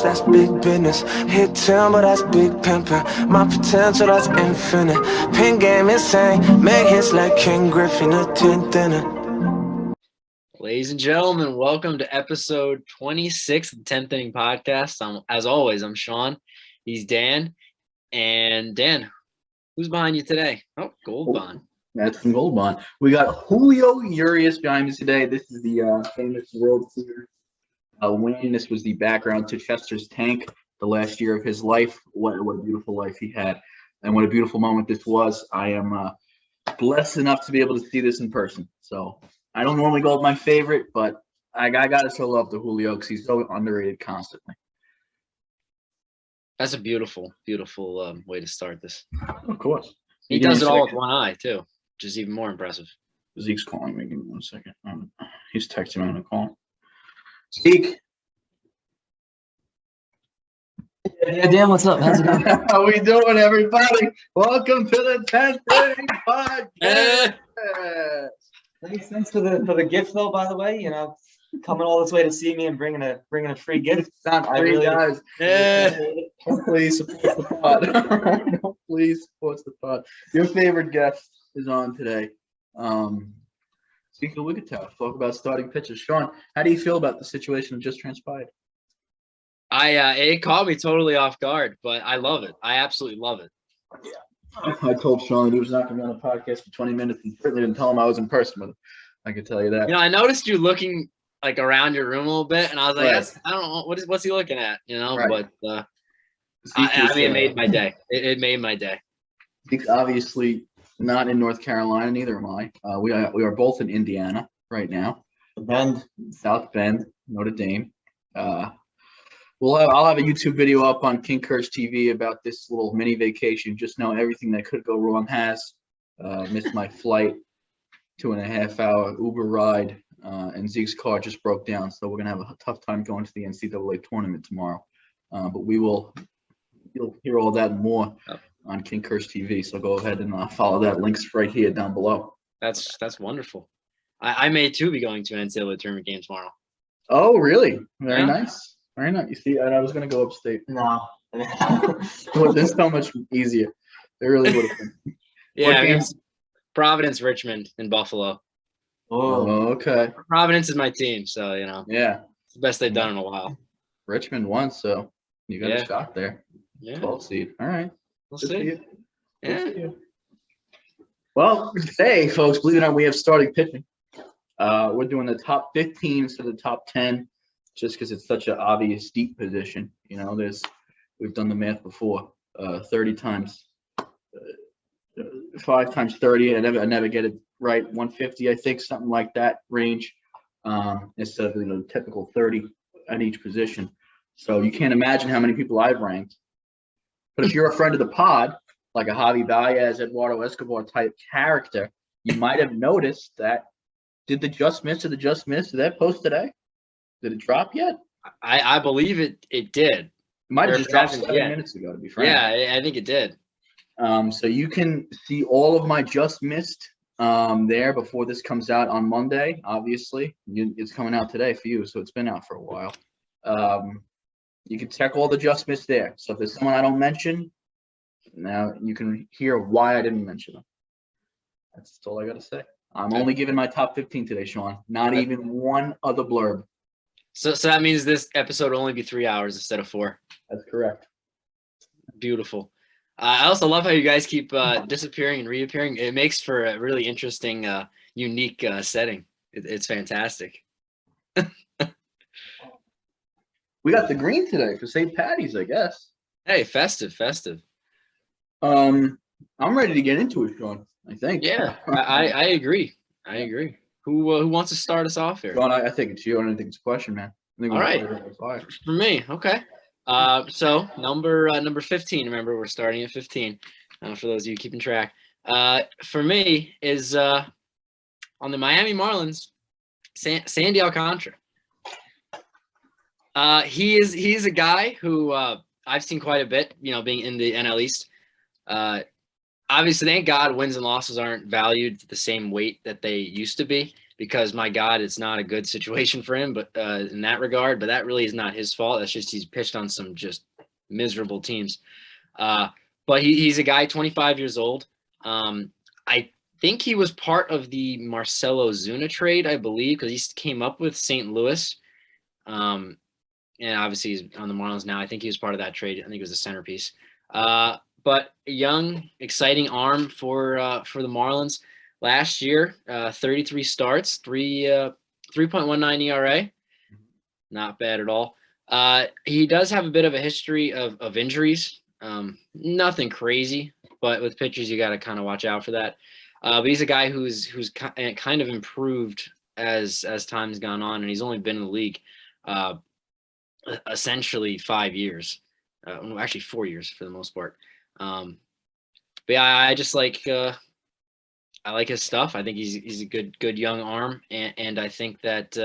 That's big business. Hit town, but that's big pimpin'. My potential, that's infinite. Pin game insane. Make hits like King Griffin, a 10th inning. Ladies and gentlemen, welcome to episode 26 of the 10th Inning Podcast. As always, I'm Sean. He's Dan. And Dan, who's behind you today? Oh, Gold Bond. That's from Gold Bond. We got Julio Urias behind me today. This is the famous World Series win. This was the background to Chester's tank, the last year of his life. What a beautiful life he had, and what a beautiful moment this was. I am blessed enough to be able to see this in person. So I don't normally go with my favorite, but I got to show love to Julio because he's so underrated constantly. That's a beautiful, beautiful way to start this. Of course. He does it all with one eye, too, which is even more impressive. Zeke's calling me. Give me 1 second. He's texting me on the call. Zeke. Yeah, Dan, what's up? How's it going? How we doing, everybody? Welcome to the 10th Inning Podcast. Thanks for the gift, though. By the way, coming all this way to see me and bringing a free gift. It's not free, guys. Please support the pod. Please support the pod. Your favorite guest is on today. Speaking of Wichita, talk about starting pitchers. Sean, how do you feel about the situation that just transpired? It caught me totally off guard, but I love it. I absolutely love it. Yeah. I told Sean that he was not going to be on the podcast for 20 minutes and certainly didn't tell him I was in person with him. I can tell you that. I noticed you looking like around your room a little bit, and I was like, right. I don't know, what's he looking at, right. But it made my day. It made my day. He's obviously not in North Carolina, neither am I. We are both in Indiana right now. South Bend, Notre Dame. I'll have a YouTube video up on King Kurt's TV about this little mini vacation. Just know everything that could go wrong has. Missed my flight, 2.5-hour Uber ride, and Zeke's car just broke down. So we're gonna have a tough time going to the NCAA tournament tomorrow. But you'll hear all that and more on King Kurt's TV. So go ahead and follow that. Links right here down below. That's wonderful. I may too be going to an NCAA tournament game tomorrow. Oh, really? Very nice. Very nice. You see, and I was going to go upstate. No. Well, this is so much easier. It really would have been. Yeah, Providence, Richmond, and Buffalo. Oh, okay. Providence is my team, so, Yeah. It's the best they've done in a while. Richmond won, so you got a shot there. Yeah. 12 seed. All right. We'll see. Yeah. Well, today, folks, believe it or not, we have starting pitching. We're doing the top 15 instead of the top 10. Just because it's such an obvious deep position, we've done the math before. 30 times 5 times 30. I never get it right. 150, I think, something like that range. Instead of the typical 30 at each position. So you can't imagine how many people I've ranked. But if you're a friend of the pod, like a Javi Baez, Eduardo Escobar type character, you might have noticed that. Did the Just Miss Did that post today? Did it drop yet? I believe it did. It might have just dropped 7 minutes ago, to be frank. Yeah, I think it did. So you can see all of my Just Missed there before this comes out on Monday, obviously. It's coming out today for you, so it's been out for a while. You can check all the Just Missed there. So if there's someone I don't mention, now you can hear why I didn't mention them. That's all I got to say. I'm only giving my top 15 today, Sean. Not even one other blurb. So that means this episode will only be 3 hours instead of 4. That's correct. Beautiful. I also love how you guys keep disappearing and reappearing. It makes for a really interesting, unique setting. It's fantastic. We got the green today for St. Patty's, I guess. Hey, festive. I'm ready to get into it, Sean. I think. Yeah, I agree. Who wants to start us off here? Sean, I think it's you. I don't think it's a question, man. All right. For me, okay. So number 15. Remember, we're starting at 15. For those of you keeping track. For me is on the Miami Marlins, Sandy Alcantara. He's a guy who I've seen quite a bit. Being in the NL East. Obviously, thank God, wins and losses aren't valued the same weight that they used to be. because my God, it's not a good situation for him, but in that regard, but that really is not his fault. That's just he's pitched on some just miserable teams. But he's a guy 25 years old. I think he was part of the Marcelo Zuna trade, I believe, because he came up with St. Louis. And obviously he's on the Marlins now. I think he was part of that trade. I think it was a centerpiece. But a young, exciting arm for the Marlins. Last year, 33 starts, 3.19 ERA. Not bad at all. He does have a bit of a history of injuries. Nothing crazy, but with pitchers, you got to kind of watch out for that. But he's a guy who's kind of improved as time's gone on, and he's only been in the league essentially 5 years. Actually 4 years for the most part. But yeah, I just like I like his stuff. I think he's a good young arm, and I think that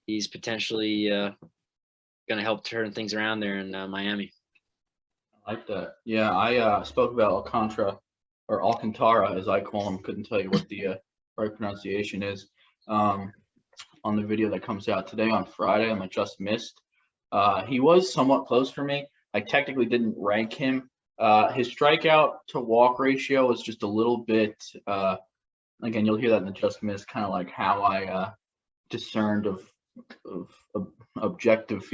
he's potentially going to help turn things around there in Miami. I like that. Yeah, I spoke about Alcantara, as I call him. Couldn't tell you what the right pronunciation is. On the video that comes out today on Friday on the Just Missed. He was somewhat close for me. I technically didn't rank him. His strikeout to walk ratio was just a little bit, again, you'll hear that in the Just Missed, kind of like how I discerned of objective,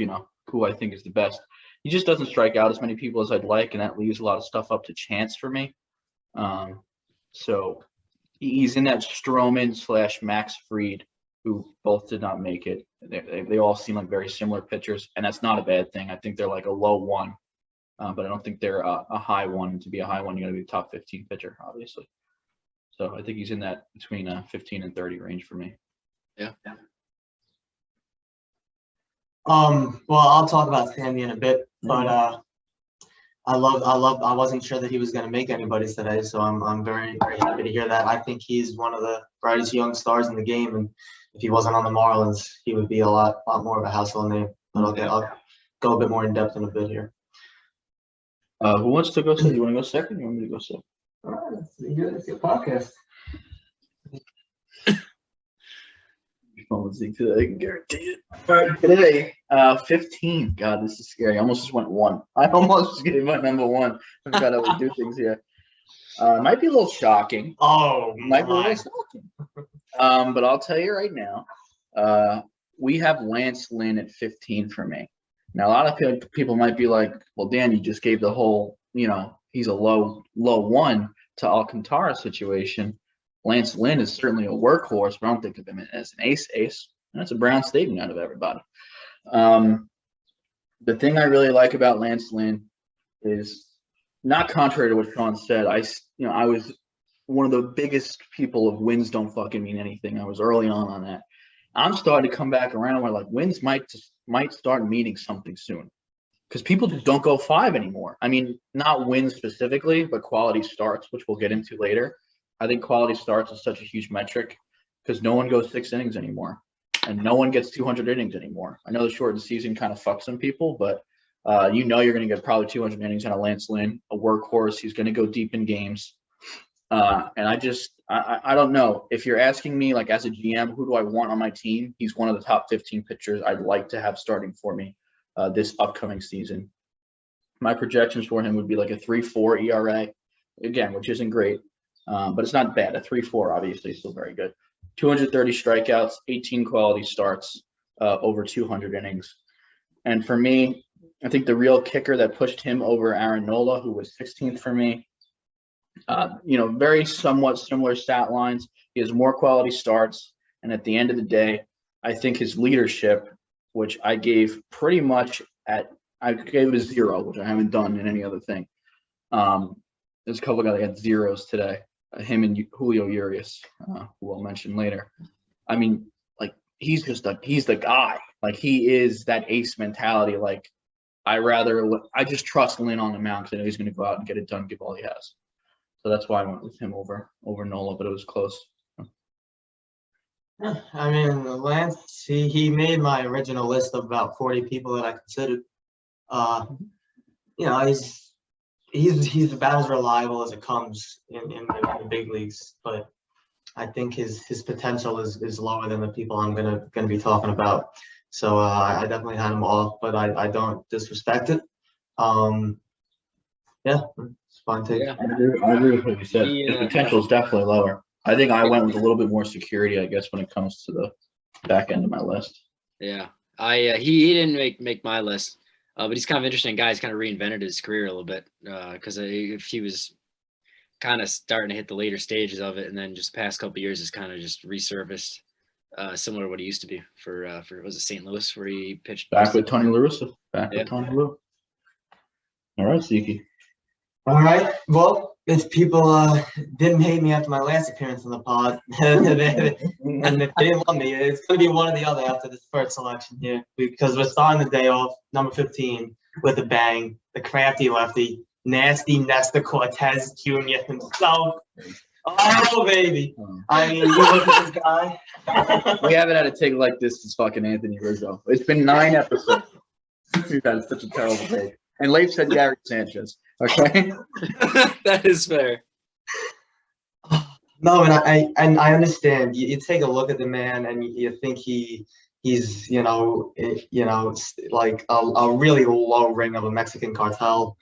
who I think is the best. He just doesn't strike out as many people as I'd like, and that leaves a lot of stuff up to chance for me. So he's in that Stroman / Max Fried, who both did not make it. They all seem like very similar pitchers, and that's not a bad thing. I think they're like a low one, but I don't think they're a high one. To be a high one, you got to be a top 15 pitcher, obviously. So I think he's in that between 15 and 30 range for me. Yeah. Well, I'll talk about Sandy in a bit, but I wasn't sure that he was going to make anybody's today, so I'm very, very happy to hear that. I think he's one of the brightest young stars in the game, and if he wasn't on the Marlins, he would be a lot more of a household name. But I'll go a bit more in depth in a bit here. Who wants to go second? You want to go second? You want me to go second? All right, let's see a podcast. Today, I can guarantee it. All right, today, 15. God, this is scary. I almost just went 1. I almost just gave my number 1. I forgot how we do things here. Might be a little shocking. Oh, might be a little shocking. But I'll tell you right now, we have Lance Lynn at 15 for me. Now, a lot of people might be like, well, Dan, you just gave the whole, he's a low 1 to Alcantara situation. Lance Lynn is certainly a workhorse, but I don't think of him as an ace. And that's a Brown statement out of everybody. The thing I really like about Lance Lynn is, not contrary to what Sean said, I was one of the biggest people of wins don't fucking mean anything. I was early on that. I'm starting to come back around where like wins might start meaning something soon, because people just don't go 5 anymore. I mean, not wins specifically, but quality starts, which we'll get into later. I think quality starts is such a huge metric because no one goes 6 innings anymore, and no one gets 200 innings anymore. I know the shortened season kind of fucks some people, but you're going to get probably 200 innings out of Lance Lynn, a workhorse. He's going to go deep in games. And I don't know. If you're asking me, like, as a GM, who do I want on my team? He's one of the top 15 pitchers I'd like to have starting for me this upcoming season. My projections for him would be like a 3.4 ERA, again, which isn't great. But it's not bad. A 3.4, obviously, is still very good. 230 strikeouts, 18 quality starts, over 200 innings. And for me, I think the real kicker that pushed him over Aaron Nola, who was 16th for me, very somewhat similar stat lines. He has more quality starts. And at the end of the day, I think his leadership, which I gave pretty much I gave it a 0, which I haven't done in any other thing. There's a couple of guys that got 0s today. Him and Julio Urias, who I'll mention later. I mean, like, he's the guy. Like, he is that ace mentality. Like, I just trust Lynn on the mound because I know he's going to go out and get it done, give all he has. So that's why I went with him over Nola, but it was close. I mean, Lance, he made my original list of about 40 people that I considered. He's about as reliable as it comes in the big leagues. But I think his potential is lower than the people I'm gonna be talking about. So I definitely had him off, but I don't disrespect it. Yeah, it's fine take. Yeah. I agree with what you said. He, His potential is definitely lower. I think I went with a little bit more security, I guess, when it comes to the back end of my list. Yeah. He didn't make my list, but he's kind of interesting guy. He's kind of reinvented his career a little bit because if he was kind of starting to hit the later stages of it, and then just the past couple of years has kind of just resurfaced, similar to what he used to be for was it St. Louis where he pitched Back with Tony La Russa. Back Yeah. with Tony Lou. All right, Zeke. All right. Well, if people didn't hate me after my last appearance on the pod, and if they didn't love me, it's going to be one or the other after this first selection here, because we're starting the day off number 15 with a bang. The crafty lefty, nasty Nestor Cortez Jr. himself. Oh baby! I mean, you look at this guy. We haven't had a take like this since fucking Anthony Rizzo. It's been 9 episodes since we've had such a terrible take. And Leif said Gary Sanchez. Okay. That is fair. No, and I understand. You take a look at the man, and you think he's like a really low ring of a Mexican cartel.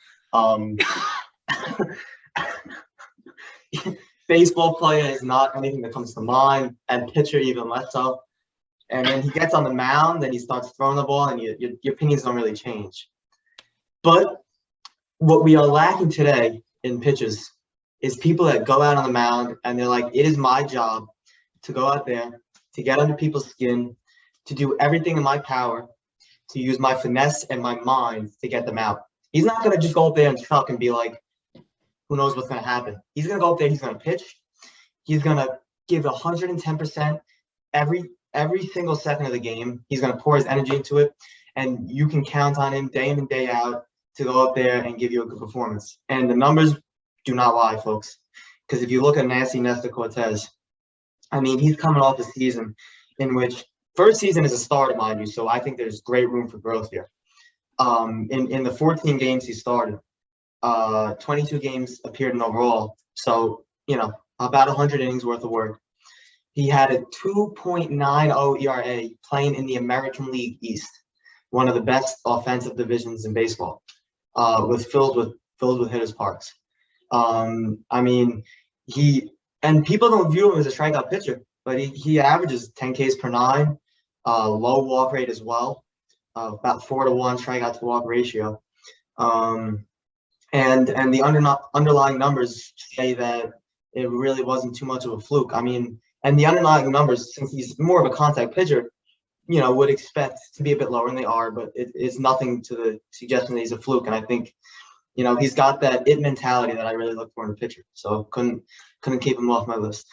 Baseball player is not anything that comes to mind, and pitcher even less so. And then he gets on the mound, and he starts throwing the ball, and your opinions don't really change. But what we are lacking today in pitchers is people that go out on the mound and they're like, it is my job to go out there, to get under people's skin, to do everything in my power, to use my finesse and my mind to get them out. He's not going to just go up there and truck and be like, who knows what's going to happen. He's going to go up there, he's going to pitch. He's going to give 110% every single second of the game. He's going to pour his energy into it. And you can count on him day in and day out to go up there and give you a good performance. And the numbers do not lie, folks. Because if you look at nasty Nestor Cortez, I mean, he's coming off a season in which first season is a starter, mind you. So I think there's great room for growth here. In the 14 games he started, 22 games appeared in overall. So, about 100 innings worth of work. He had a 2.90 ERA playing in the American League East, one of the best offensive divisions in baseball. Filled with hitters parks. I mean, people don't view him as a strikeout pitcher, but he averages 10 Ks per 9, low walk rate as well, about 4-to-1 strikeout to walk ratio. And the underlying numbers say that it really wasn't too much of a fluke. I mean, and the underlying numbers, since he's more of a contact pitcher, would expect to be a bit lower than they are, but it's nothing to the suggestion that he's a fluke. And I think, he's got that it mentality that I really look for in a pitcher. So couldn't keep him off my list.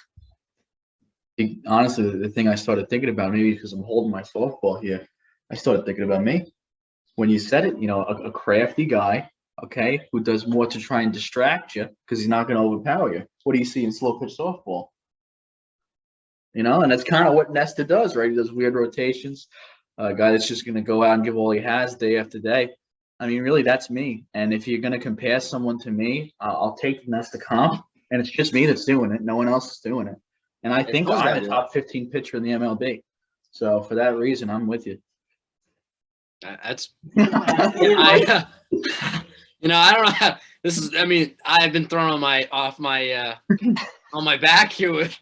Honestly, the thing I started thinking about, maybe because I'm holding my softball here, I started thinking about me. When you said it, a crafty guy, okay, who does more to try and distract you because he's not going to overpower you. What do you see in slow pitch softball? And that's kind of what Nestor does, right? He does weird rotations. A guy that's just going to go out and give all he has day after day. I mean, really, that's me. And if you're going to compare someone to me, I'll take Nestor comp. And it's just me that's doing it. No one else is doing it. And I think I'm a top 15 pitcher in the MLB. So for that reason, I'm with you. That's I don't know how this is. I mean, I've been thrown on my on my back here with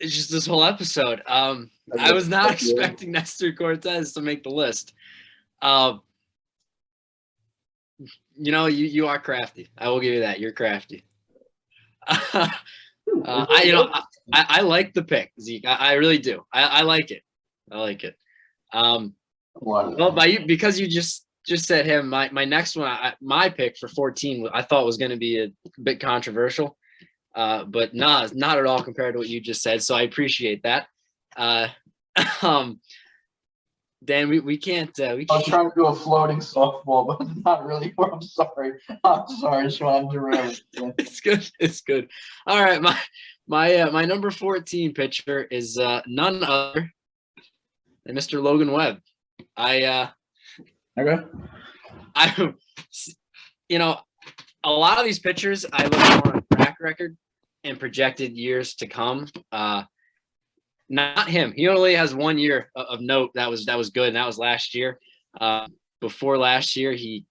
it's just this whole episode. I was not expecting Nestor Cortez to make the list. You are crafty. I will give you that. You're crafty. I like the pick, Zeke. I really do. I like it. I like it. Well, because you just said him, my next one, my pick for 14, I thought was going to be a bit controversial. But not at all compared to what you just said. So I appreciate that. Dan, we can't. I'm trying to do a floating softball, but it's not really. I'm sorry, Sean. It's good. All right, my number 14 pitcher is none other than Mr. Logan Webb. Okay. A lot of these pitchers I look more on track record. and projected years to come, not him. He only has 1 year of note that was good, and that was last year. Before last year, he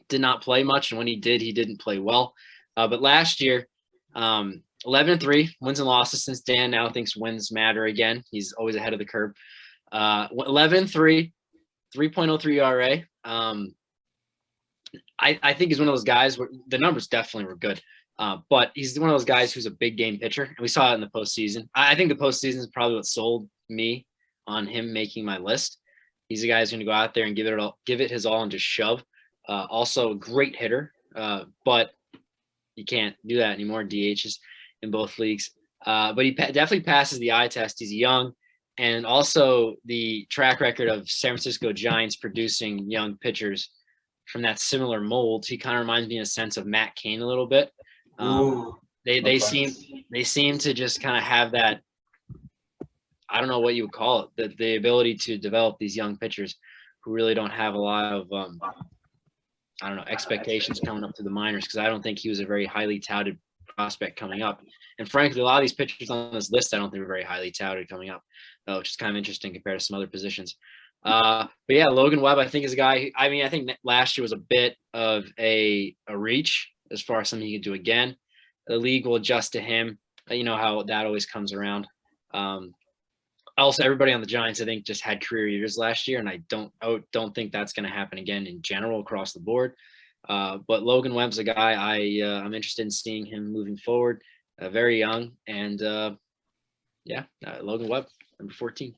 did not play much, and when he did, he didn't play well. But last year, 11-3 wins and losses, since Dan now thinks wins matter again. He's always ahead of the curve. 11-3, 3.03 ERA. I think he's one of those guys where the numbers definitely were good. But he's one of those guys who's a big game pitcher, and we saw it in the postseason. I think the postseason is probably what sold me on him making my list. He's a guy who's going to go out there and give it his all and just shove. Also a great hitter, but you can't do that anymore. DHs in both leagues. But he definitely passes the eye test. He's young, and also the track record of San Francisco Giants producing young pitchers from that similar mold. He kind of reminds me in a sense of Matt Cain a little bit. They seem to just kind of have that, I don't know what you would call it, the ability to develop these young pitchers who really don't have a lot of I don't know, expectations coming up to the minors, because I don't think he was a very highly touted prospect coming up. And frankly, a lot of these pitchers on this list I don't think were very highly touted coming up, which is kind of interesting compared to some other positions. But yeah, Logan Webb, I think, is a guy. I think last year was a bit of a reach as far as something he could do again. The league will adjust to him. You know how that always comes around. Also, everybody on the Giants, I think, just had career years last year, and I don't think that's going to happen again in general across the board. But Logan Webb's a guy I'm interested in seeing him moving forward. Very young, and Logan Webb, number 14.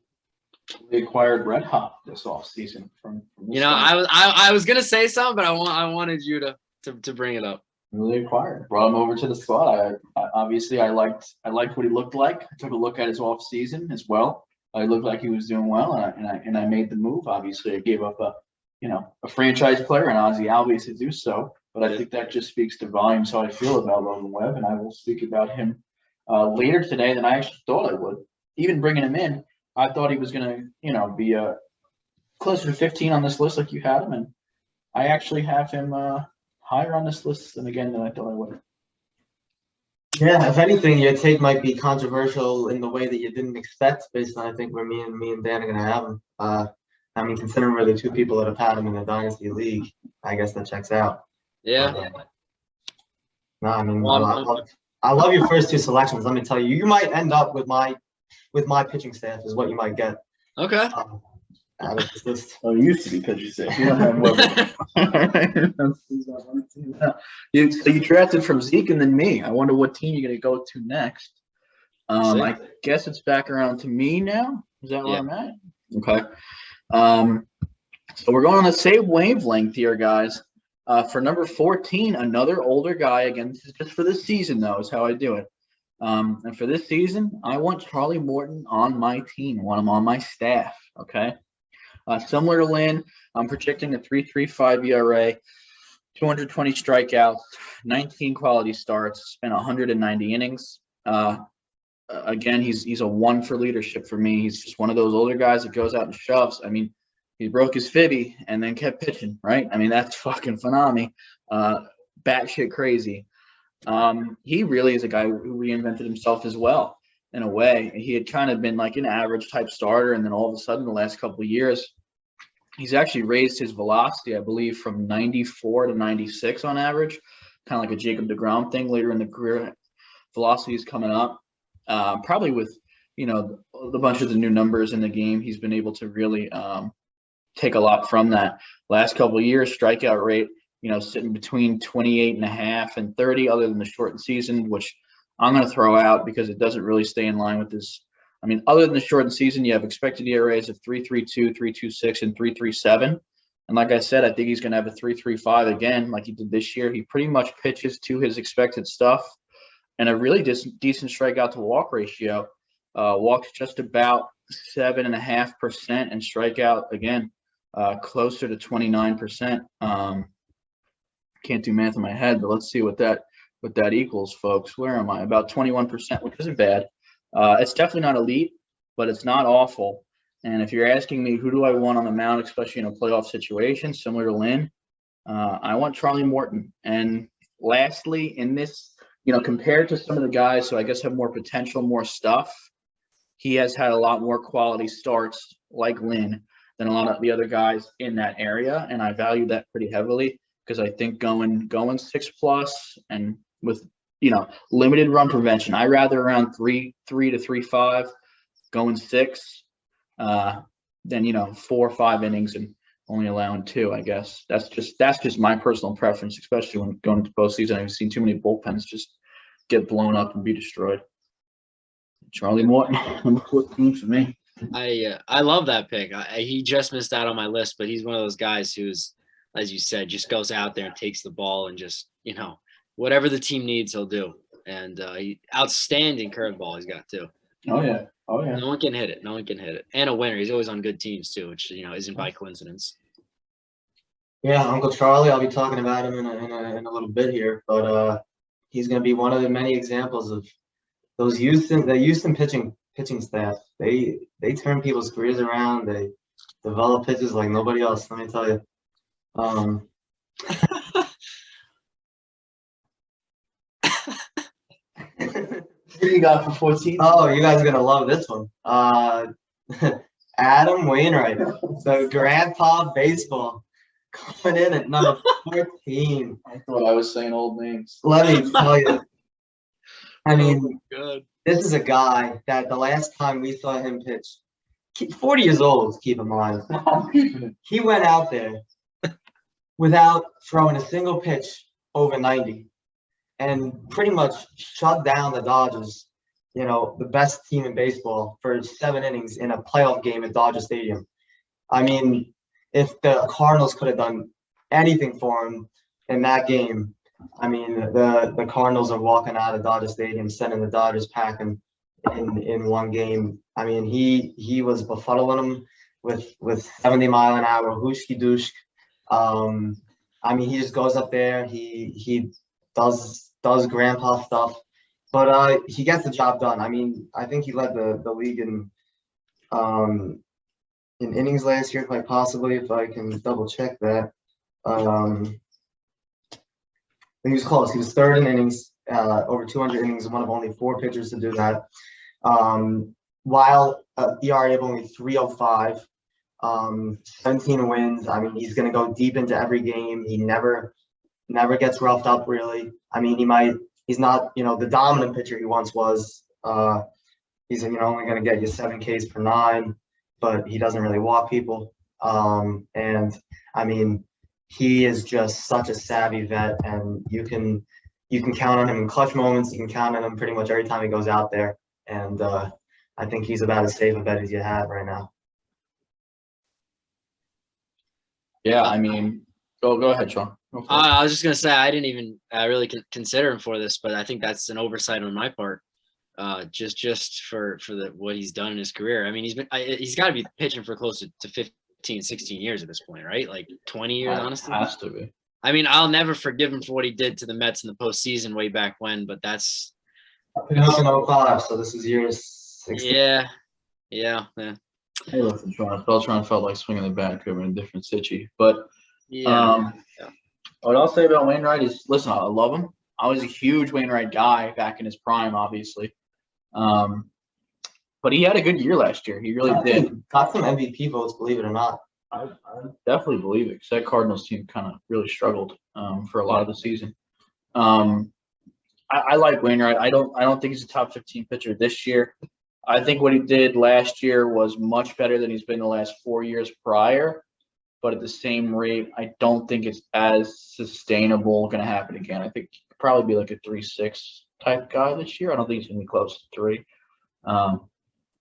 We acquired Red Hot this offseason from I was gonna say something, but I wanted you to bring it up. Really acquired. Brought him over to the squad. I liked what he looked like. I took a look at his off season as well. It looked like he was doing well, and I made the move. Obviously, I gave up a franchise player and Ozzie Albies to do so. But I think that just speaks to volumes how I feel about Logan Webb, and I will speak about him later today than I actually thought I would. Even bringing him in, I thought he was going to, be closer to 15 on this list like you had him, and I actually have him higher on this list than I thought I would. Yeah, if anything, your take might be controversial in the way that you didn't expect, based on I think where me and Dan are going to have him. Considering we're the two people that have had him in the Dynasty League, I guess that checks out. Yeah. I love your first two selections. Let me tell you, you might end up with my pitching staff is what you might get. Okay. Out of this list. Oh, it used to be because you said you don't have Webb. So you drafted from Zeke and then me. I wonder what team you're going to go to next. I guess it's back around to me now. Is that where I'm at? Okay. So we're going on the same wavelength here, guys. For number 14, another older guy. Again, this is just for this season, though, is how I do it. And for this season, I want Charlie Morton on my team. I want him on my staff, okay? Similar to Lynn, I'm projecting a 3.35 ERA, 220 strikeouts, 19 quality starts, spent 190 innings. Again, he's a one for leadership for me. He's just one of those older guys that goes out and shoves. He broke his fibby and then kept pitching, right? That's fucking phenomenal. Batshit crazy. He really is a guy who reinvented himself as well, in a way. He had kind of been like an average type starter, and then all of a sudden the last couple of years, he's actually raised his velocity, I believe, from 94 to 96 on average, kind of like a Jacob deGrom thing later in the career. Velocity is coming up, probably with, a bunch of the new numbers in the game. He's been able to really take a lot from that. Last couple of years, strikeout rate, sitting between 28.5 and 30, other than the shortened season, which I'm going to throw out because it doesn't really stay in line with this. Other than the shortened season, you have expected ERAs of 3.32, 3.26, and 3.37. And like I said, I think he's going to have a 3.35 again, like he did this year. He pretty much pitches to his expected stuff, and a really decent strikeout to walk ratio. Walks just about 7.5%, and strikeout again closer to 29%. Can't do math in my head, but let's see what that equals, folks. Where am I? About 21%, which isn't bad. It's definitely not elite, but it's not awful. And if you're asking me who do I want on the mound, especially in a playoff situation, similar to Lynn, I want Charlie Morton. And lastly, in this compared to some of the guys who I guess have more potential, more stuff, he has had a lot more quality starts like Lynn than a lot of the other guys in that area. And I value that pretty heavily because I think going 6+ and with, limited run prevention, I rather around 3 to 3.5 going 6 than, 4 or 5 innings and only allowing 2, I guess. That's just my personal preference, especially when going into postseason. I've seen too many bullpens just get blown up and be destroyed. Charlie Morton, number 14 for me. I love that pick. He just missed out on my list, but he's one of those guys who's, as you said, just goes out there and takes the ball and just, whatever the team needs, he'll do. And outstanding curveball he's got too. Oh yeah. No one can hit it. And a winner. He's always on good teams too, which isn't by coincidence. Yeah, Uncle Charlie. I'll be talking about him in a little bit here, but he's going to be one of the many examples of those Houston pitching staff. They turn people's careers around. They develop pitches like nobody else. Let me tell you. Who do you got for 14? Oh, you guys are gonna love this one. Adam Wainwright, the grandpa of baseball, coming in at number 14. I thought I was saying old names. Let me tell you. I mean, Good. this is a guy that the last time we saw him pitch, 40 years old, keep in mind. He went out there without throwing a single pitch over 90 and pretty much shut down the Dodgers, the best team in baseball, for 7 innings in a playoff game at Dodger Stadium. I mean, if the Cardinals could have done anything for him in that game, I mean, the Cardinals are walking out of Dodger Stadium, sending the Dodgers packing in one game. I mean, he was befuddling them with 70-mile-an-hour whooshky doosh. I mean, he just goes up there. He does grandpa stuff, but he gets the job done. I mean, I think he led the league in innings last year, quite possibly, if I can double check that. He was close. He was third in innings, over 200 innings, one of only 4 pitchers to do that. While ERA of only 3.05, 17 wins. I mean, he's going to go deep into every game. He never gets roughed up, really. I mean, he's not, the dominant pitcher he once was. He's, only going to get you 7 Ks per 9, but he doesn't really walk people. And I mean, he is just such a savvy vet, and you can count on him in clutch moments. You can count on him pretty much every time he goes out there. And I think he's about as safe a bet as you have right now. Yeah, I mean, go ahead, Sean. I was just gonna say I didn't even really consider him for this, but I think that's an oversight on my part. Just for what he's done in his career. I mean, he's got to be pitching for close to 15, 16 years at this point, right? Like 20 years, honestly. Has to be. I mean, I'll never forgive him for what he did to the Mets in the postseason way back when, but that's. In 05, so this is year 16. Yeah. Hey, listen, Sean, Beltran felt like swinging the bat could have been a different city. But yeah. What I'll say about Wainwright is, listen, I love him. I was a huge Wainwright guy back in his prime, obviously. But he had a good year last year. He really did. Got some MVP votes, believe it or not. I definitely believe it, because that Cardinals team kind of really struggled for a lot of the season. I like Wainwright. I don't think he's a top 15 pitcher this year. I think what he did last year was much better than he's been the last 4 years prior. But at the same rate, I don't think it's as sustainable going to happen again. I think he could probably be like a 3.6 type guy this year. I don't think he's going to be close to 3.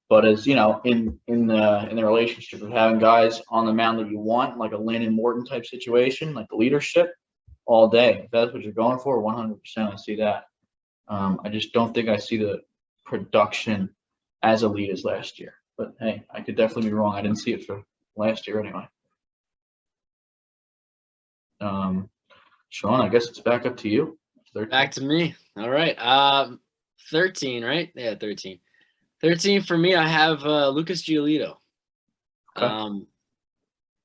But as you know, in the relationship of having guys on the mound that you want, like a Lynn and Morton type situation, like the leadership, all day. If that's what you're going for, 100%, I see that. I just don't think I see the production as elite as last year. But hey, I could definitely be wrong. I didn't see it for last year anyway. Sean, I guess it's back up to you. 13. Back to me. All right. 13, right? Yeah, 13. 13 for me, I have Lucas Giolito. Okay.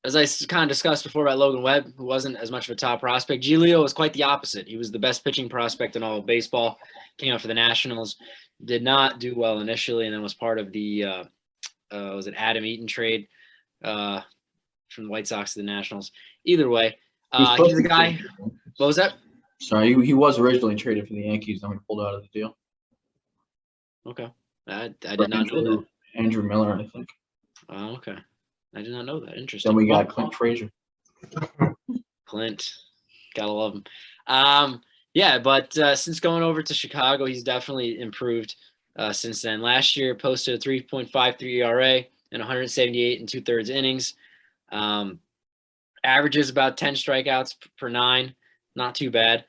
as I kind of discussed before about Logan Webb, who wasn't as much of a top prospect, Giolito was quite the opposite. He was the best pitching prospect in all of baseball, came out for the Nationals, did not do well initially, and then was part of the was it Adam Eaton trade from the White Sox to the Nationals. Either way, he's a guy. What was that? Sorry, he was originally traded for the Yankees, then we pulled out of the deal. Okay, I did not know that. Andrew Miller, I think. Oh, okay. I did not know that. Interesting. Then we got Clint Frazier. Clint, gotta love him. Yeah, but since going over to Chicago, he's definitely improved since then. Last year, posted a 3.53 ERA and 178 and 2/3 innings. Averages about 10 strikeouts per 9. Not too bad.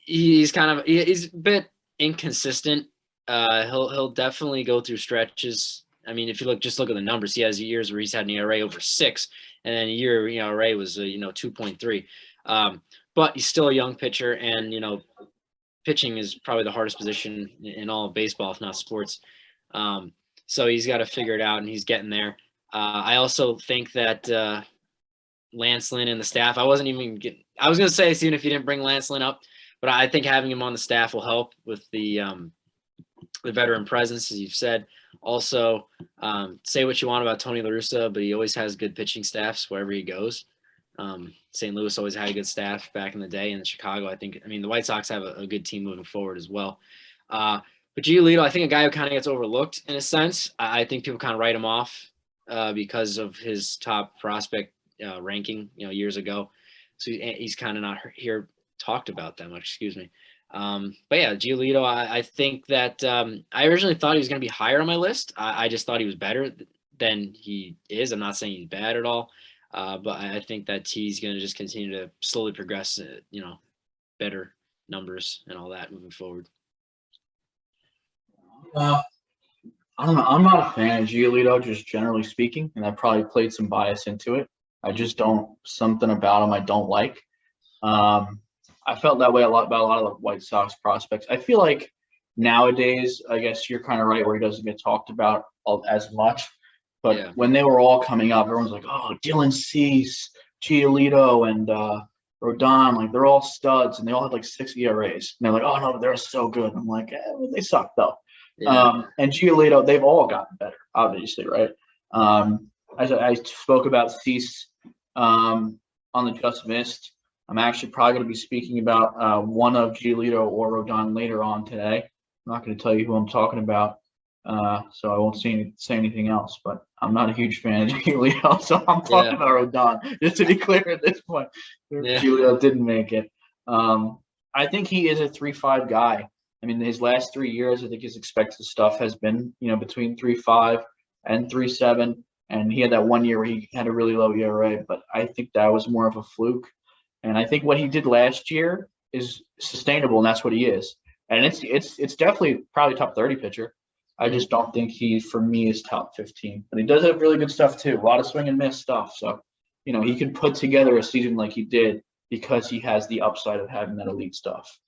He's a bit inconsistent. He'll definitely go through stretches. I mean, if you look at the numbers, he has years where he's had an ERA over 6, and then a year, ERA was 2.3. But he's still a young pitcher, and pitching is probably the hardest position in all of baseball, if not sports. So he's got to figure it out, and he's getting there. I also think that Lance Lynn and the staff. I was going to say, even if you didn't bring Lance Lynn up, but I think having him on the staff will help with the veteran presence, as you've said. Also, say what you want about Tony La Russa, but he always has good pitching staffs wherever he goes. St. Louis always had a good staff back in the day, and Chicago, the White Sox have a good team moving forward as well. But Giolito, I think a guy who kind of gets overlooked in a sense. I think people kind of write him off because of his top prospect ranking, years ago. So he's kind of not here talked about that much. Excuse me. But yeah, Giolito, I think that I originally thought he was going to be higher on my list. I just thought he was better than he is. I'm not saying he's bad at all, but I think that he's going to just continue to slowly progress, better numbers and all that moving forward. I don't know. I'm not a fan of Giolito, just generally speaking, and I probably played some bias into it. I just something about him I don't like. I felt that way about a lot of the White Sox prospects. I feel like nowadays, I guess you're kind of right, where he doesn't get talked about as much. But when they were all coming up, everyone's like, oh, Dylan Cease, Giolito, and Rodon, like they're all studs, and they all had like 6 ERAs. And they're like, oh, no, they're so good. I'm like, they suck, though. Yeah. And Giolito, they've all gotten better, obviously, right? As I spoke about Cease on the Just Missed, I'm actually probably going to be speaking about one of Giolito or Rodon later on today. I'm not going to tell you who I'm talking about, so I won't say anything else. But I'm not a huge fan of Giolito, so I'm talking about Rodon, just to be clear at this point. Giolito didn't make it. I think he is a 3.5 guy. I mean, his last 3 years, I think his expected stuff has been, between 3.5 and 3.7. And he had that 1 year where he had a really low ERA, but I think that was more of a fluke. And I think what he did last year is sustainable, and that's what he is. And it's definitely probably top 30 pitcher. I just don't think he, for me, is top 15. But he does have really good stuff too. A lot of swing and miss stuff. So, he could put together a season like he did because he has the upside of having that elite stuff.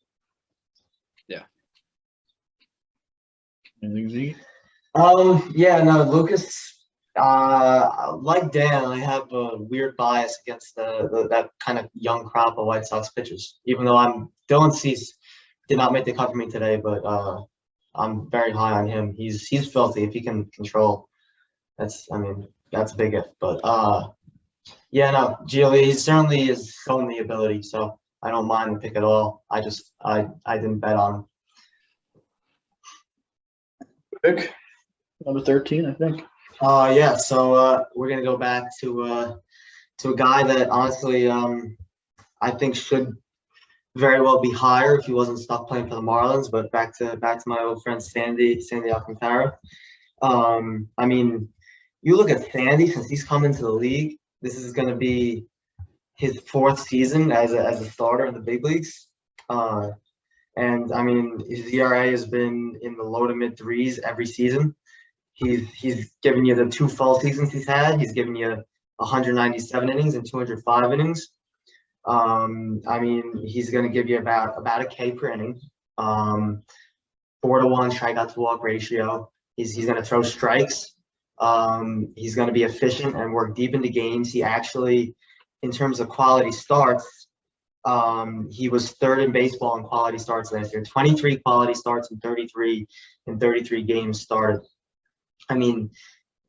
Yeah. Anything, Z? Yeah, no, Lucas. Like Dan, I have a weird bias against that kind of young crop of White Sox pitchers. Even though Dylan Cease did not make the cut for me today, but I'm very high on him. He's filthy if he can control. That's a big if. But yeah, no, Giolito, he certainly is showing the ability, so I don't mind the pick at all. I didn't bet on him. Pick number 13, I think. Yeah, so we're gonna go back to a guy that honestly I think should very well be higher if he wasn't stuck playing for the Marlins. But back to my old friend Sandy Alcantara. I mean, you look at Sandy since he's come into the league. This is gonna be his 4th season as a starter in the big leagues. And I mean, his ERA has been in the low to mid 3s every season. He's given you the 2 fall seasons he's had. He's given you 197 innings and 205 innings. I mean, he's going to give you about a K per inning. 4-to-1 strikeout to walk ratio. He's going to throw strikes. He's going to be efficient and work deep into games. He actually, in terms of quality starts, he was third in baseball in quality starts last year. 23 quality starts and 33 games started. I mean,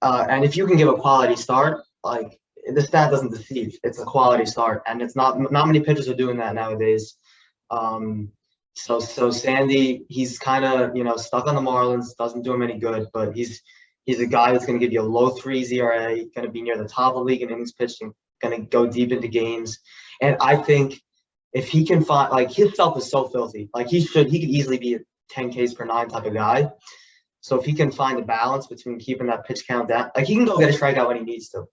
and if you can give a quality start, like the stat doesn't deceive. It's a quality start, and it's not many pitchers are doing that nowadays. So Sandy, he's kind of stuck on the Marlins. Doesn't do him any good, but he's a guy that's going to give you a low 3 ERA, going to be near the top of the league in innings pitched, and going to go deep into games. And I think if he can find, like, his stuff is so filthy. Like he could easily be a 10 Ks per nine type of guy. So if he can find a balance between keeping that pitch count down, like he can go get a strikeout when he needs to.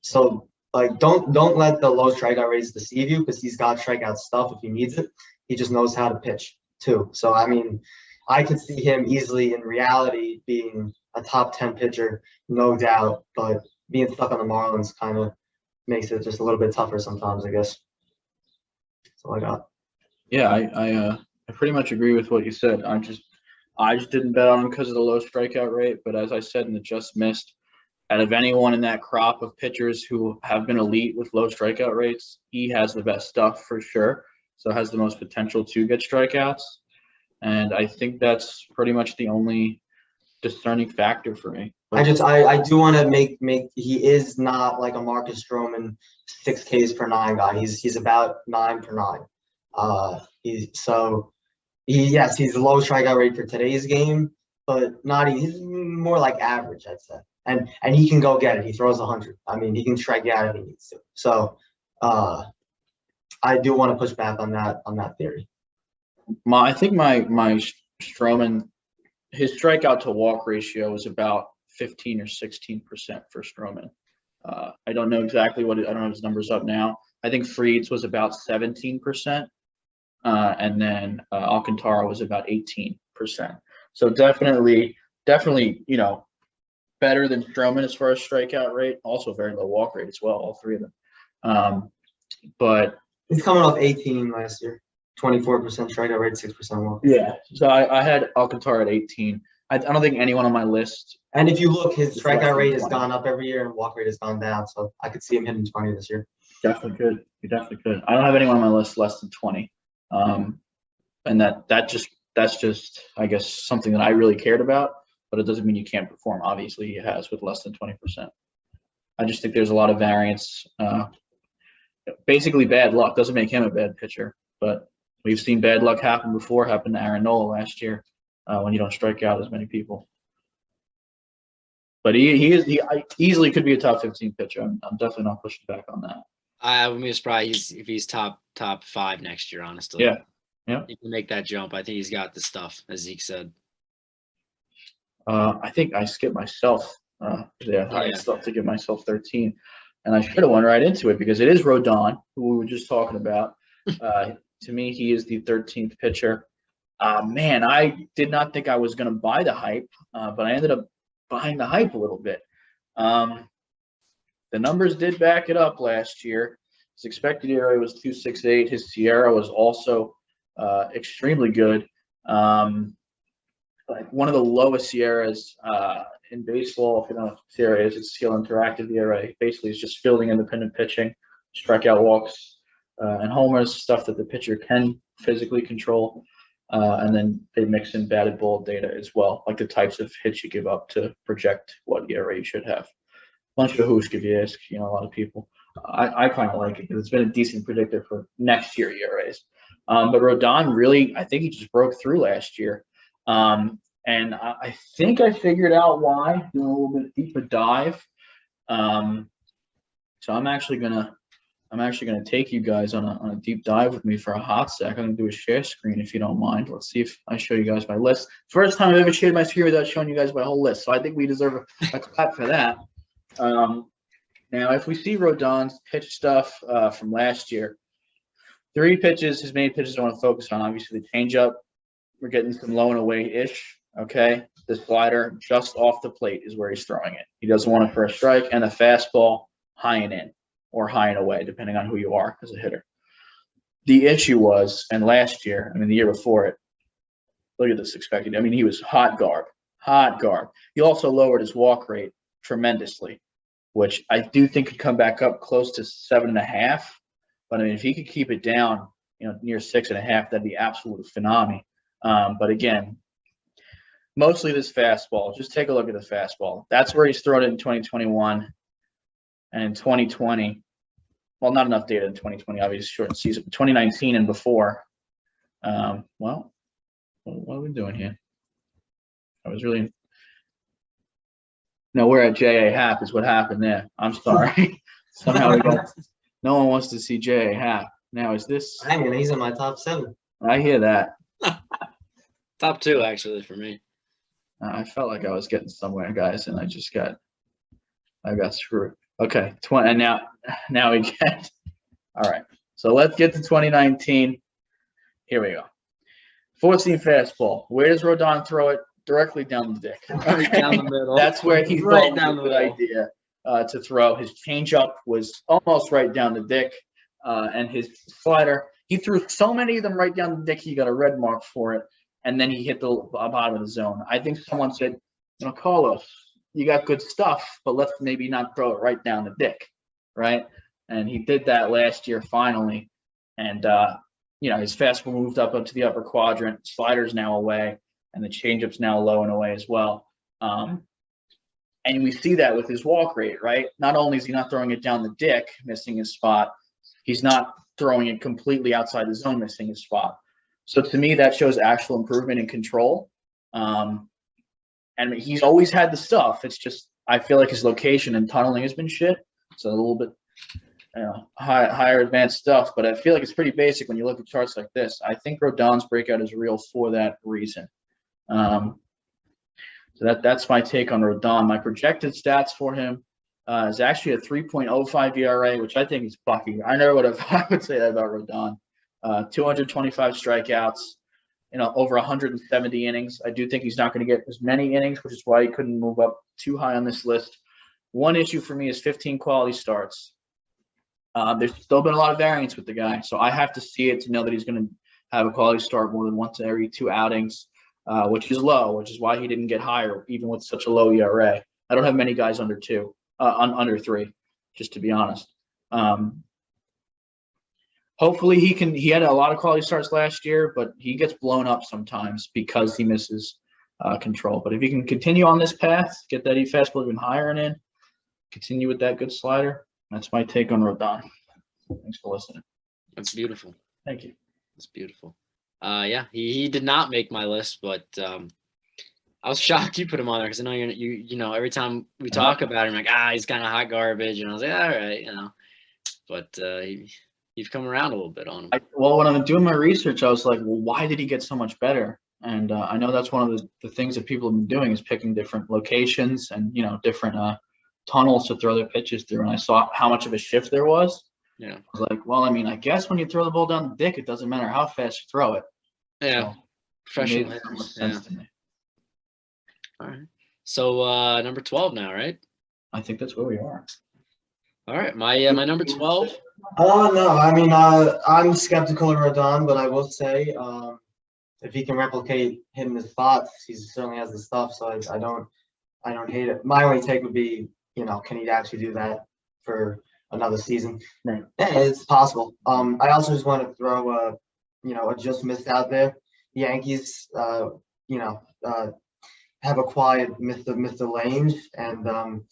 So like don't let the low strikeout rates deceive you, because he's got strikeout stuff if he needs it. He just knows how to pitch too. So I mean, I could see him easily in reality being a top 10 pitcher, no doubt. But being stuck on the Marlins kind of makes it just a little bit tougher sometimes, I guess. That's all I got. Yeah, I pretty much agree with what you said. I just didn't bet on him because of the low strikeout rate. But as I said in the just missed, out of anyone in that crop of pitchers who have been elite with low strikeout rates, he has the best stuff for sure. So has the most potential to get strikeouts. And I think that's pretty much the only discerning factor for me. I do want to make he is not like a Marcus Stroman 6 Ks per nine guy. He's about 9 per nine. He's a low strikeout rate for today's game, but he's more like average, I'd say. And he can go get it. He throws 100. I mean, he can strike you out if he needs to. So I do want to push back on that theory. I think my Stroman, his strikeout to walk ratio is about 15 or 16% for Stroman. I don't know exactly I don't have his numbers up now. I think Fried's was about 17%, and then Alcantara was about 18%. So definitely, better than Stroman as far as strikeout rate. Also very low walk rate as well, all three of them. But he's coming off 18 last year, 24% strikeout rate, 6% walk. Yeah. So I had Alcantara at 18. I don't think anyone on my list. And if you look, his strikeout rate has gone up every year and walk rate has gone down. So I could see him hitting 20 this year. Definitely could. You definitely could. I don't have anyone on my list less than 20. And that's just I guess something that I really cared about, but it doesn't mean you can't perform. Obviously, he has with less than 20%. I just think there's a lot of variance. Basically, bad luck doesn't make him a bad pitcher, but we've seen bad luck happen before. Happened to Aaron Nola last year when you don't strike out as many people. But he easily could be a top 15 pitcher. I'm definitely not pushing back on that. I wouldn't be surprised if he's top 5 next year. Honestly, yeah. He can make that jump. I think he's got the stuff, as Zeke said. I think I skipped myself. I still have to give myself 13, and I should have went right into it because it is Rodon, who we were just talking about. To me, he is the 13th pitcher. Man, I did not think I was going to buy the hype, but I ended up buying the hype a little bit. The numbers did back it up last year. His expected ERA was 2.68. His SIERA was also extremely good. Like one of the lowest SIERAs in baseball. If you don't know what SIERA is, it's skill interactive ERA. Basically, it's just fielding independent pitching, strikeout walks, and homers, stuff that the pitcher can physically control. And then they mix in batted ball data as well, like the types of hits you give up to project what ERA you should have. Bunch of hoosh if you ask, a lot of people. I kind of like it because it's been a decent predictor for next year ERAs. But Rodon really, I think he just broke through last year. And I think I figured out why, doing a little bit deeper dive. So I'm actually gonna take you guys on a deep dive with me for a hot sec. I'm gonna do a share screen if you don't mind. Let's see if I show you guys my list. First time I've ever shared my screen without showing you guys my whole list. So I think we deserve a clap for that. Now, if we see Rodon's pitch stuff from last year, 3 pitches, his main pitches I want to focus on. Obviously, the changeup, we're getting some low and away-ish, okay? The slider just off the plate is where he's throwing it. He doesn't want it for a strike, and the fastball high and in or high and away, depending on who you are as a hitter. The issue was, and last year, the year before it, look at this expected. He was hot garb. He also lowered his walk rate tremendously, which I do think could come back up close to 7.5. But I mean, if he could keep it down, near 6.5, that'd be absolutely phenomenal. But again, mostly this fastball. Just take a look at the fastball. That's where he's thrown it in 2021 and in 2020. Well, not enough data in 2020, obviously, short season. 2019 and before. Well, what are we doing here? I was really. No, we're at J.A. Happ is what happened there. I'm sorry. Somehow we got. No one wants to see J.A. Happ. Now, is this? I mean, he's in my top 7. I hear that. Top 2, actually, for me. I felt like I was getting somewhere, guys, and I got screwed. Okay, 20, and now we get. All right, so let's get to 2019. Here we go. 4-seam fastball. Where does Rodon throw it? Directly down the dick. Right down the middle. That's where he Right thought down was a the good middle. idea to throw. His changeup was almost right down the dick, and his slider. He threw so many of them right down the dick. He got a red mark for it, and then he hit the bottom of the zone. I think someone said, Carlos, you got good stuff, but let's maybe not throw it right down the dick, right? And he did that last year finally, and his fastball moved up to the upper quadrant. Slider's now away, and the changeup's now low and away as well. And we see that with his walk rate, right? Not only is he not throwing it down the dick, missing his spot, he's not throwing it completely outside the zone, missing his spot. So to me, that shows actual improvement in control. And he's always had the stuff. It's just I feel like his location and tunneling has been shit. So a little bit higher advanced stuff, but I feel like it's pretty basic when you look at charts like this. I think Rodon's breakout is real for that reason. So that's my take on Rodon. My projected stats for him is actually a 3.05 ERA, which I think is fucking. I never I would say that about Rodon. 225 strikeouts, over 170 innings. I do think he's not going to get as many innings, which is why he couldn't move up too high on this list. One issue for me is 15 quality starts. There's still been a lot of variance with the guy, so I have to see it to know that he's going to have a quality start more than once every 2 outings, which is low, which is why he didn't get higher, even with such a low ERA. I don't have many guys under under 3, just to be honest. Hopefully he had a lot of quality starts last year, but he gets blown up sometimes because he misses control. But if he can continue on this path, get that fastball even higher and in, continue with that good slider, that's my take on Rodon. Thanks for listening. That's beautiful. Thank you. That's beautiful. Yeah, he did not make my list, but I was shocked you put him on there because I know you every time we talk about him, like he's kind of hot garbage, and I was like, all right, but you've come around a little bit on him. Well, when I'm doing my research, I was like, well, why did he get so much better? And I know that's one of the things that people have been doing is picking different locations and different tunnels to throw their pitches through. And I saw how much of a shift there was. Yeah. I was like, well, I mean, I guess when you throw the ball down the dick, it doesn't matter how fast you throw it. Yeah. So Professional it made hitters. sense to me. All right. So number 12 now, right? I think that's where we are. All right. My number 12. No, I mean, I'm skeptical of Rodon, but I will say, if he can replicate hitting his spots, he certainly has the stuff. So I don't hate it. My only take would be, can he actually do that for another season? Right. Yeah, it's possible. I also just want to throw a just missed out there. The Yankees, have acquired Mr. Lange, and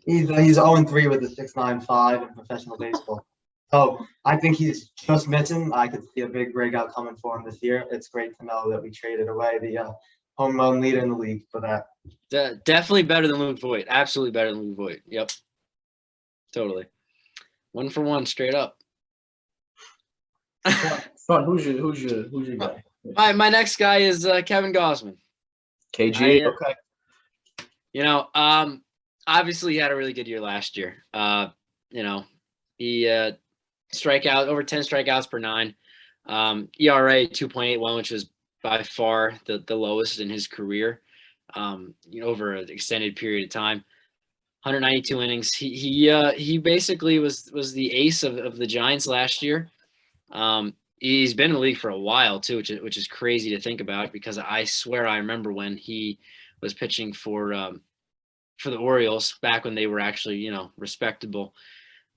he's 0-3 with the 6.95 in professional baseball. So I think he's just missing. I could see a big breakout coming for him this year. It's great to know that we traded away the home run leader in the league for that. Definitely better than Luke Voigt. Absolutely better than Luke Voigt. Yep. Totally. 1 for 1, straight up. Fun. Who's your guy? My next guy is Kevin Gausman. KG. Okay. Obviously he had a really good year last year. He strikeout over 10 strikeouts per 9. ERA 2.81, which was by far the lowest in his career. Over an extended period of time. 192 innings. He basically was the ace of the Giants last year. He's been in the league for a while too, which is crazy to think about because I swear I remember when he was pitching for for the Orioles back when they were actually, respectable.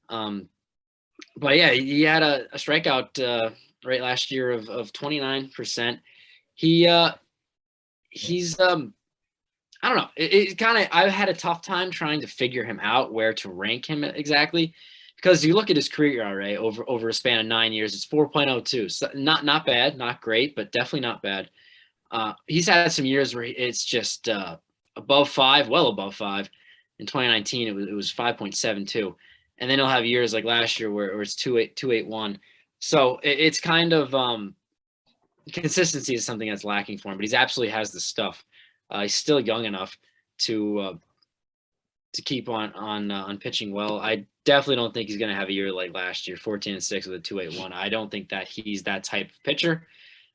But yeah, he had a strikeout rate last year of 29%. He's I don't know. It kind of, I had a tough time trying to figure him out, where to rank him exactly, because you look at his career ERA over a span of 9 years, it's 4.02. So not bad, not great, but definitely not bad. He's had some years where it's just above 5, well above 5. In 2019, it was 5.72, and then he'll have years like last year where it's 2.81. So it's kind of consistency is something that's lacking for him, but he's absolutely has the stuff. He's still young enough to keep on pitching well. I definitely don't think he's going to have a year like last year, 14-6 with a 2.81. I don't think that he's that type of pitcher.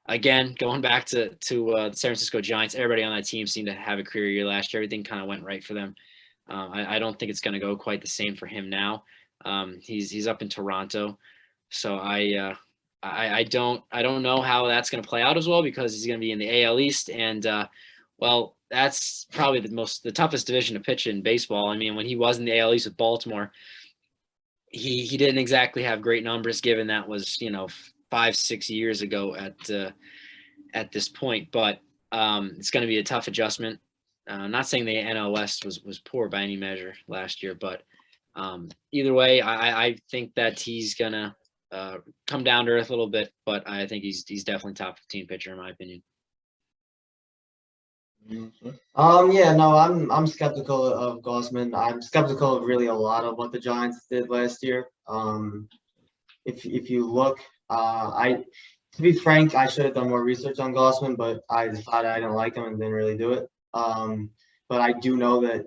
Again, going back to the San Francisco Giants, everybody on that team seemed to have a career year last year. Everything kind of went right for them. I don't think it's going to go quite the same for him now. He's up in Toronto, so I don't know how that's going to play out as well, because he's going to be in the AL East, and well, that's probably the toughest division to pitch in baseball. I mean, when he was in the AL East with Baltimore, he didn't exactly have great numbers, given that was 5-6 years ago at this point. But it's going to be a tough adjustment. I'm not saying the NL West was poor by any measure last year, but either way, I think that he's gonna come down to earth a little bit. But I think he's definitely top 15 pitcher in my opinion. Yeah, no, I'm skeptical of Gossman. I'm skeptical of really a lot of what the Giants did last year. If you look, to be frank, I should have done more research on Gossman, but I decided I didn't like him and didn't really do it. But I do know that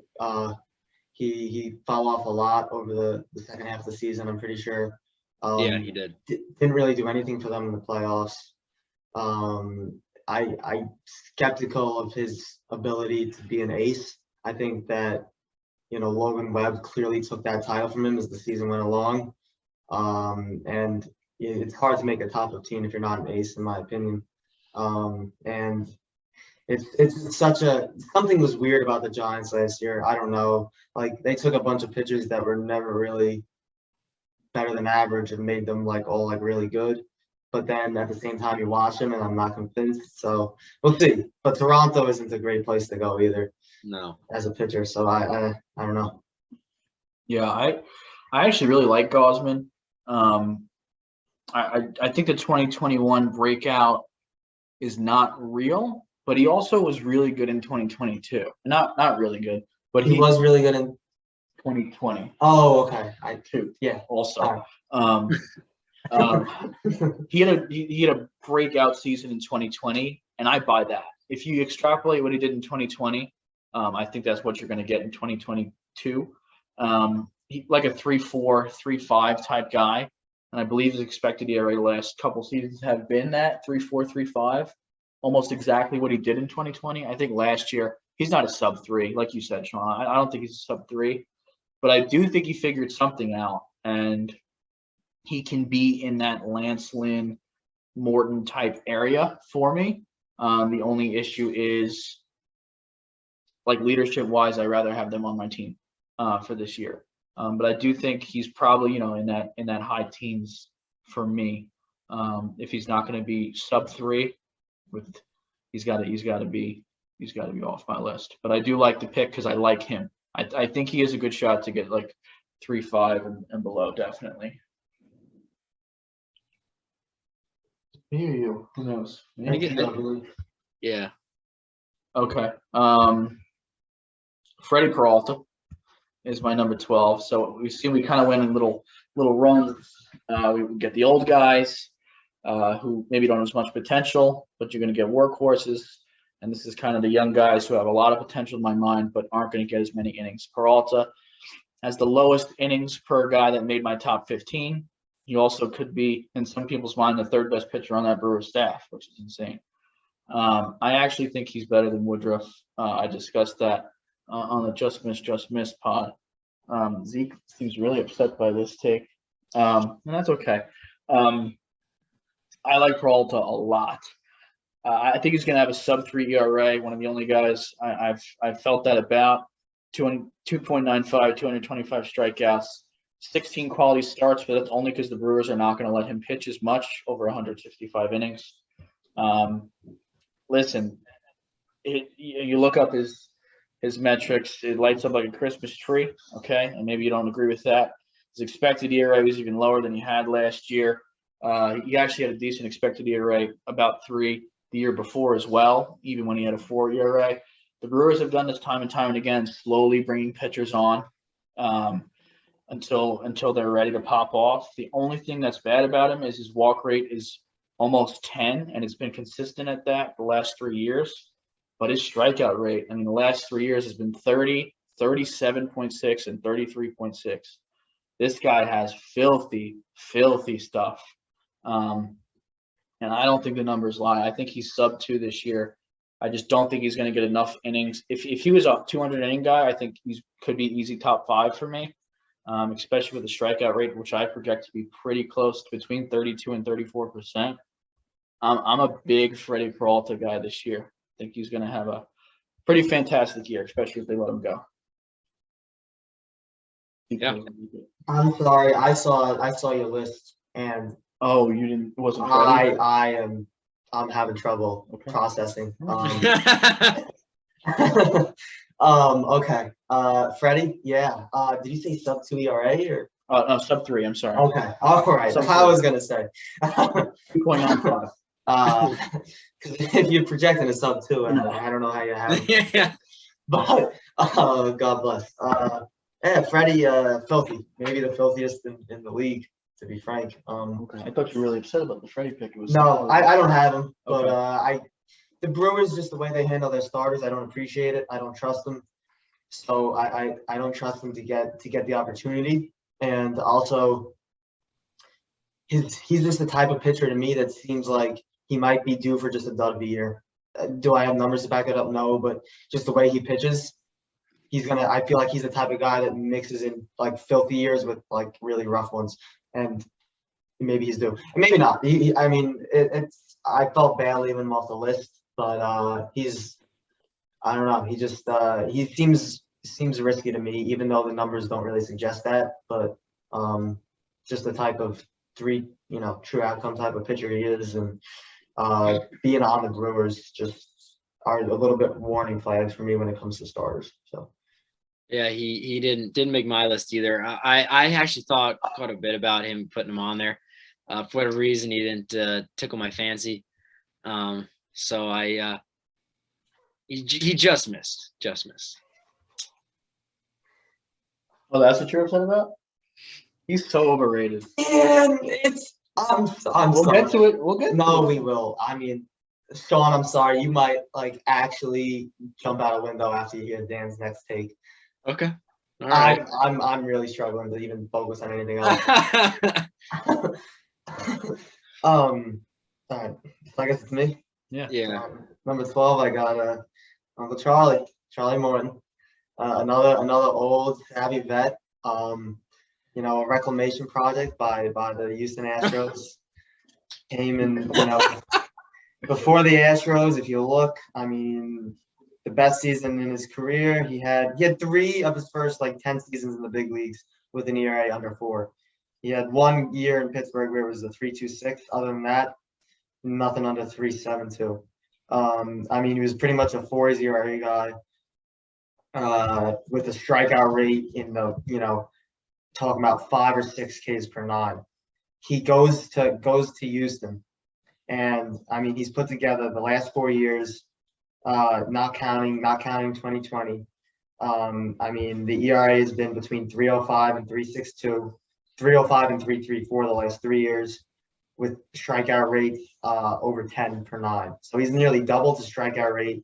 he fell off a lot over the second half of the season. I'm pretty sure. Yeah, he did. Didn't really do anything for them in the playoffs. I'm skeptical of his ability to be an ace. I think that, Logan Webb clearly took that title from him as the season went along. And it's hard to make a top 15 if you're not an ace, in my opinion. And it's something was weird about the Giants last year. I don't know. Like, they took a bunch of pitchers that were never really better than average and made them all really good. But then at the same time, you watch them and I'm not convinced. So we'll see. But Toronto isn't a great place to go either. No. As a pitcher. So I don't know. Yeah, I actually really like Gausman. I think the 2021 breakout is not real, but he also was really good in 2022. Not really good, but he was really good in 2020. Oh, okay. I too. Yeah. Also, he had a breakout season in 2020, and I buy that. If you extrapolate what he did in 2020, I think that's what you're going to get in 2022. He like a 3.4, 3.5 type guy, and I believe his expected ERA the last couple seasons have been that 3.4, 3.5, almost exactly what he did in 2020. I think last year he's not a sub-3, like you said, Sean. I don't think he's a sub-3, but I do think he figured something out, and he can be in that Lance Lynn, Morton type area for me. The only issue is, leadership wise, I'd rather have them on my team for this year. But I do think he's probably, in that high teens for me. If he's not going to be sub-3, he's got to be off my list. But I do like the pick because I like him. I think he is a good shot to get 3.5 and below, definitely. Me or you? Who knows? Yeah. Okay. Freddie Peralta is my number 12. So we kind of went in little runs. We get the old guys who maybe don't have as much potential, but you're going to get workhorses. And this is kind of the young guys who have a lot of potential in my mind, but aren't going to get as many innings. Peralta has the lowest innings per guy that made my top 15. He also could be, in some people's mind, the third best pitcher on that Brewers staff, which is insane. I actually think he's better than Woodruff. I discussed that on the Just Miss pod. Zeke seems really upset by this take, and that's okay. I like Peralta a lot. I think he's going to have a sub-3 ERA. One of the only guys I've felt that about. 2.95, 225 strikeouts, 16 quality starts, but that's only because the Brewers are not going to let him pitch as much over 165 innings. Listen, you look up his metrics, it lights up like a Christmas tree, okay? And maybe you don't agree with that. His expected ERA was even lower than he had last year. He actually had a decent expected ERA, about 3 the year before as well, even when he had a 4 ERA. The Brewers have done this time and time and again, slowly bringing pitchers on until they're ready to pop off. The only thing that's bad about him is his walk rate is almost 10, and it's been consistent at that the last 3 years. But his strikeout rate, I mean, the last 3 years has been 30, 37.6, and 33.6. This guy has filthy, filthy stuff. And I don't think the numbers lie. I think he's sub 2 this year. I just don't think he's going to get enough innings. If he was a 200 inning guy, I think he could be easy top 5 for me, especially with the strikeout rate, which I project to be pretty close to between 32 and 34%. I'm a big Freddie Peralta guy this year. I think he's going to have a pretty fantastic year, especially if they let him go. Yeah. I'm sorry. I saw your list, and Oh, you didn't? It wasn't Freddie? I'm having trouble processing. Okay. Freddie, yeah. Did you say sub 2 ERA or? No, sub 3. I'm sorry. Okay. All right. Sub I was gonna say. 2.95. Because if you're projecting a sub 2, I don't know how you have it. Yeah. But God bless. Yeah, Freddie, filthy. Maybe the filthiest in the league, to be frank. Okay. I thought you were really upset about the Freddie pick. It was No, I don't have him. But Okay. the Brewers, just the way they handle their starters, I don't appreciate it. I don't trust them. So I don't trust them to get the opportunity. And also, he's just the type of pitcher to me that seems like he might be due for just a dud of a year. Do I have numbers to back it up? No, but just the way he pitches, I feel like he's the type of guy that mixes in like filthy years with like really rough ones, and maybe he's due, and maybe not. I mean, I felt bad leaving him off the list, but I don't know. He just he seems risky to me, even though the numbers don't really suggest that. But just the type of true outcome type of pitcher he is, and being on the Brewers just are a little bit warning flags for me when it comes to starters. So. Yeah, he didn't make my list either. I actually thought quite a bit about him, putting him on there. For whatever reason, he didn't tickle my fancy. So he just missed. Oh, that's what you're upset about? He's so overrated. And I'm We'll sorry. get to it. We'll get No, to it. we will. I mean, Sean, I'm sorry. You might like actually jump out a window after you hear Dan's next take. Okay. All right. I'm really struggling to even focus on anything else. All right. So I guess it's me. Yeah. Number 12, I got Uncle Charlie Morton, another old savvy vet. A reclamation project by the Houston Astros. Came in, before the Astros. If you look, I mean, the best season in his career. He had 3 of his first 10 seasons in the big leagues with an ERA under 4. He had 1 year in Pittsburgh where it was a 3.26. Other than that, nothing under 3.72. I mean, he was pretty much a 4 ERA guy with a strikeout rate in the talking about 5 or 6 Ks per 9. He goes to Houston, and I mean he's put together the last 4 years, not counting 2020. I mean the ERA has been between 3.05 and 3.62, 3.05 and 3.34 the last 3 years, with strikeout rates over 10 per 9. So he's nearly doubled his strikeout rate.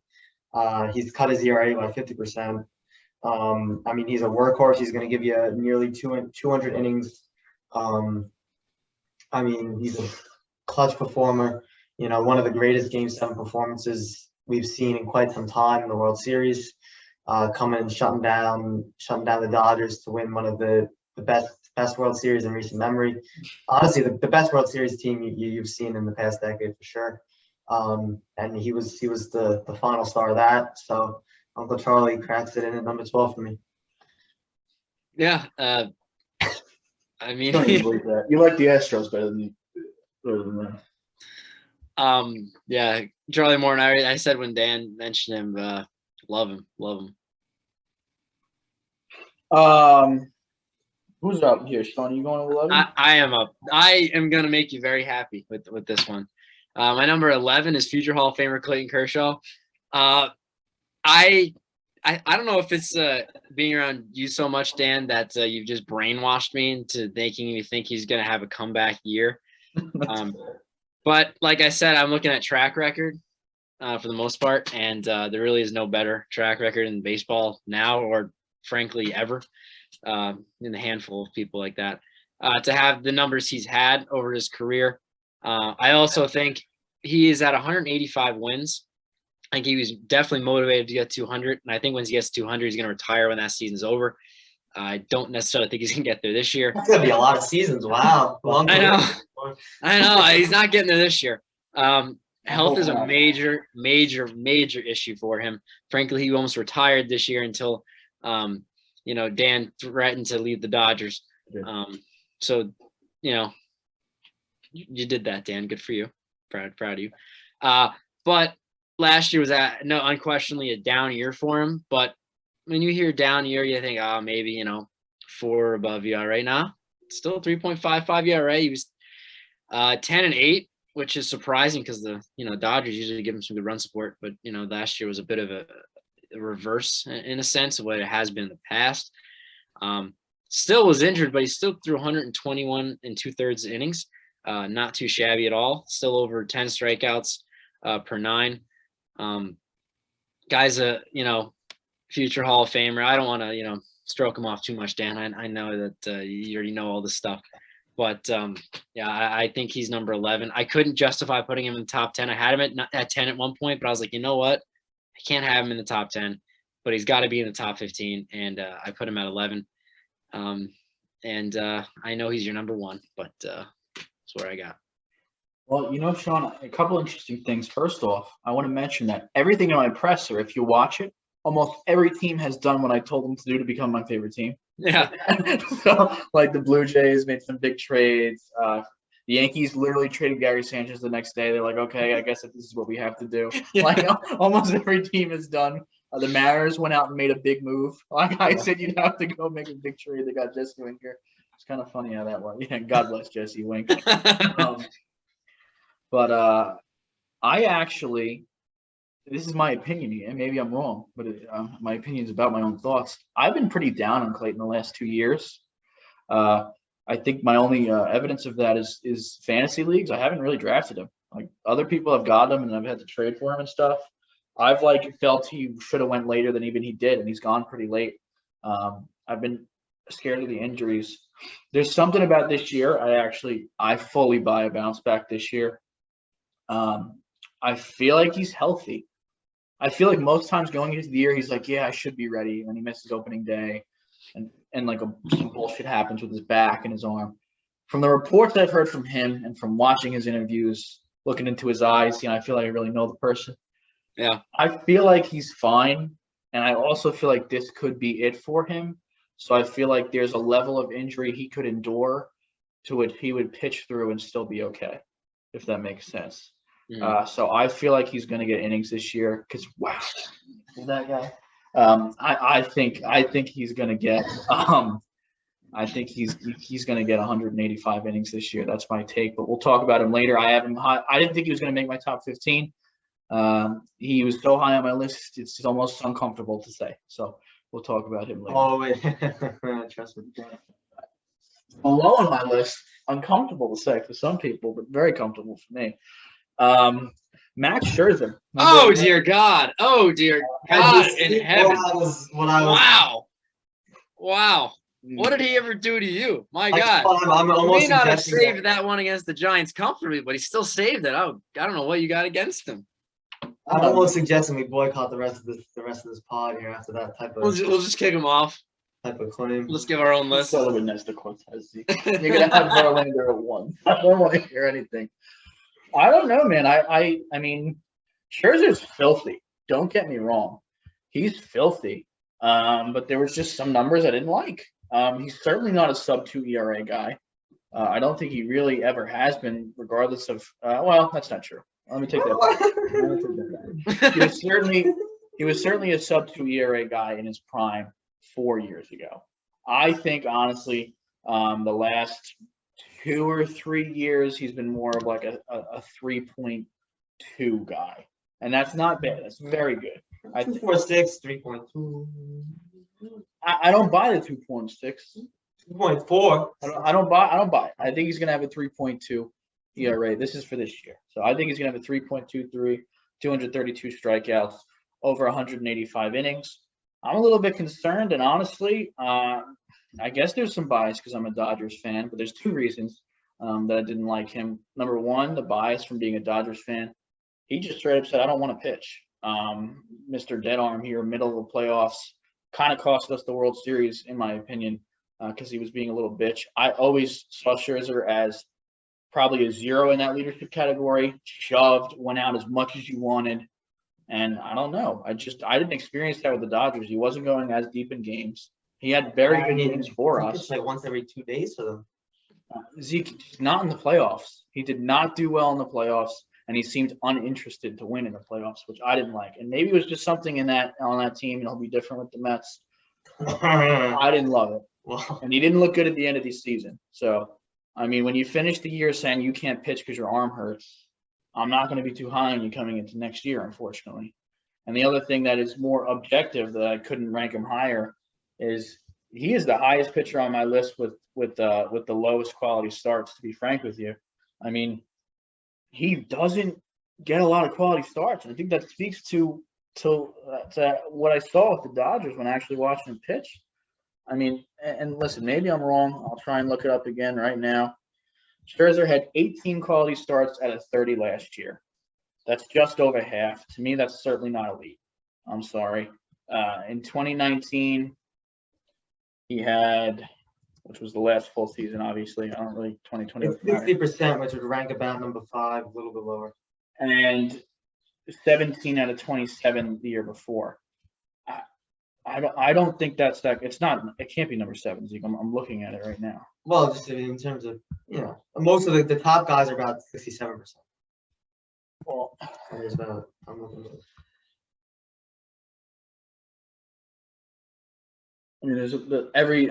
He's cut his ERA by 50%. I mean, he's a workhorse. He's going to give you nearly 200 innings. I mean, he's a clutch performer. One of the greatest Game 7 performances we've seen in quite some time in the World Series. Coming and shutting down the Dodgers to win one of the best World Series in recent memory. Honestly, the best World Series team you've seen in the past decade for sure. And he was the final star of that. So Uncle Charlie cracks it in at number 12 for me. Yeah. I I mean, don't even believe that. You like the Astros better than them. yeah, Charlie Morton. I said when Dan mentioned him, love him. Who's up here, Sean? You going to 11? I am up. I am gonna make you very happy with this one. My number 11 is future Hall of Famer Clayton Kershaw. I don't know if it's being around you so much, Dan, that you've just brainwashed me into making me think he's gonna have a comeback year. But like I said, I'm looking at track record for the most part, and there really is no better track record in baseball now, or frankly ever, in the handful of people like that. To have the numbers he's had over his career, I also think he is at 185 wins. I think he was definitely motivated to get 200, and I think once he gets 200, he's going to retire when that season's over. I don't necessarily think he's going to get there this year. That's going to be a lot of seasons. Wow. I know. He's not getting there this year. Health is a major issue for him. Frankly, he almost retired this year until, Dan threatened to leave the Dodgers. So, you did that, Dan. Good for you. Proud of you. But last year was unquestionably a down year for him. But when you hear down year, you think, maybe, 4 above ERA. Now, still 3.55 ERA. He was 10-8, which is surprising because the Dodgers usually give him some good run support. But last year was a bit of a reverse in a sense of what it has been in the past. Still was injured, but he still threw 121 and 2/3 innings. Not too shabby at all. Still over 10 strikeouts per 9. Guy's a future Hall of Famer. I don't want to stroke him off too much, Dan. I know that you already know all this stuff, but I think he's number 11. I couldn't justify putting him in the top 10. I had him at 10 at one point, but I was like, you know what? I can't have him in the top 10, but he's got to be in the top 15, and I put him at 11. I know he's your number 1, but that's what I got. Well, Sean, a couple interesting things. First off, I want to mention that everything in my presser, if you watch it, almost every team has done what I told them to do to become my favorite team. Yeah. So, like the Blue Jays made some big trades. The Yankees literally traded Gary Sanchez the next day. They're like, okay, I guess this is what we have to do. Yeah. Like almost every team has done. The Mariners went out and made a big move. Like I said, you'd have to go make a big trade. They got Jesse Winker. It's kind of funny how that worked. Yeah, God bless Jesse Winker. But I actually, this is my opinion, and maybe I'm wrong, but my opinion is about my own thoughts. I've been pretty down on Clayton the last 2 years. I think my only evidence of that is fantasy leagues. I haven't really drafted him. Like other people have got him, and I've had to trade for him and stuff. I've felt he should have went later than even he did, and he's gone pretty late. I've been scared of the injuries. There's something about this year. I fully buy a bounce back this year. I feel like he's healthy. I feel like most times going into the year, he's like, yeah, I should be ready. And he misses opening day and some bullshit happens with his back and his arm. From the reports I've heard from him and from watching his interviews, looking into his eyes, I feel like I really know the person. Yeah. I feel like he's fine. And I also feel like this could be it for him. So I feel like there's a level of injury he could endure to which he would pitch through and still be okay, if that makes sense. So I feel like he's going to get innings this year because wow, that guy. I think he's going to get. I think he's going to get 185 innings this year. That's my take, but we'll talk about him later. I have him high. I didn't think he was going to make my top 15. He was so high on my list, it's almost uncomfortable to say. So we'll talk about him later. Oh wait, trust me. Low on my list, uncomfortable to say for some people, but very comfortable for me. Max Scherzer. Oh dear God! Oh dear God in heaven! Wow! What did he ever do to you? My God! I'm almost he may not have saved that one against the Giants comfortably, but he still saved it. I don't know what you got against him. I'm almost suggesting we boycott the rest of this pod here after that type of. We'll just kick him off. Type of claim. Let's give our own list. You're gonna have Verlander at 1. I don't want to hear anything. I don't know, man. I mean, Scherzer's filthy. Don't get me wrong. he's filthy. But there was just some numbers I didn't like. He's certainly not a sub-2 ERA guy. I don't think he really ever has been, regardless of. Well, that's not true. Let me take that back. He was certainly a sub-2 ERA guy in his prime 4 years ago. I think honestly, the last 2 or 3 years he's been more of like a 3.2 guy, and that's not bad. That's very good. 2.46, 3.2. I don't buy the 2.6. 2.4. I don't buy it. I think he's gonna have a 3.2 ERA. This is for this year, so I think he's gonna have a 3.23, 232 strikeouts, over 185 innings. I'm a little bit concerned, and honestly, I guess there's some bias because I'm a Dodgers fan, but there's 2 reasons that I didn't like him. Number one, the bias from being a Dodgers fan. He just straight up said, "I don't want to pitch." Mr. Dead Arm here, middle of the playoffs, kind of cost us the World Series, in my opinion, because he was being a little bitch. I always saw Scherzer as probably a 0 in that leadership category, shoved, went out as much as you wanted. And I don't know. I didn't experience that with the Dodgers. He wasn't going as deep in games. He had very good games for us. It's like once every 2 days for them. Zeke, not in the playoffs. He did not do well in the playoffs, and he seemed uninterested to win in the playoffs, which I didn't like. And maybe it was just something in that on that team, and he'll be different with the Mets. I didn't love it. Well, And he didn't look good at the end of the season. So, I mean, when you finish the year saying you can't pitch because your arm hurts, I'm not going to be too high on you coming into next year, unfortunately. And the other thing that is more objective that I couldn't rank him higher is he is the highest pitcher on my list with the lowest quality starts, to be frank with you. I mean, he doesn't get a lot of quality starts. And I think that speaks to what I saw with the Dodgers when I actually watched him pitch. I mean, and listen, maybe I'm wrong. I'll try and look it up again right now. Scherzer had 18 quality starts out of 30 last year. That's just over half. To me, that's certainly not elite. I'm sorry. In 2019, he had, which was the last full season, obviously. I don't really 2020. it's 60%, which would rank about number 5, a little bit lower. And 17 out of 27 the year before. I don't think that's that. It's not. It can't be number 7, Zeke. I'm looking at it right now. Well, just in terms of, most of the top guys are about 67%. Well, There's about, I'm looking at it.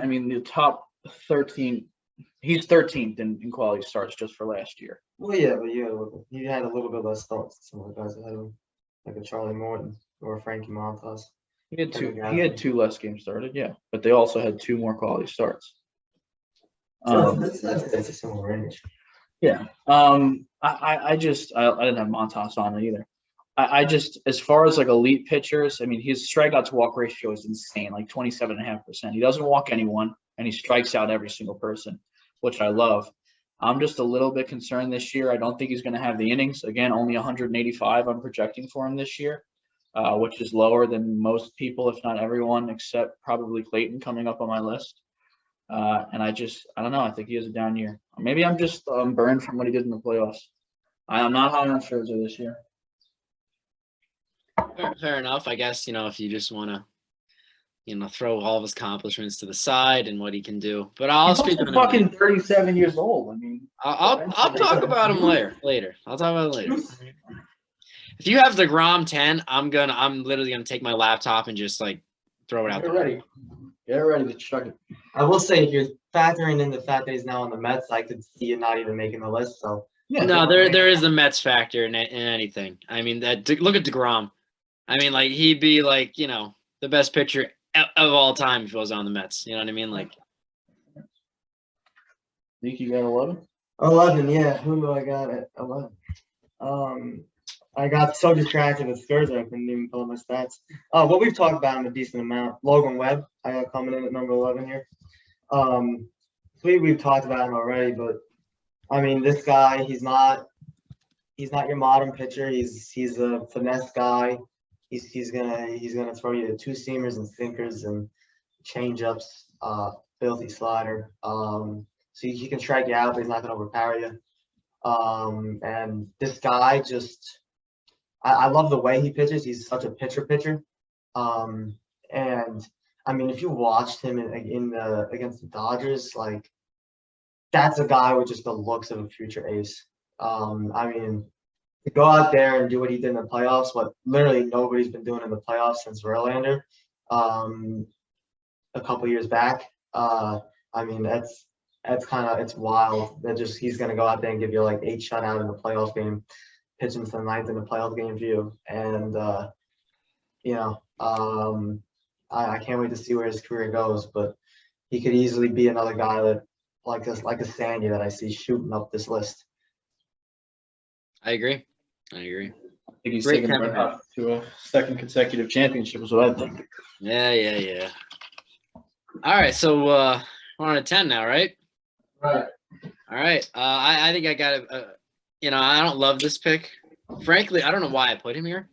I mean, the top 13. He's 13th in quality starts just for last year. Well, yeah, but you had a little bit less starts than some of the guys that had him, like a Charlie Morton or Frankie Montas. He had 2 less games started, yeah, but they also had 2 more quality starts. That's a similar range. Yeah. I didn't have Montas on it either. I just, as far as like elite pitchers, I mean, his strikeout to walk ratio is insane, like 27.5%. He doesn't walk anyone, and he strikes out every single person, which I love. I'm just a little bit concerned this year. I don't think he's going to have the innings. Again, only 185 I'm projecting for him this year, which is lower than most people, if not everyone, except probably Clayton coming up on my list. And I don't know. I think he has a down year. Maybe I'm just burned from what he did in the playoffs. I'm not high on Scherzer this year. Fair enough. I guess, if you just want to, throw all of his accomplishments to the side and what he can do. But I'll He's speak also on fucking 37 years old. I mean, I'll talk about him later. I'll talk about it later. If you have DeGrom 10, I'm literally gonna take my laptop and just like throw it out there. Get ready to chuck it. I will say, if you're factoring in the fact that he's now on the Mets, I could see it not even making the list. So Yeah. No, there is the Mets factor in anything. I mean, look at DeGrom. I mean, like he'd be like the best pitcher of all time if he was on the Mets. You know what I mean? Like, Think you got 11? 11, yeah. Who do I got at 11? I got so distracted with Scherzer, I couldn't even pull up my stats. What we've talked about him a decent amount. Logan Webb, I got coming in at number 11 here. We've talked about him already, but I mean, this guy, he's not your modern pitcher. He's a finesse guy. He's gonna throw you 2 seamers and sinkers and changeups, filthy slider. So he can strike you out, but he's not gonna overpower you. And this guy I love the way he pitches. He's such a pitcher. And I mean, if you watched him against the Dodgers, like that's a guy with just the looks of a future ace. I mean, to go out there and do what he did in the playoffs, what literally nobody's been doing in the playoffs since Verlander, a couple years back. I mean, that's kind of it's wild. That just he's gonna go out there and give you like 8 shutout in the playoff game, pitching to the ninth in the playoff game for you, and you know, I can't wait to see where his career goes. But he could easily be another guy that like a Sandy that I see shooting up this list. I agree. I think he's Great taking the Red temperament. Hawks to a second consecutive championship is what I think. Yeah. All right, so we're on a 10 now, right? Right. All right. I think I got I don't love this pick. Frankly, I don't know why I put him here.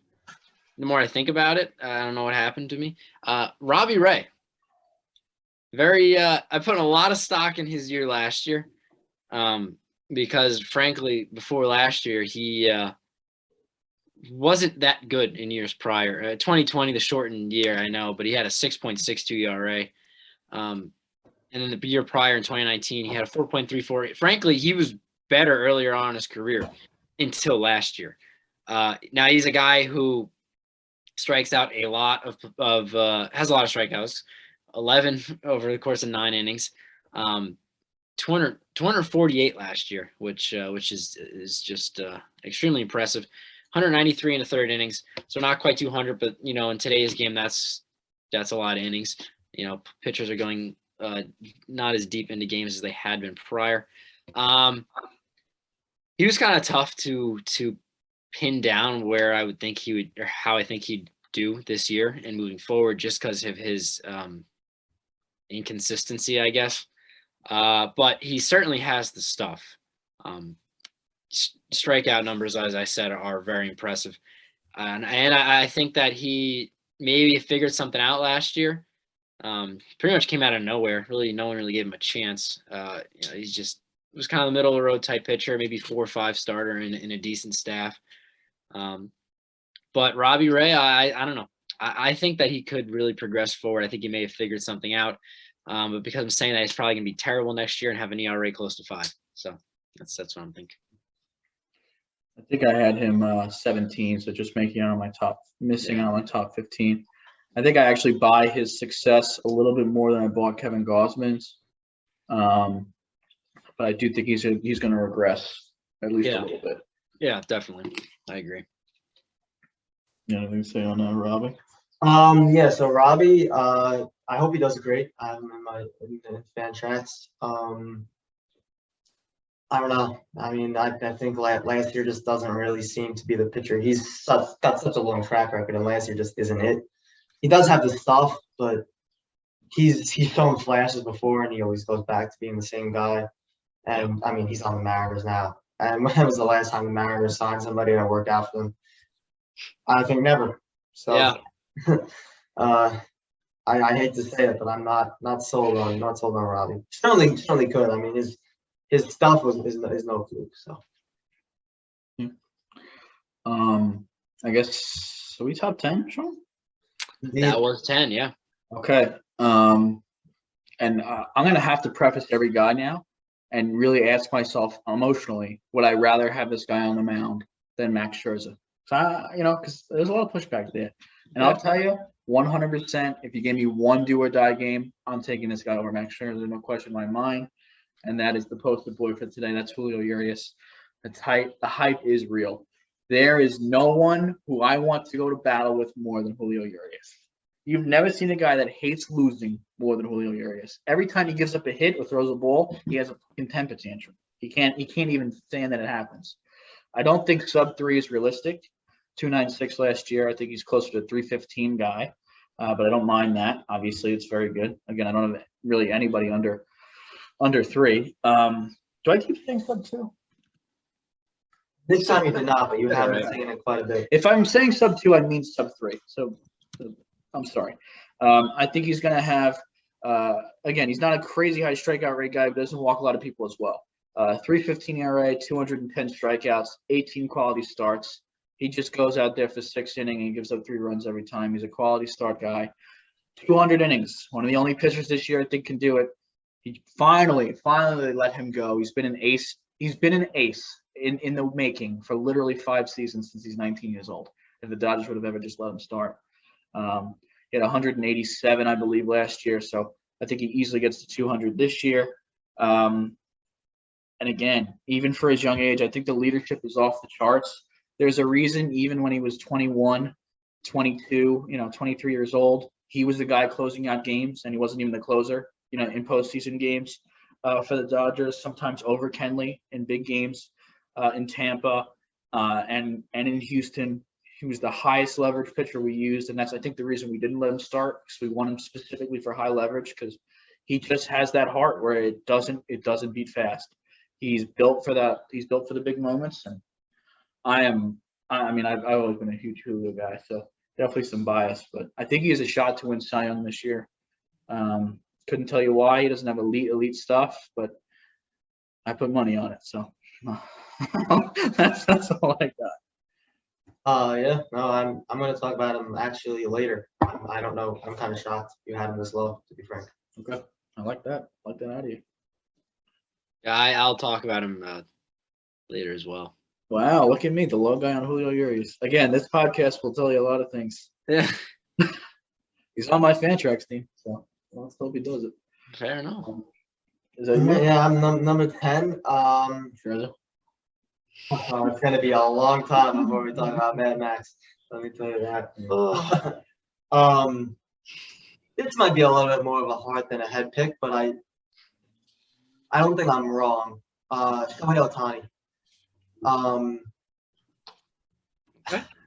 The more I think about it, I don't know what happened to me. Robbie Ray. I put a lot of stock in his year last year, because frankly, before last year, he wasn't that good in years prior. 2020, the shortened year, I know, but he had a 6.62 ERA. And then the year prior in 2019, he had a 4.34. Frankly, he was better earlier on in his career until last year. Now he's a guy who strikes out a lot has a lot of strikeouts, 11 over the course of 9 innings, 248 last year, which is just extremely impressive. 193 in the 3rd innings, so not quite 200, but in today's game, that's a lot of innings. Pitchers are going not as deep into games as they had been prior. He was kind of tough to pin down where I would think he would, or how I think he'd do this year and moving forward, just because of his inconsistency, I guess. But he certainly has the stuff. Strikeout numbers, as I said, are very impressive. And I think that he maybe figured something out last year. Pretty much came out of nowhere. Really, no one really gave him a chance. He's just was kind of the middle of the road type pitcher, maybe 4 or 5 starter in a decent staff. But Robbie Ray, I don't know. I think that he could really progress forward. I think he may have figured something out. But because I'm saying that, he's probably going to be terrible next year and have an ERA close to 5. So that's what I'm thinking. I think I had him 17, so just missing out on my top 15. I think I actually buy his success a little bit more than I bought Kevin Gausman's. But I do think he's going to regress at least a little bit. Yeah, definitely. I agree. You know anything to say on that, Robbie? Yeah, so Robbie, I hope he does great. I have him in fan tracks. I don't know. I mean, I think last year just doesn't really seem to be the pitcher. He's got such a long track record, and last year just isn't it. He does have the stuff, but he's shown flashes before, and he always goes back to being the same guy. And I mean, he's on the Mariners now. And when was the last time the Mariners signed somebody that worked out for them? I think never. So, Yeah. I hate to say it, but I'm not sold on Robbie. Certainly could. I mean, his stuff is no fluke. So, I guess, are we top 10, Sean? That was 10, yeah. Okay. And I'm going to have to preface every guy now and really ask myself emotionally, would I rather have this guy on the mound than Max Scherzer? So, because there's a lot of pushback there. And I'll tell you, 100%, if you gave me one do or die game, I'm taking this guy over Max Scherzer. There's no question in my mind. And that is the poster boy for today. That's Julio Urias. The hype is real. There is no one who I want to go to battle with more than Julio Urias. You've never seen a guy that hates losing more than Julio Urias. Every time he gives up a hit or throws a ball, he has a fucking temper tantrum. He can't even stand that it happens. I don't think sub 3 is realistic. 296 last year. I think he's closer to 315 guy, but I don't mind that. Obviously, it's very good. Again, I don't have really anybody under 3. Do I keep saying sub 2? this time you did not, but you have been saying it quite a bit. If I'm saying sub 2, I mean sub 3. So I'm sorry. I think he's going to have, again, he's not a crazy high strikeout rate guy, but doesn't walk a lot of people as well. 315 ERA, 210 strikeouts, 18 quality starts. He just goes out there for 6th inning and gives up 3 runs every time. He's a quality start guy. 200 innings. One of the only pitchers this year I think can do it. He finally let him go. He's been an ace. He's been an ace in the making for literally 5 seasons since he's 19 years old. If the Dodgers would have ever just let him start. He had 187, I believe, last year. So I think he easily gets to 200 this year. And again, even for his young age, I think the leadership is off the charts. There's a reason, even when he was 21, 22, 23 years old, he was the guy closing out games, and he wasn't even the closer, in postseason games for the Dodgers, sometimes over Kenley in big games in Tampa and in Houston. He was the highest leverage pitcher we used, and that's, I think, the reason we didn't let him start, because we want him specifically for high leverage, because he just has that heart where it doesn't beat fast. He's built for that. He's built for the big moments, and I've always been a huge Julio guy, so definitely some bias, but I think he has a shot to win Cy Young this year. Couldn't tell you why. He doesn't have elite stuff, but I put money on it, so that's all I got. Yeah, no, I'm going to talk about him actually later. I don't know. I'm kind of shocked you had him this low, to be frank. Okay, I like that. I like that out of you. Yeah, I'll talk about him later as well. Wow, look at me, the low guy on Julio Urias. Again, this podcast will tell you a lot of things. Yeah, He's on my Fantrax team, so let's hope he does it. fair enough. Is that you? Yeah, I'm number 10. Sure. It's going to be a long time before we talk about Mad Max. Let me tell you that. This might be a little bit more of a heart than a head pick, but I don't think I'm wrong. Shohei Ohtani.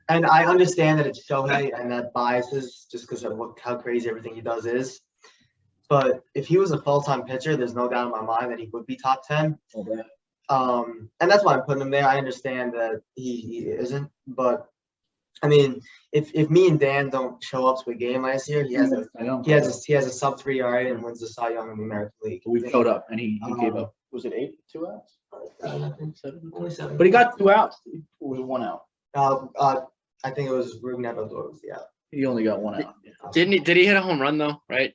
And I understand that it's Shohei and that biases just because of how crazy everything he does is. But if he was a full-time pitcher, there's no doubt in my mind that he would be top 10. Okay. And that's why I'm putting him there. I understand that he isn't, but I mean, if me and Dan don't show up to a game last year, he has a sub 3 ERA and wins the Cy Young in the American League. We showed up and he gave up. Was it 8? 2 outs? 7. Only 7. But he got 2 outs. Or was it 1 out? I think it was Ruben Neto. Yeah. He only got 1 out. Did he hit a home run though? Right.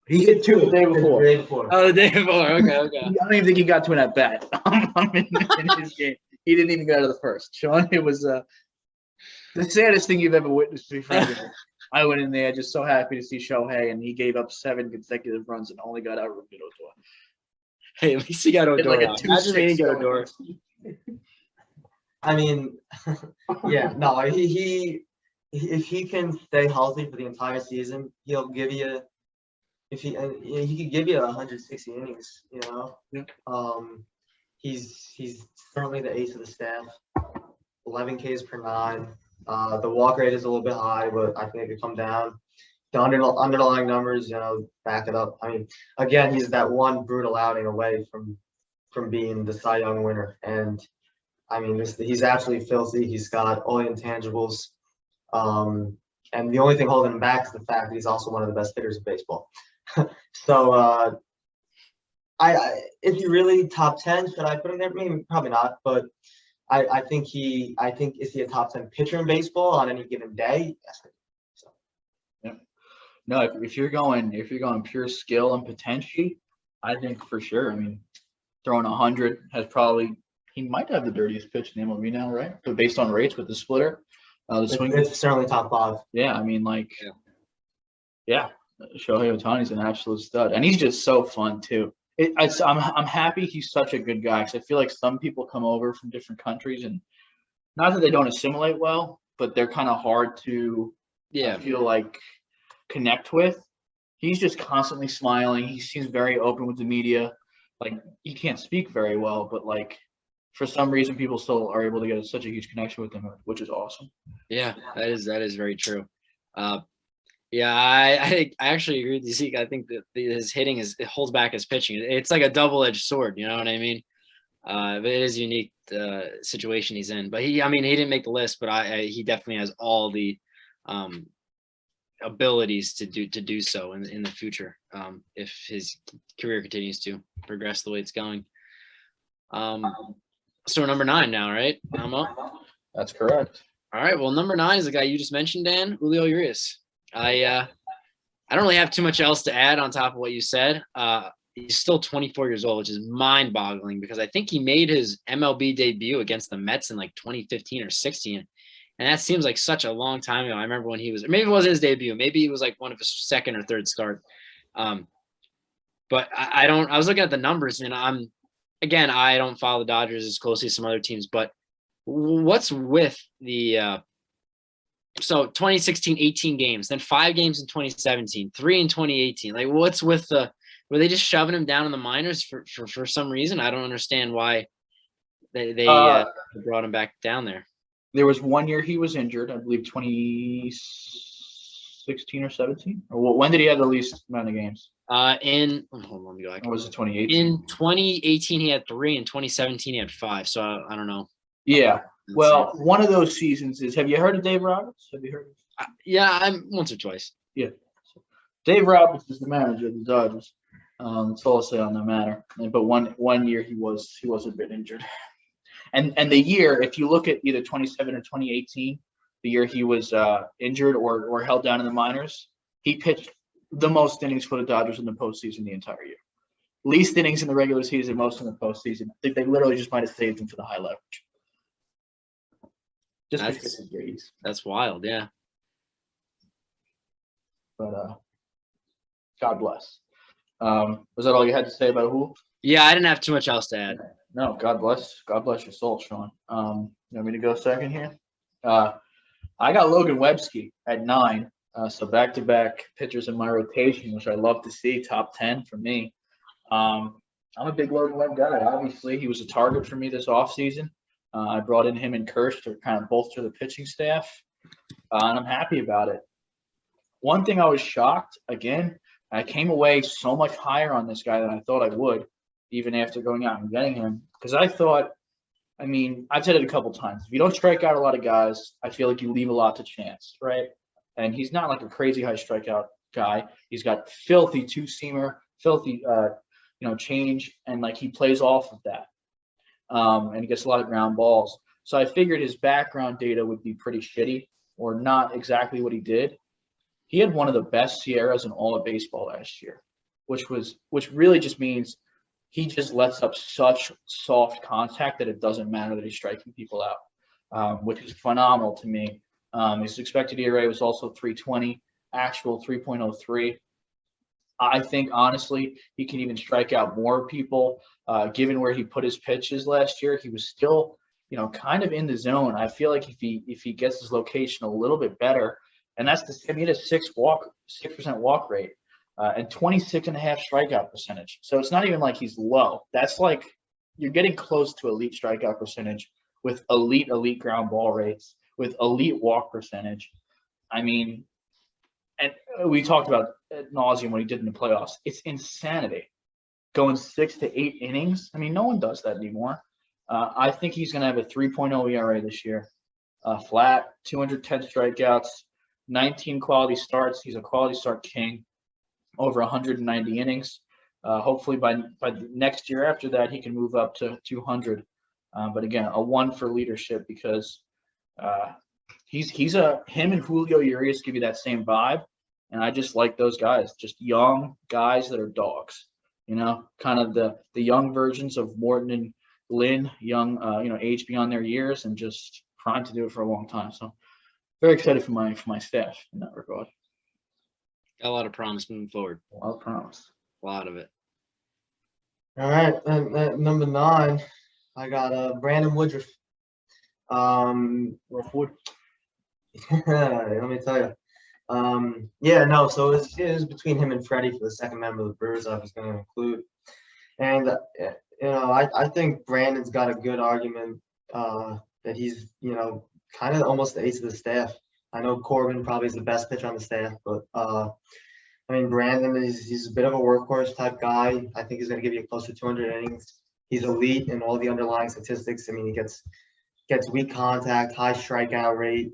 He hit 2 the day before. The day before. Oh, the day before. Okay. I don't even think he got to an at bat in his game. He didn't even get out of the first. Sean, it was the saddest thing you've ever witnessed. To be frank with you. I went in there just so happy to see Shohei, and he gave up 7 consecutive runs and only got out Ruben Odor. Hey, at least he got Odor. Like a Imagine if he didn't get Odor. I mean, yeah, no, he if he can stay healthy for the entire season, he'll give you. If he could give you 160 innings, Yeah. He's certainly the ace of the staff. 11 Ks per 9. The walk rate is a little bit high, but I think it could come down. The underlying numbers, back it up. I mean, again, he's that one brutal outing away from being the Cy Young winner, and I mean, he's absolutely filthy. He's got all the intangibles, and the only thing holding him back is the fact that he's also one of the best hitters in baseball. So, if you really top 10, should I put him there? Maybe, probably not. But I think is he a top 10 pitcher in baseball on any given day? Yes. So. Yeah. No, if you're going pure skill and potential, I think for sure. I mean, throwing 100 he might have the dirtiest pitch in the MLB now, right? So based on rates with the splitter, the swing. It's certainly top 5. Yeah, I mean, yeah. Shohei Ohtani's an absolute stud, and he's just so fun too. I'm happy he's such a good guy, because I feel like some people come over from different countries, and not that they don't assimilate well, but they're kind of hard to feel like connect with. He's just constantly smiling. He seems very open with the media. Like, he can't speak very well, but for some reason people still are able to get such a huge connection with him, which is awesome. Yeah, that is very true. Yeah, I actually agree with you, Zeke. I think that his hitting it holds back his pitching. It's like a double-edged sword. You know what I mean? But it is a unique situation he's in. But he didn't make the list, but he definitely has all the abilities to do so in the future if his career continues to progress the way it's going. So number 9 now, right? I'm up. That's correct. All right. Well, number 9 is the guy you just mentioned, Dan, Julio Urias. I don't really have too much else to add on top of what you said. He's still 24 years old, which is mind-boggling because I think he made his MLB debut against the Mets in like 2015 or 16. And that seems like such a long time ago. I remember when he was, or maybe it wasn't his debut. Maybe he was like one of his second or third start. But I was looking at the numbers and I don't follow the Dodgers as closely as some other teams, but what's with the, so 2016, 18 games, then 5 games in 2017, 3 in 2018. Like what's with were they just shoving him down in the minors for some reason? I don't understand why they brought him back down there. There was 1 year he was injured, I believe 2016 or 17. Or when did he have the least amount of games? Hold on, let me go back. Or was it 2018? In 2018, he had 3. In 2017, he had 5. So I don't know. Yeah. Well, one of those seasons is. Have you heard of Dave Roberts? Have you heard of? Yeah, I'm once or twice. Yeah. Dave Roberts is the manager of the Dodgers. That's all I'll say on that matter. But one year he was a bit injured. And the year, if you look at either 27 or 2018, the year he was injured or held down in the minors, he pitched the most innings for the Dodgers in the postseason the entire year. Least innings in the regular season, most in the postseason. I think they literally just might have saved him for the high leverage. Just because of grades. That's wild, yeah. But God bless. Was that all you had to say about who? Yeah, I didn't have too much else to add. No, God bless. God bless your soul, Sean. You want me to go second here? I got Logan Websky at 9. So back-to-back pitchers in my rotation, which I love to see, top 10 for me. I'm a big Logan Webb guy. Obviously, he was a target for me this offseason. I brought in him and Kirsch to kind of bolster the pitching staff, and I'm happy about it. One thing I was shocked, again, I came away so much higher on this guy than I thought I would, even after going out and getting him, because I thought, I've said it a couple times. If you don't strike out a lot of guys, I feel like you leave a lot to chance, right? And he's not like a crazy high strikeout guy. He's got filthy two-seamer, filthy, change, and like he plays off of that. And he gets a lot of ground balls. So I figured his background data would be pretty shitty or not exactly what he did. He had one of the best Sierras in all of baseball last year, which really just means he just lets up such soft contact that it doesn't matter that he's striking people out, which is phenomenal to me. His expected ERA was also 3.20, actual 3.03. I think, honestly, he can even strike out more people. Given where he put his pitches last year, he was still, kind of in the zone. I feel like if he gets his location a little bit better, and that's he had a 6% walk rate, and 26.5 strikeout percentage. So it's not even like he's low. That's like you're getting close to elite strikeout percentage with elite ground ball rates, with elite walk percentage. And we talked about ad nauseum what he did in the playoffs. It's insanity. Going 6 to 8 innings. No one does that anymore. I think he's going to have a 3.0 ERA this year. Flat, 210 strikeouts, 19 quality starts. He's a quality start king. Over 190 innings. Hopefully by the next year after that, he can move up to 200. But again, a 1 for leadership because him and Julio Urias give you that same vibe, and I just like those guys, just young guys that are dogs, kind of the young versions of Morton and Lynn, young, age beyond their years and just primed to do it for a long time. So very excited for my staff in that regard. Got a lot of promise moving forward. A lot of promise. A lot of it. All right, at number 9, I got Brandon Woodruff. Rough let me tell you. So it was between him and Freddie for the second member of the Brewers I was going to include. And, I think Brandon's got a good argument that he's, kind of almost the ace of the staff. I know Corbin probably is the best pitcher on the staff, but, Brandon he's a bit of a workhorse type guy. I think he's going to give you close to 200 innings. He's elite in all the underlying statistics. He gets weak contact, high strikeout rate,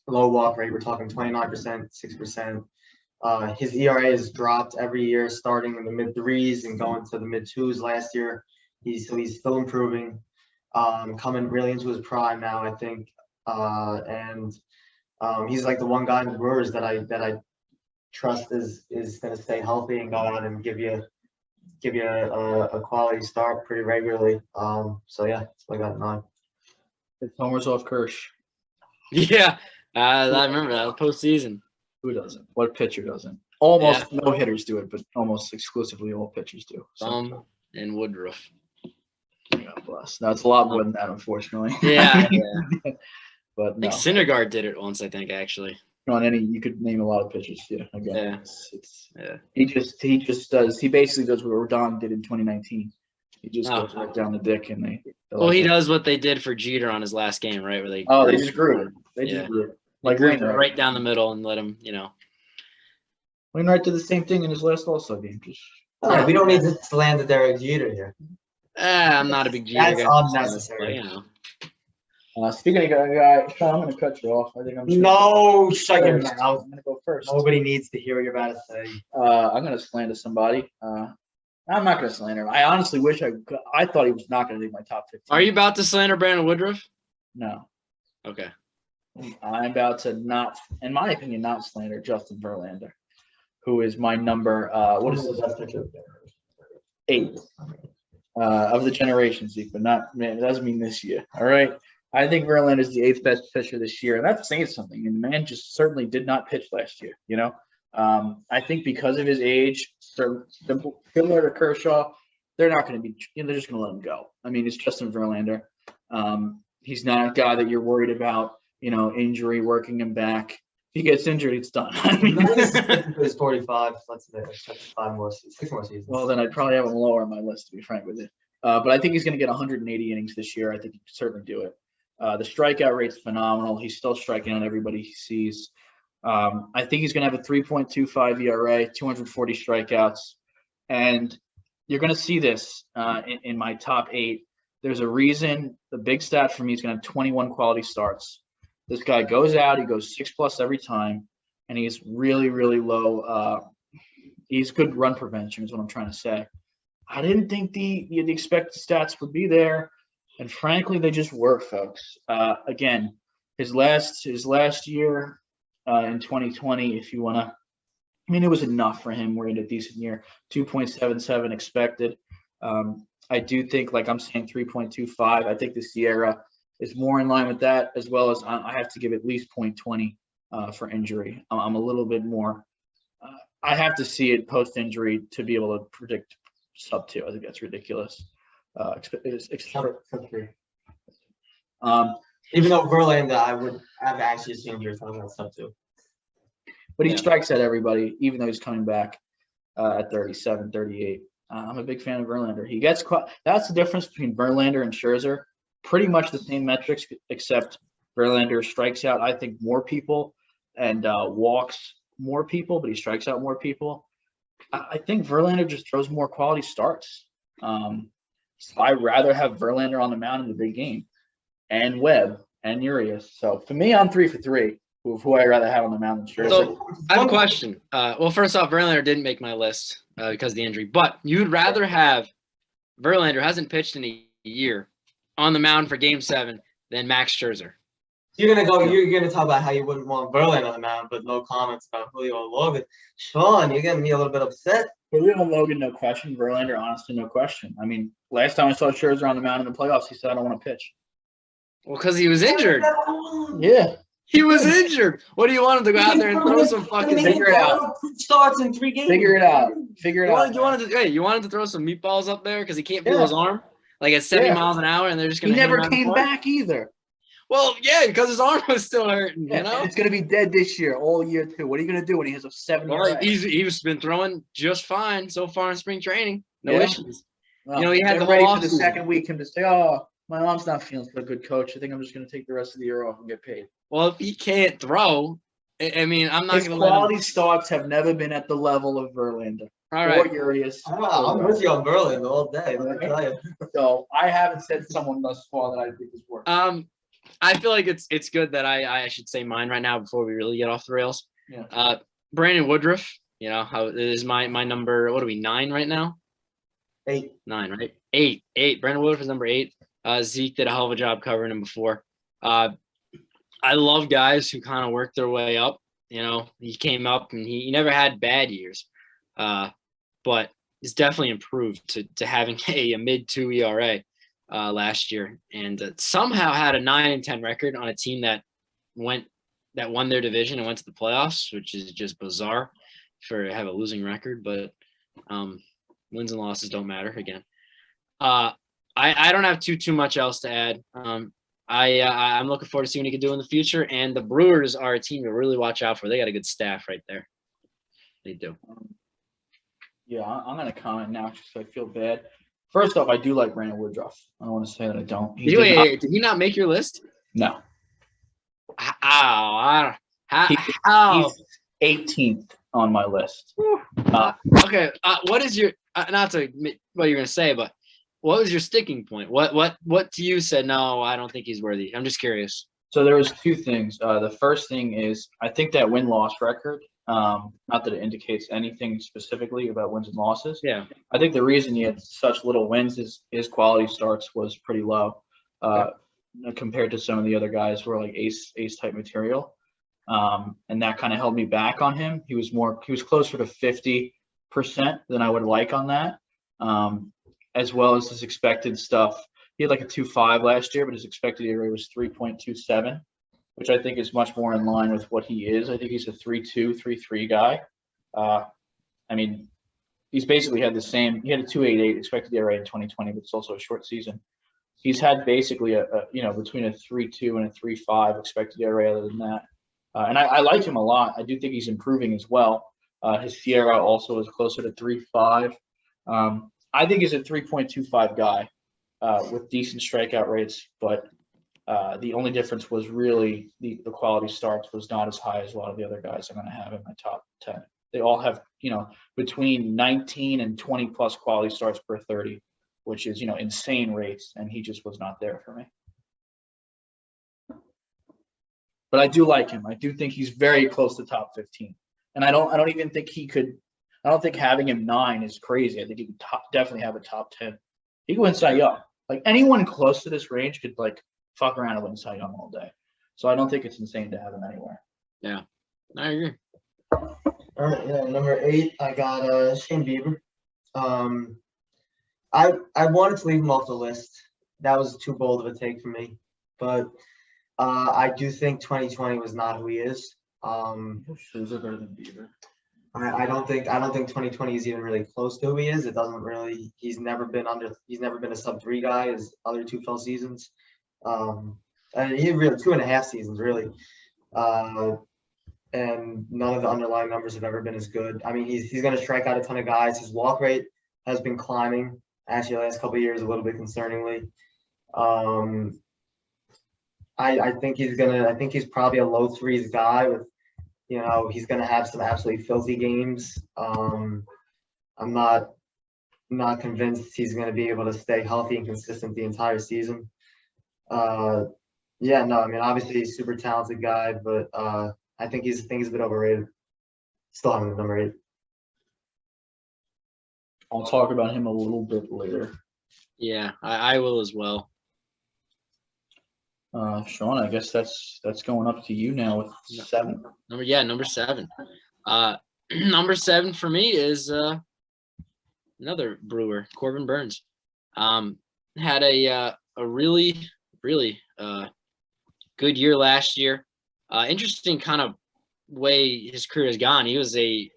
low walk rate. We're talking 29%, 6%. His ERA has dropped every year, starting in the mid 3s and going to the mid 2s last year. He's still improving. coming really into his prime now, I think. And he's like the one guy in the Brewers that I trust is going to stay healthy and go out and give you a quality start pretty regularly. So yeah, that's what I got at 9. It's homers off Kirsch. Yeah, I remember that postseason. Who doesn't? What pitcher doesn't? Almost no hitters do it, but almost exclusively all pitchers do. So. And Woodruff. God bless. That's a lot more than that, unfortunately. Yeah, But I no. think Syndergaard did it once. I think actually. On any, you could name a lot of pitchers. Yeah, again, Yeah. It's Yeah. He just does. He basically does what Rodon did in 2019. He just goes right down the dick, and they. Well, he does what they did for Jeter on his last game, right? Where they. Oh, they just grew it. They just grew it. Like Wainwright right down the middle and let him, Wainwright did the same thing in his last All-Star game. Just. We don't need to slander Derek Jeter here. I'm not a big Jeter That's guy. unnecessary. Speaking of guy, Sean, I'm going to cut you off. I think I'm. No, shut your first. mouth. I'm going to go first. Nobody needs to hear what you're about to say. I'm going to slander somebody. I'm not going to slander him. I honestly wish I thought he was not going to be my top 15. Are you about to slander Brandon Woodruff? No. Okay. I'm about to not, in my opinion, not slander Justin Verlander, who is my number. What is his best pitcher? 8 of the generation, Zeke, but not. Man, it doesn't mean this year. All right. I think Verlander is the 8th best pitcher this year, and that's saying something. And the man just certainly did not pitch last year. I think because of his age, similar to Kershaw, they're not going to be. They're just going to let him go. I mean, it's Justin Verlander. He's not a guy that you're worried about. Injury, working him back. If he gets injured, it's done. I mean, he's 45. That's 6 more seasons. Well, then I'd probably have him lower on my list, to be frank with you. But I think he's going to get 180 innings this year. I think he can certainly do it. The strikeout rate's phenomenal. He's still striking out everybody he sees. I think he's going to have a 3.25 ERA, 240 strikeouts. And you're going to see this in my top 8. There's a reason. The big stat for me is going to have 21 quality starts. This guy goes out, he goes 6+ every time, and he's really, really low. He's good run prevention is what I'm trying to say. I didn't think the expected stats would be there, and frankly, they just were, folks. Again, his last year in 2020, if you want to, it was enough for him. We're in a decent year, 2.77 expected. I do think, like I'm saying, 3.25. I think the Sierra is more in line with that, as well as I have to give at least 0.20 for injury. I'm a little bit more. I have to see it post-injury to be able to predict sub-2. I think that's ridiculous. Sub-3. Even though Verlander, I would have actually seen your talking about sub-2. But he strikes at everybody, even though he's coming back at 37, 38. I'm a big fan of Verlander. He gets that's the difference between Verlander and Scherzer. Pretty much the same metrics, except Verlander strikes out, I think, more people and walks more people, but he strikes out more people. I think Verlander just throws more quality starts. So I'd rather have Verlander on the mound in the big game, and Webb and Urias. So for me, I'm 3 for 3 with who I'd rather have on the mound than Scherzer. So I have a question. Well, first off, Verlander didn't make my list because of the injury, but you'd rather have Verlander hasn't pitched in a year on the mound for Game 7 than Max Scherzer. You're gonna talk about how you wouldn't want Verlander on the mound, but no comments about Julio or Logan. Sean, you're getting me a little bit upset. Julio and Logan, no question. Verlander, honestly, no question. Last time I saw Scherzer on the mound in the playoffs, he said, "I don't want to pitch." Well, because he was injured. Yeah. He was injured. What do you want him to go out there and throw some fucking? Figure it out. Starts in 3 games. Figure it out. You wanted to throw some meatballs up there because he can't feel his arm, like at 70 miles an hour, and they're just gonna. He never came back either. Well, yeah, because his arm was still hurting. It's gonna be dead this year, all year too. What are you gonna do when he has a 7 year? Well, he's been throwing just fine so far in spring training. No issues. Well, he had the ready whole for the offseason. second week him to say, "Oh, my arm's not feeling so good, coach. I think I'm just gonna take the rest of the year off and get paid." Well, if he can't throw, I'm not His going to let quality starts have never been at the level of Verlander. All right. Or Urias. I'm with you on Verlander all day. Let me tell you. So I haven't said someone thus far that I think is worth. I feel like it's good that I should say mine right now before we really get off the rails. Yeah. Brandon Woodruff, how it is my number. What are we 9 right now? 8. 9, right? 8. Brandon Woodruff is number 8. Zeke did a hell of a job covering him before. I love guys who kind of work their way up. You know, he came up and he never had bad years, but he's definitely improved to having a mid-2 ERA last year, and somehow had a 9-10 record on a team that won their division and went to the playoffs, which is just bizarre for to have a losing record. But wins and losses don't matter again. I don't have too much else to add. I'm looking forward to seeing what he can do in the future. And the Brewers are a team to really watch out for. They got a good staff right there. They do. Yeah, I'm going to comment now just so I feel bad. First off, I do like Brandon Woodruff. I don't want to say that I don't. Did he not make your list? No. How? He's 18th on my list. Okay. What is your not to what you're going to say, but what was your sticking point? What do you said? No, I don't think he's worthy. I'm just curious. So there was two things. The first thing is I think that win-loss record, not that it indicates anything specifically about wins and losses. Yeah. I think the reason he had such little wins is his quality starts was pretty low compared to some of the other guys who are like ace type material. And that kind of held me back on him. He was closer to 50% than I would like on that. As well as his expected stuff. He had like a 2.5 last year, but his expected ERA was 3.27, which I think is much more in line with what he is. I think he's a 3.2, 3.3 guy. I mean, he's basically had the same. He had a 2.88 expected ERA in 2020, but it's also a short season. He's had basically a between a 3.2 and a 3.5 expected ERA other than that. And I like him a lot. I do think he's improving as well. His SIERA also is closer to 3.5. I think he's a 3.25 guy with decent strikeout rates, but the only difference was really the quality starts was not as high as a lot of the other guys I'm going to have in my top 10. They all have, between 19 and 20 plus quality starts per 30, which is, insane rates, and he just was not there for me. But I do like him. I do think he's very close to top 15. And I don't even think he could. I don't think having him 9 is crazy. I think he could definitely have a top 10. He could win Cy Young. Like anyone close to this range could fuck around and win Cy Young all day. So I don't think it's insane to have him anywhere. Yeah, I agree. All right, yeah, number 8, I got Shane Bieber. I wanted to leave him off the list. That was too bold of a take for me, but I do think 2020 was not who he is. Shoes are better than Bieber. I don't think 2020 is even really close to who he is. It doesn't really. He's never been a sub-3 guy his other 2 full seasons. And he really 2.5 seasons really. And none of the underlying numbers have ever been as good. I mean, he's going to strike out a ton of guys. His walk rate has been climbing. Actually, the last couple of years, a little bit concerningly. I think he's probably a low 3s guy with. He's going to have some absolutely filthy games. I'm not convinced he's going to be able to stay healthy and consistent the entire season. I mean, obviously he's a super talented guy, but I think he's a bit overrated. Still having the number 8. I'll talk about him a little bit later. Yeah, I will as well. Sean, I guess that's going up to you now with 7. Number 7. Number 7 for me is another Brewer, Corbin Burns. Had a really good year last year. Interesting kind of way his career has gone. He was a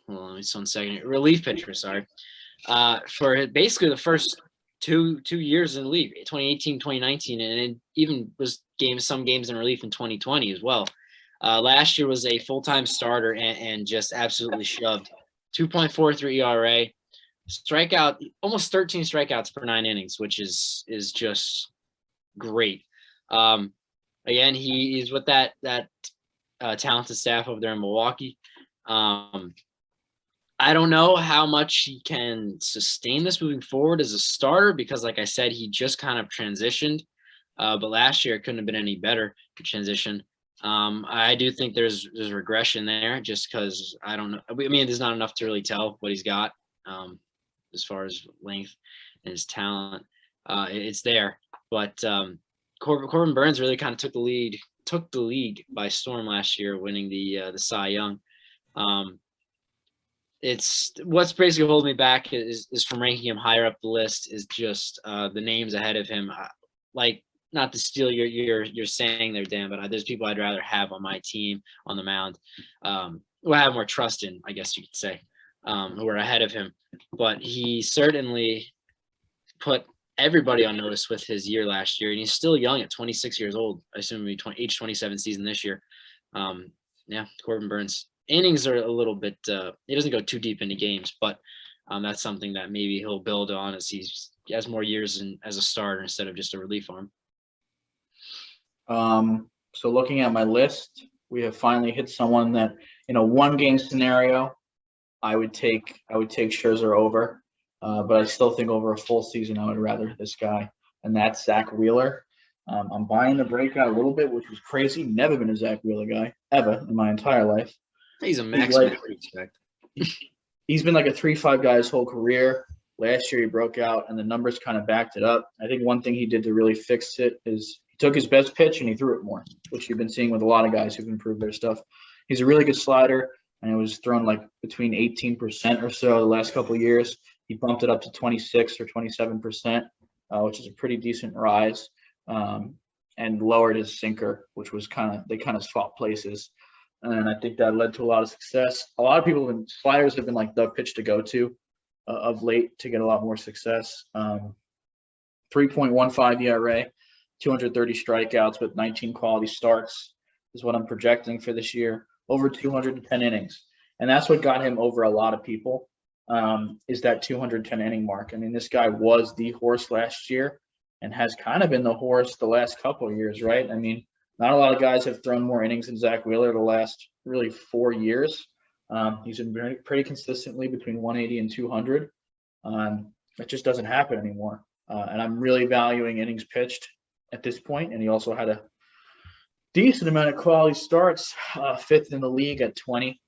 hold on, just 1 second. Relief pitcher, sorry. For basically the first two years in relief, 2018, 2019, and it even was some games in relief in 2020 as well. Last year was a full-time starter and just absolutely shoved. 2.43 ERA, strikeout, almost 13 strikeouts per 9 innings, which is just great. Again, he's with that talented staff over there in Milwaukee. I don't know how much he can sustain this moving forward as a starter because, like I said, he just kind of transitioned. But last year it couldn't have been any better to transition. I do think there's regression there just because I don't know. I mean, there's not enough to really tell what he's got as far as length and his talent. it's there. But Corbin Burns really kind of took the league by storm last year, winning the Cy Young. It's what's basically holding me back is from ranking him higher up the list is just the names ahead of him. Like, not to steal your saying there, Dan, but there's people I'd rather have on my team on the mound, who I have more trust in, I guess you could say, who are ahead of him. But he certainly put everybody on notice with his year last year, and he's still young at 26 years old. I assume he'll be age 27 season this year. Yeah, Corbin Burns. Innings are a little bit. He doesn't go too deep into games, but that's something that maybe he'll build on as he has more years as a starter instead of just a relief arm. So looking at my list, we have finally hit someone that in a one-game scenario, I would take Scherzer over, but I still think over a full season, I would rather this guy, and that's Zach Wheeler. I'm buying the breakout a little bit, which was crazy. Never been a Zach Wheeler guy ever in my entire life. He's a max respect. He's been like a 3-5 guy his whole career. Last year he broke out, and the numbers kind of backed it up. I think one thing he did to really fix it is he took his best pitch and he threw it more, which you've been seeing with a lot of guys who've improved their stuff. He's a really good slider, and it was thrown like between 18% or so the last couple of years. He bumped it up to 26 or 27%, which is a pretty decent rise, and lowered his sinker, which was they kind of swapped places. And I think that led to a lot of success. A lot of people sliders have been like the pitch to go to of late to get a lot more success. 3.15 ERA, 230 strikeouts with 19 quality starts is what I'm projecting for this year. Over 210 innings. And that's what got him over a lot of people, is that 210 inning mark. I mean, this guy was the horse last year and has kind of been the horse the last couple of years, right? I mean, not a lot of guys have thrown more innings than Zach Wheeler the last really 4 years. He's been pretty consistently between 180 and 200. That just doesn't happen anymore. And I'm really valuing innings pitched at this point. And he also had a decent amount of quality starts, 5th in the league at 20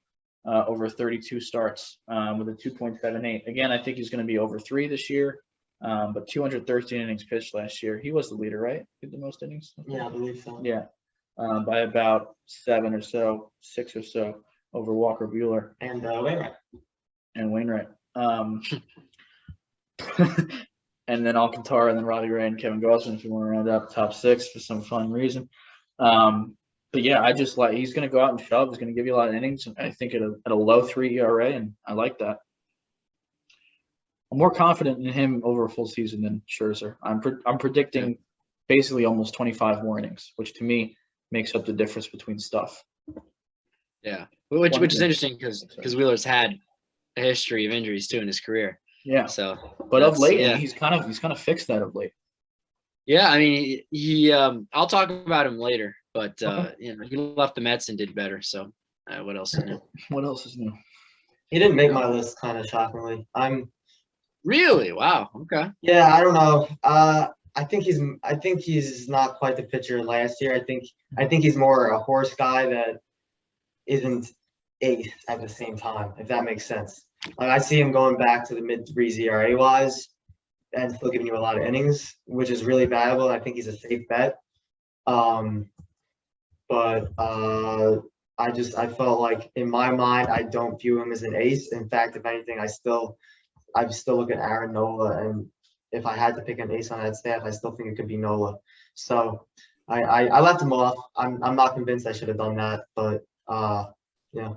over 32 starts with a 2.78. Again, I think he's going to be over 3 this year. But 213 innings pitched last year. He was the leader, right? He did the most innings? Yeah, I believe so. Yeah. By about 7 or so, 6 or so over Walker Buehler. And Wainwright. And then Alcantara, and then Robbie Ray and Kevin Gausman if you want to round out the top 6 for some fun reason. But yeah, I just like he's going to go out and shove. He's going to give you a lot of innings. I think at a low 3 ERA, and I like that. I'm more confident in him over a full season than Scherzer. I'm predicting basically almost 25 more innings, which to me makes up the difference between stuff. Yeah, which is interesting because Wheeler's had a history of injuries too in his career. Yeah. So, but of late, he's kind of fixed that of late. Yeah, I mean, he I'll talk about him later, but he left the Mets and did better. So, what else is new? What else is new? He didn't make my list, kind of shockingly. Really? Wow. Okay. Yeah, I don't know. I think he's not quite the pitcher last year. I think he's more a horse guy that isn't ace at the same time, if that makes sense. Like, I see him going back to the mid-3s ERA wise and still giving you a lot of innings, which is really valuable. I think he's a safe bet. But I felt like in my mind I don't view him as an ace. In fact, if anything, I still look at Aaron Nola, and if I had to pick an ace on that staff, I still think it could be Nola. So I left him off. I'm not convinced I should have done that, but yeah.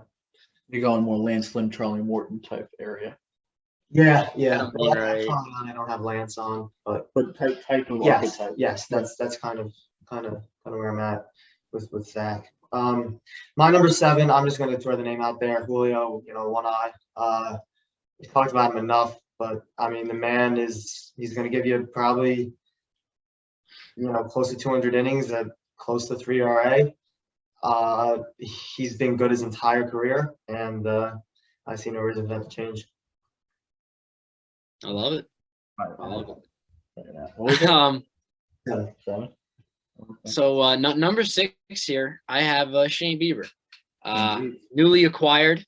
You're going more Lance Lynn, Charlie Morton type area. Yeah. Well, right. I don't have Lance on, but type of yes, archetype. yes, that's kind of where I'm at with Zach. My number 7, I'm just going to throw the name out there, Julio. One eye. We talked about him enough, but I mean, the man he's going to give you probably, close to 200 innings at close to 3 ERA. He's been good his entire career, and I see no reason for that to change. I love it. I love it. 7. So number 6 here, I have Shane Bieber, newly acquired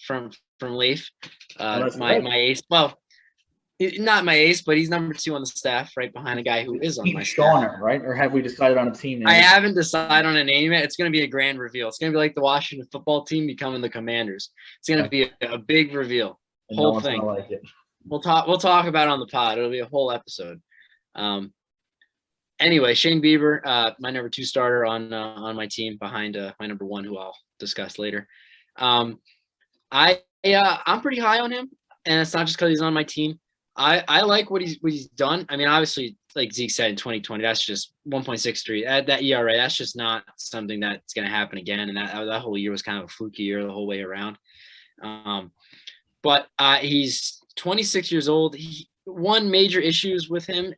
from Leaf. My ace. Well, not my ace, but he's number 2 on the staff, right behind a guy who is on Pete my staff. Shawner, right? Or have we decided on a team name? I haven't decided on a name yet. It's going to be a grand reveal. It's going to be like the Washington football team becoming the Commanders. It's going to be a big reveal. And Whole no one's thing. gonna like it. We'll talk about it on the pod. It'll be a whole episode. Anyway, Shane Bieber, my number 2 starter on my team behind my number 1, who I'll discuss later. I'm pretty high on him, and it's not just because he's on my team. I like what he's done. I mean, obviously, like Zeke said in 2020, that's just 1.63. That ERA, that's just not something that's going to happen again. And that whole year was kind of a fluky year the whole way around. But he's 26 years old. One major issues with him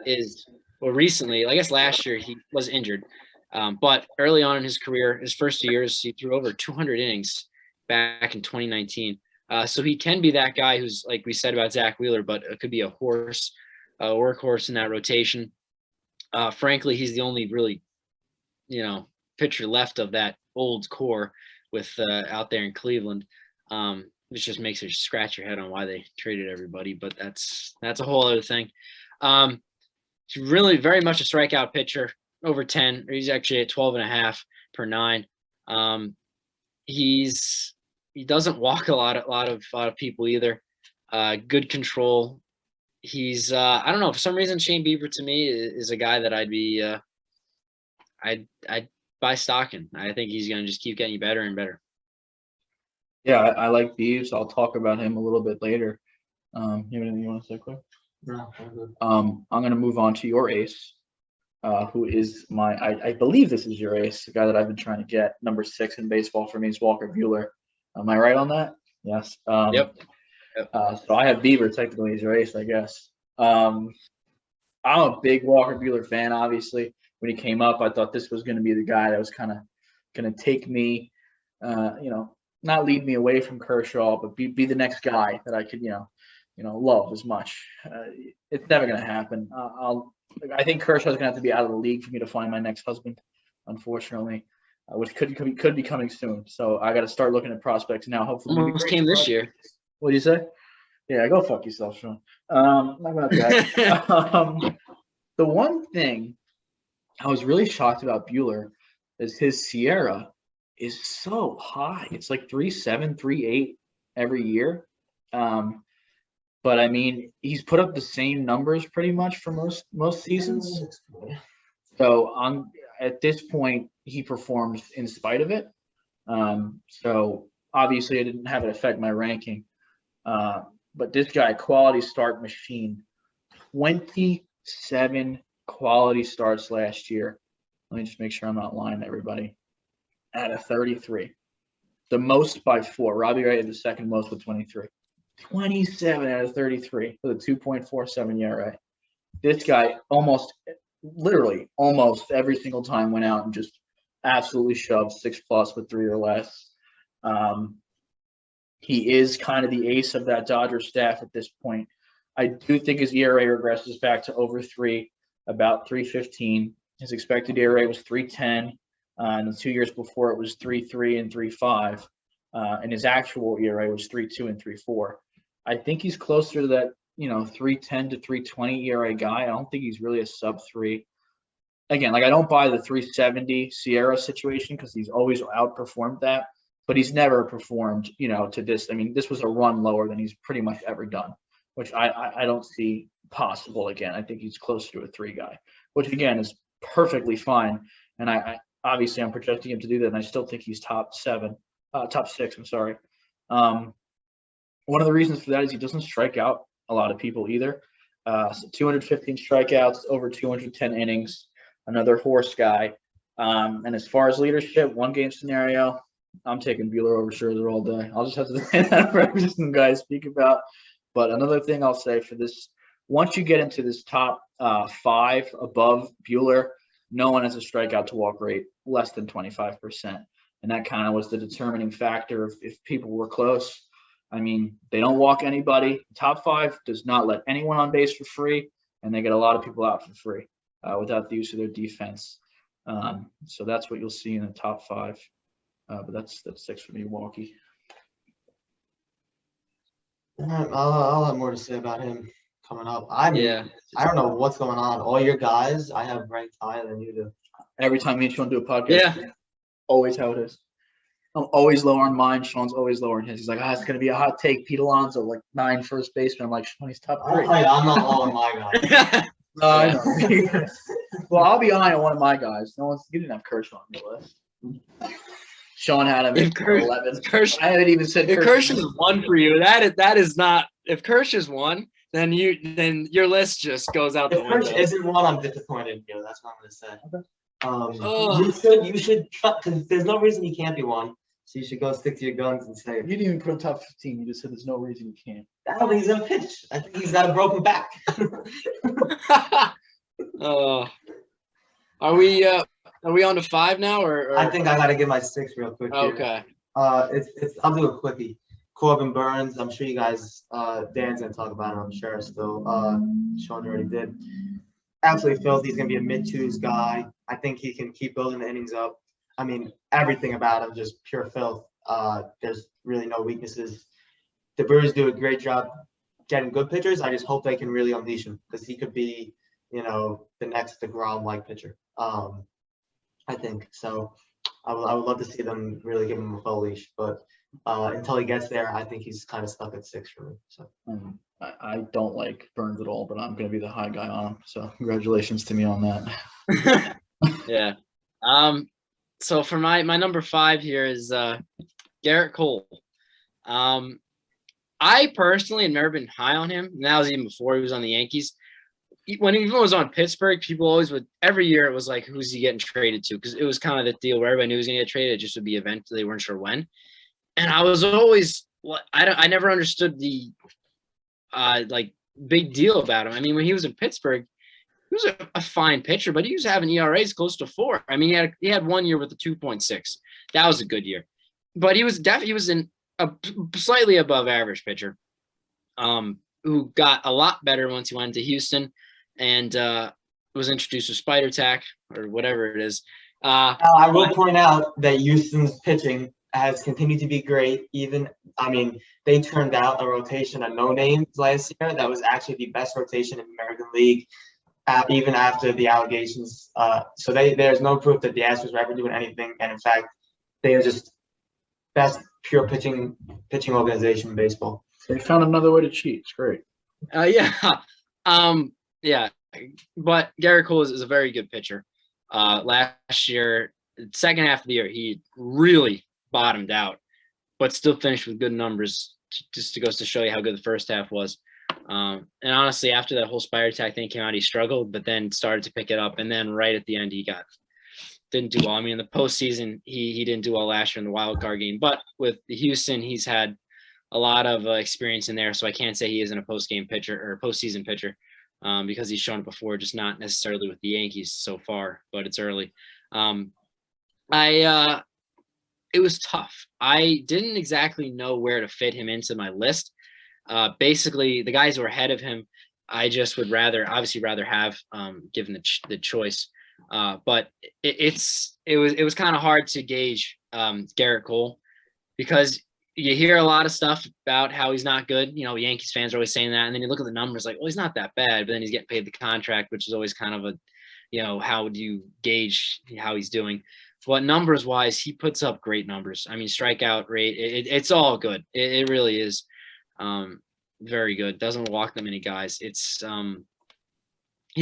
is, well, recently, I guess last year he was injured. But early on in his career, his first 2 years, he threw over 200 innings back in 2019. So he can be that guy who's, like we said about Zach Wheeler, but it could be a workhorse in that rotation. Frankly, he's the only really, pitcher left of that old core with out there in Cleveland, which just makes you scratch your head on why they traded everybody. But that's a whole other thing. He's really very much a strikeout pitcher, over 10. He's actually at 12.5 per 9. He doesn't walk a lot of people either. Good control. He's I don't know, for some reason Shane Bieber to me is a guy that I'd buy stock in. I think he's going to just keep getting better and better. Yeah, I like Beeves. I'll talk about him a little bit later. You have anything you want to say, quick? No, I'm good. I'm going to move on to your ace, who is I believe this is your ace, the guy that I've been trying to get, number 6 in baseball for me is Walker Buehler. Am I right on that? Yes. Yep. So I have Bieber technically as your ace, I guess. I'm a big Walker Buehler fan, obviously. When he came up, I thought this was going to be the guy that was kind of going to take me, not lead me away from Kershaw, but be the next guy that I could, love as much. It's never going to happen. I think Kershaw's going to have to be out of the league for me to find my next husband, unfortunately, which could be coming soon. So I got to start looking at prospects now. Hopefully, Almost came this year. What do you say? Yeah, go fuck yourself, Sean. Not about that. The one thing I was really shocked about Buehler is his Sierra is so high. It's like 3.7, 3.8 every year. But I mean, he's put up the same numbers pretty much for most seasons. So at this point, he performs in spite of it. So obviously, I didn't have it affect my ranking. But this guy, quality start machine, 27 quality starts last year. Let me just make sure I'm not lying to everybody. At a 33. The most by 4. Robbie Ray had the second most with 23. 27 out of 33 with a 2.47 ERA. This guy literally almost every single time went out and just absolutely shoved 6+ with 3 or less. He is kind of the ace of that Dodgers staff at this point. I do think his ERA regresses back to over 3, about 3.15. His expected ERA was 3.10. And the 2 years before it was 3.3 and 3.5. And his actual ERA was 3.2 and 3.4. I think he's closer to that, 3.10 to 3.20 ERA guy. I don't think he's really a sub-3. Again, I don't buy the 3.70 Sierra situation because he's always outperformed that. But he's never performed, to this. I mean, this was a run lower than he's pretty much ever done, which I don't see possible again. I think he's closer to a 3 guy, which again is perfectly fine. And I obviously I'm projecting him to do that, and I still think he's top 6. I'm sorry. One of the reasons for that is he doesn't strike out a lot of people either. So 215 strikeouts, over 210 innings. Another horse guy. And as far as leadership, 1 game scenario, I'm taking Buehler over Scherzer all day. I'll just have to say that for every single guy I speak about. But another thing I'll say for this, once you get into this top 5 above Buehler, no one has a strikeout to walk rate less than 25%. And that kind of was the determining factor if people were close. I mean, they don't walk anybody. Top 5 does not let anyone on base for free, and they get a lot of people out for free without the use of their defense. So that's what you'll see in the top 5. But that's 6 for me, Walkie. I'll have more to say about him coming up. Yeah. I don't know what's going on. All your guys, I have ranked higher than you do. Every time me and Sean do a podcast, Yeah. always how it is. I'm always lower on mine. Sean's always lower on his. He's like, it's going to be a hot take. Pete Alonso, like 9 first baseman. I'm like, Sean, he's top 3. I'm not all in my guys. No, I know. Well, I'll be high on one of my guys. You didn't have Kershaw on your list. Sean had him at 11. I haven't even said If Kershaw's 1 for you, that is not. If Kershaw's 1, then your list just goes out the If window. Kershaw isn't one, I'm disappointed in you. That's what I'm gonna say. Oh. You should because there's no reason he can't be one. So you should go stick to your guns and say You didn't even put him top 15. You just said there's no reason you can't. I don't think he's gonna pitch. I think he's got a broken back. Are we on to 5 now or? I think I gotta give my 6 real quick. Here. Okay. I'll do a quickie. Corbin Burns. I'm sure you guys. Dan's gonna talk about it. I'm sure still. Sean already did. Absolutely filthy. He's gonna be a mid-2s guy. I think he can keep building the innings up. I mean, everything about him just pure filth. There's really no weaknesses. The Brewers do a great job getting good pitchers. I just hope they can really unleash him because he could be, the next DeGrom-like pitcher. I think so. I would love to see them really give him a full leash, but until he gets there, I think he's kind of stuck at 6 for me. So I don't like Burns at all, but I'm going to be the high guy on him. So congratulations to me on that. Yeah. So for my number 5 here is Garrett Cole. I personally had never been high on him. And that was even before he was on the Yankees. When he was on Pittsburgh, people always would every year it was like, who's he getting traded to? Because it was kind of the deal where everybody knew he was going to get traded. It just would be eventually, they weren't sure when. And I was always I never understood the big deal about him. I mean, when he was in Pittsburgh, he was a fine pitcher, but he was having ERAs close to 4. I mean, he had 1 year with a 2.6. That was a good year, but he was a slightly above average pitcher, who got a lot better once he went to Houston, and was introduced to spider tack or whatever it is. I will point out that Houston's pitching has continued to be great. They turned out a rotation of no names last year that was actually the best rotation in the American League. Even after the allegations, so there's no proof that the Astros were ever doing anything, and in fact, they are just best pure pitching organization in baseball. They found another way to cheat. It's great. Yeah, yeah. But Garrett Cole is a very good pitcher. Last year, second half of the year, he really bottomed out, but still finished with good numbers. Just goes to show you how good the first half was. And honestly, after that whole spider attack thing came out, he struggled, but then started to pick it up. And then right at the end, he didn't do well. I mean, in the postseason, he didn't do well last year in the wild card game. But with Houston, he's had a lot of experience in there, so I can't say he isn't a postseason pitcher because he's shown it before, just not necessarily with the Yankees so far. But it's early. It was tough. I didn't exactly know where to fit him into my list. Basically, the guys who are ahead of him, I just would rather have given the choice. But it was kind of hard to gauge Garrett Cole because you hear a lot of stuff about how he's not good. Yankees fans are always saying that, and then you look at the numbers like, well, he's not that bad, but then he's getting paid the contract, which is always kind of how do you gauge how he's doing? But numbers wise, he puts up great numbers. I mean, strikeout rate, it's all good. It really is. Very good. Doesn't walk that many guys. He's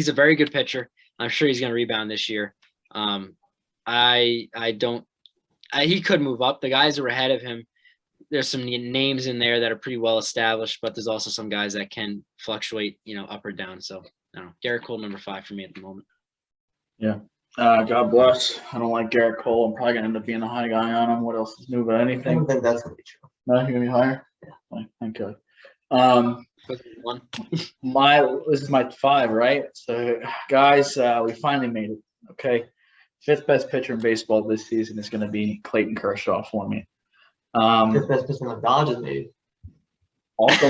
a very good pitcher. I'm sure he's going to rebound this year. He could move up. The guys who are ahead of him, there's some names in there that are pretty well established, but there's also some guys that can fluctuate, up or down. So I don't know. Garrett Cole, number 5 for me at the moment. Yeah. God bless. I don't like Garrett Cole. I'm probably gonna end up being a high guy on him. What else is new about I anything? don't think that's gonna be true. No, you're gonna be higher. Yeah. Thank God. One. This is my 5, right? So, guys, we finally made it. Okay, 5th best pitcher in baseball this season is going to be Clayton Kershaw for me. 5th best pitcher the Dodgers made. Also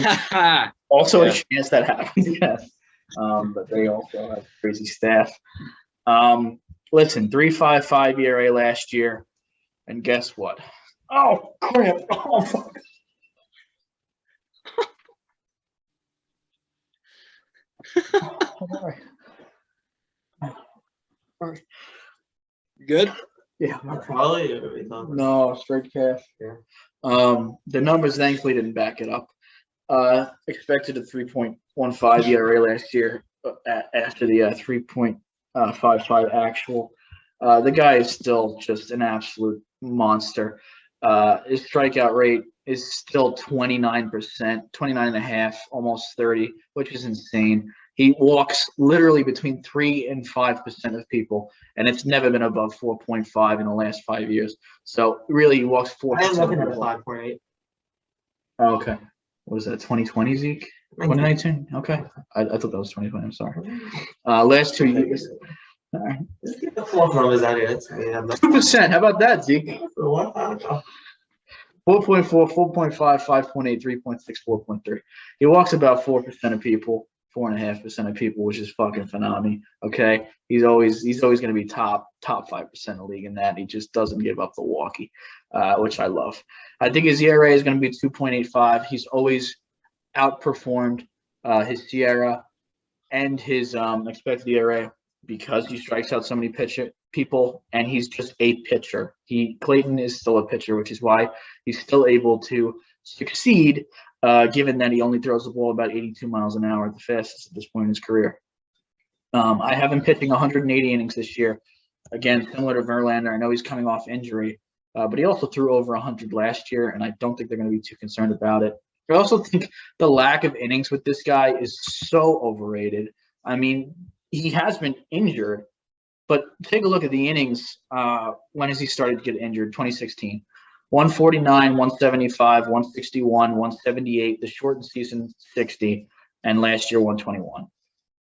a chance that happens, yes. But they also have crazy staff. Listen, 3.55 ERA last year, and guess what? Oh crap! Oh fuck! Good. Yeah. Probably. No, straight cash. Yeah. The numbers thankfully didn't back it up. Expected a 3.15 ERA last year after the 3.55 actual. The guy is still just an absolute monster. His strikeout rate is still 29%, 29.5, almost 30, which is insane. He walks literally between 3 and 5% of people, and it's never been above 4.5 in the last 5 years. So really, he walks 4%. I am looking at a 5.8. Oh, okay. What was that, 2020, Zeke? 2019? Okay. I thought that was 2020. I'm sorry. Last 2 years. All right. Let's get the fourth numbers out here. 2%. How about that, Zeke? For what? 4.4, 4.5, 5.8, 3.6, 4.3. He walks about 4% of people, 4.5% of people, which is fucking phenomenal. Okay. He's always going to be top 5% of the league in that. He just doesn't give up the walkie, which I love. I think his ERA is going to be 2.85. He's always outperformed his Sierra and his expected ERA because he strikes out so many people, and he's just a pitcher. Clayton is still a pitcher, which is why he's still able to succeed, given that he only throws the ball about 82 miles an hour at the fastest at this point in his career. I have him pitching 180 innings this year. Again, similar to Verlander. I know he's coming off injury, but he also threw over 100 last year, and I don't think they're going to be too concerned about it. I also think the lack of innings with this guy is so overrated. I mean, he has been injured, but take a look at the innings. When has he started to get injured? 2016. 149, 175, 161, 178, the shortened season 60, and last year 121.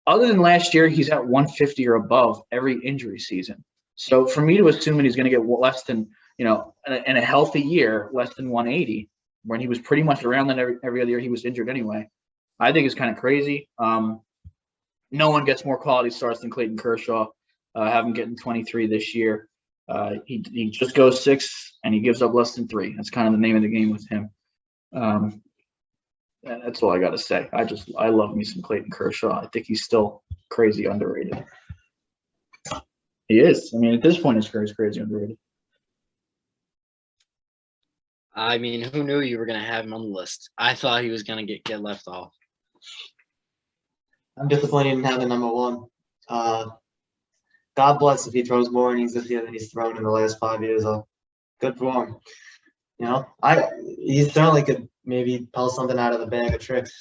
Other than last year, he's at 150 or above every injury season. So for me to assume that he's going to get less than, in a healthy year, less than 180, when he was pretty much around that every other year he was injured anyway, I think it's kind of crazy. No one gets more quality starts than Clayton Kershaw. Have him getting 23 this year. He just goes 6 and he gives up less than 3. That's kind of the name of the game with him. That's all I got to say. I love me some Clayton Kershaw. I think he's still crazy underrated. He is. I mean, at this point, he's crazy underrated. I mean, who knew you were going to have him on the list? I thought he was going to get left off. I'm disappointed in having number 1. God bless if he throws more innings this year than he's thrown in the last 5 years. Good for him. He certainly could maybe pull something out of the bag of tricks,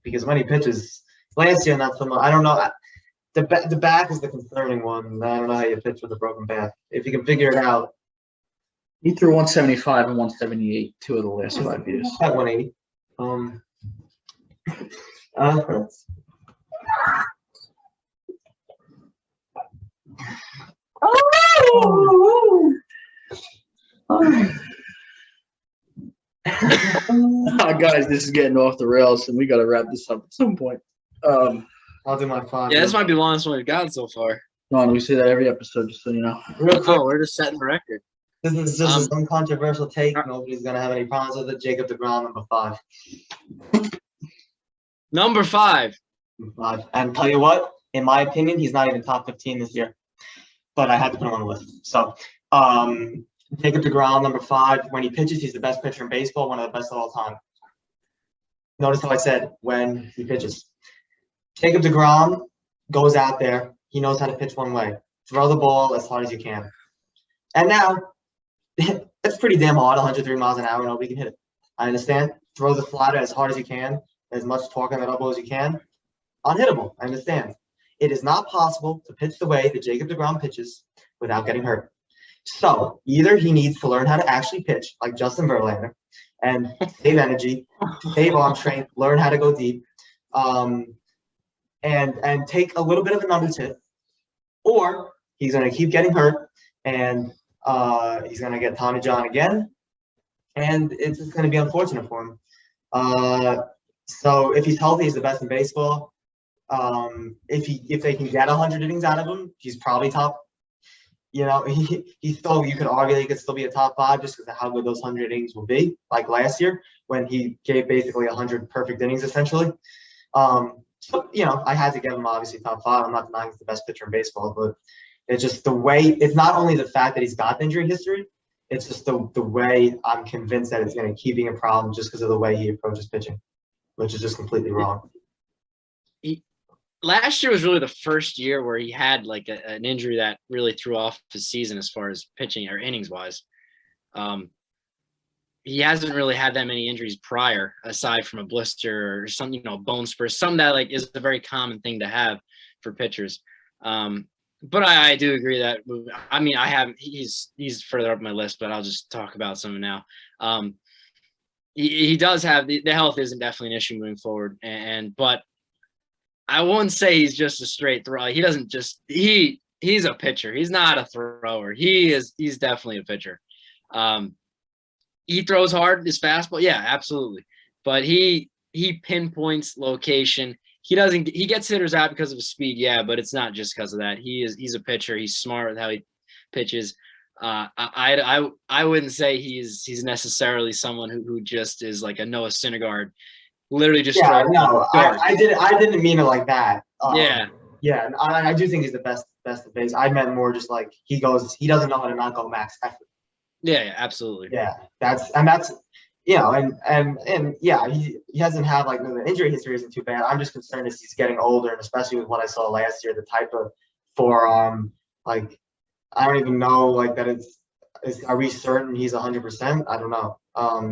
because when he pitches last year, not so much. I don't know. The back is the concerning one. I don't know how you pitch with a broken back. If you can figure it out. He threw 175 and 178 2 of the last 5 years. At 180. Guys, this is getting off the rails, and we got to wrap this up at some point. I'll do my 5. Yeah, this might be the longest one we've gotten so far. No, we say that every episode, just so you know. Real quick, We're just setting the record. this is just an uncontroversial take. Nobody's gonna have any problems with it. Jacob deGrom, number 5. Number 5. 5. And tell you what, in my opinion, he's not even top 15 this year. But I had to put him on the list. So, Jacob deGrom, number 5. When he pitches, he's the best pitcher in baseball, one of the best of all time. Notice how I said when he pitches. Jacob deGrom goes out there. He knows how to pitch one way. Throw the ball as hard as you can. And now, it's pretty damn hard, 103 miles an hour. Nobody can hit it. I understand. Throw the slider as hard as you can, as much torque on that elbow as you can. Unhittable. I understand. It is not possible to pitch the way that Jacob deGrom pitches without getting hurt. So either he needs to learn how to actually pitch like Justin Verlander and save energy, save arm strength, learn how to go deep, and take a little bit of a numbers hit, or he's going to keep getting hurt and he's going to get Tommy John again, and it's just going to be unfortunate for him. So if he's healthy, he's the best in baseball. If they can get 100 innings out of him, he's probably top. He's still, you could argue he could still be a top 5 just because of how good those 100 innings will be, like last year when he gave basically 100 perfect innings essentially. I had to give him obviously top 5. I'm not denying he's the best pitcher in baseball, but it's just the way. It's not only the fact that he's got the injury history. It's just the way I'm convinced that it's going to keep being a problem just because of the way he approaches pitching, which is just completely wrong. Last year was really the first year where he had like an injury that really threw off his season as far as pitching or innings wise. He hasn't really had that many injuries prior, aside from a blister or something, bone spurs, something that like is a very common thing to have for pitchers. But I do agree that, I mean, he's further up my list, but I'll just talk about some now. He does have the health isn't definitely an issue moving forward, but I won't say he's just a straight thrower. He doesn't just he's a pitcher. He's not a thrower. He's definitely a pitcher. He throws hard, his fastball, yeah, absolutely. But he pinpoints location. He gets hitters out because of his speed, yeah, but it's not just because of that. He's a pitcher. He's smart with how he pitches. I wouldn't say he's necessarily someone who just is like a Noah Syndergaard, literally just I didn't mean it like that. Yeah, I do think he's the best at base. I meant more just like he doesn't know how to not go max effort. Yeah, absolutely. Yeah, that's and yeah, he hasn't had like the injury history isn't too bad. I'm just concerned as he's getting older, and especially with what I saw last year, the type of forearm, like I don't even know like that are we certain he's 100%? I don't know.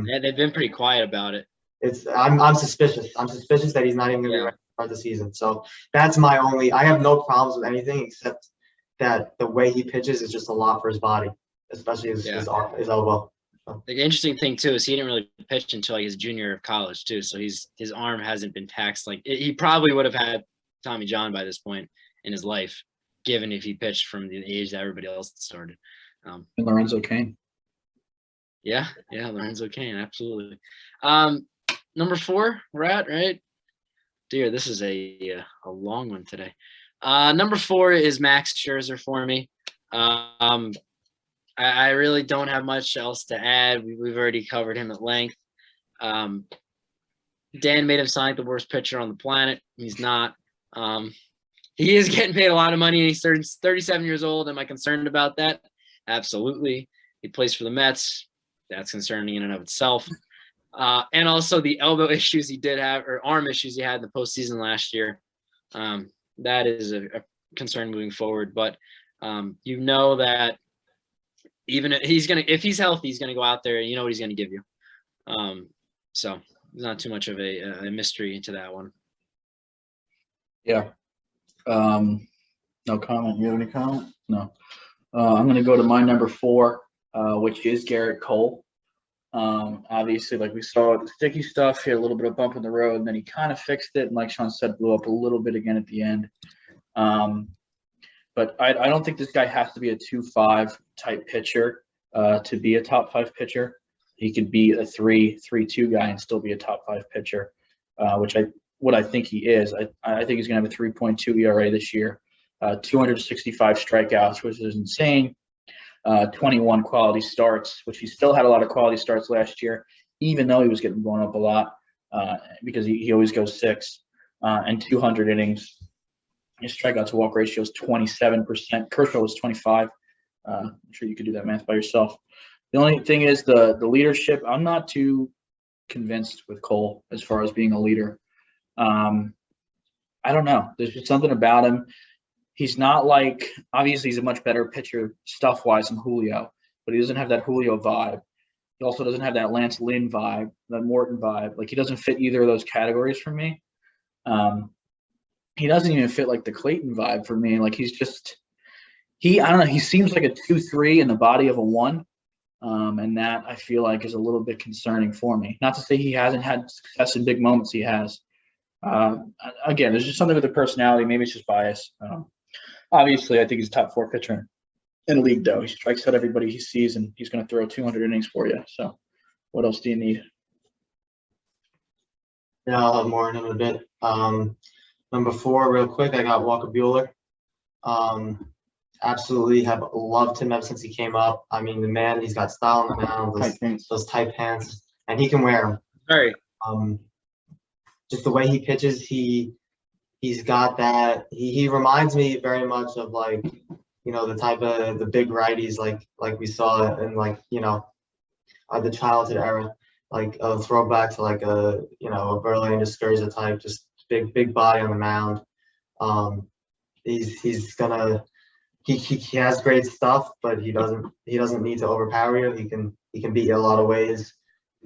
Yeah, they've been pretty quiet about it. I'm suspicious. I'm suspicious that he's not even gonna be ready to start the season. So that's my only. I have no problems with anything except that the way he pitches is just a lot for his body, especially his elbow. So. The interesting thing too is he didn't really pitch until like his junior year of college too. So his arm hasn't been taxed. Like he probably would have had Tommy John by this point in his life, given if he pitched from the age that everybody else started. And Lorenzo Cain. Yeah, Lorenzo Cain, absolutely. Number 4, we're at, right? Dear, this is a long one today. Number 4 is Max Scherzer for me. I really don't have much else to add. We've already covered him at length. Dan made him sound like the worst pitcher on the planet. He's not. He is getting paid a lot of money. He's 37 years old. Am I concerned about that? Absolutely. He plays for the Mets. That's concerning in and of itself. And also the elbow issues he did have, or arm issues he had in the postseason last year. That is a concern moving forward. But that even if he's healthy, he's gonna go out there and you know what he's gonna give you. So there's not too much of a mystery into that one. Yeah. No comment. You have any comment? No. I'm gonna go to my number 4, which is Garrett Cole. Obviously, like we saw the sticky stuff, he had a little bit of bump in the road, and then he kind of fixed it. And like Sean said, blew up a little bit again at the end. But I don't think this guy has to be a 2.5 type pitcher to be a top 5 pitcher. He could be a 3.2 guy and still be a top 5 pitcher, what I think he is. I think he's going to have a 3.2 ERA this year, 265 strikeouts, which is insane. 21 quality starts, which he still had a lot of quality starts last year, even though he was getting blown up a lot because he always goes 6 and 200 innings. His strikeout to walk ratio is 27%. Kershaw was 25. I'm sure you could do that math by yourself. The only thing is the leadership. I'm not too convinced with Cole as far as being a leader. I don't know. There's just something about him. He's not like, obviously he's a much better pitcher stuff-wise than Julio, but he doesn't have that Julio vibe. He also doesn't have that Lance Lynn vibe, that Morton vibe. Like he doesn't fit either of those categories for me. He doesn't even fit like the Clayton vibe for me. Like he's just, I don't know. He seems like a 2-3 in the body of a 1. And that I feel like is a little bit concerning for me. Not to say he hasn't had success in big moments. He has. Again, there's just something with the personality. Maybe it's just bias. Obviously, I think he's a top 4 pitcher in the league, though. He strikes out everybody he sees, and he's going to throw 200 innings for you. So what else do you need? Yeah, I'll have more in a bit. Number 4, real quick, I got Walker Buehler. Absolutely have loved him ever since he came up. I mean, the man, he's got style on the mound, those tight pants, and he can wear them. Very. Just the way he pitches, he he's got that. He reminds me very much of like, the type of the big righties like we saw in like, the childhood era, like a throwback to like a Verlander Scherzer type, just big body on the mound. He's gonna he has great stuff, but he doesn't need to overpower you. He can beat you a lot of ways,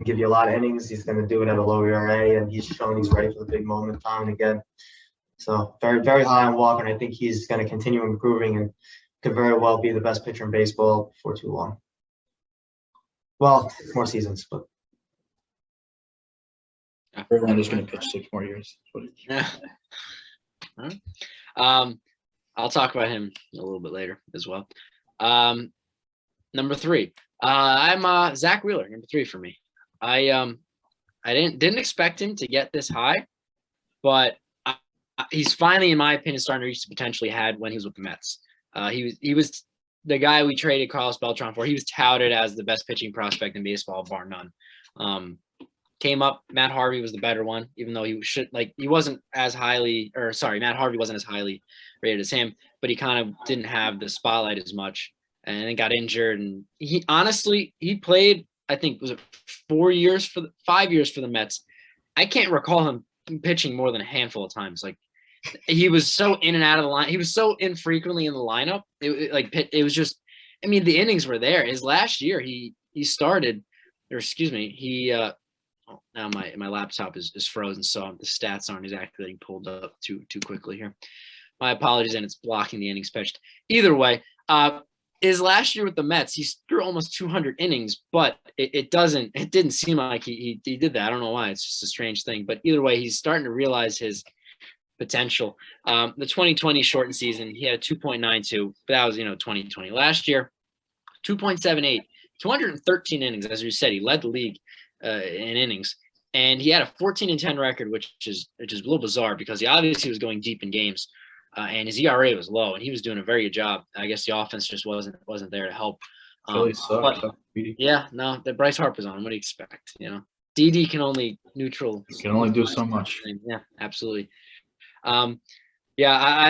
give you a lot of innings. He's gonna do it at a low ERA, and he's shown he's ready for the big moment time and again. So very high on Walker, and I think he's gonna continue improving and could very well be the best pitcher in baseball before too long. Well, 6 more seasons, but Verlander's going to pitch 6 more years. Yeah. I'll talk about him a little bit later as well. Number 3. I'm Zach Wheeler, number 3 for me. I didn't expect him to get this high, but he's finally, in my opinion, starting to reach the potential he had when he was with the Mets. He was the guy we traded Carlos Beltran for. He was touted as the best pitching prospect in baseball, bar none. Came up, Matt Harvey was the better one, even though Matt Harvey wasn't as highly rated as him, but he kind of didn't have the spotlight as much and then got injured. And he played, I think, was it 5 years for the Mets. I can't recall him pitching more than a handful of times. Like, he was so in and out of the line. He was so infrequently in the lineup. It was just, I mean, the innings were there. His last year, he started, or excuse me, now my laptop is frozen, so the stats aren't exactly getting pulled up too quickly here. My apologies, and it's blocking the innings pitched. Either way, his last year with the Mets, he threw almost 200 innings, but it didn't seem like he did that. I don't know why. It's just a strange thing. But either way, he's starting to realize his potential. The 2020 shortened season, he had a 2.92, but that was 2020. Last year, 2.78, 213 innings. As you said, he led the league in innings, and he had a 14-10 record, which is a little bizarre because he obviously was going deep in games, and his ERA was low, and he was doing a very good job. I guess the offense just wasn't there to help. The Bryce Harper's on him. What do you expect? DD can only neutral. He can only do so much. Yeah, absolutely. I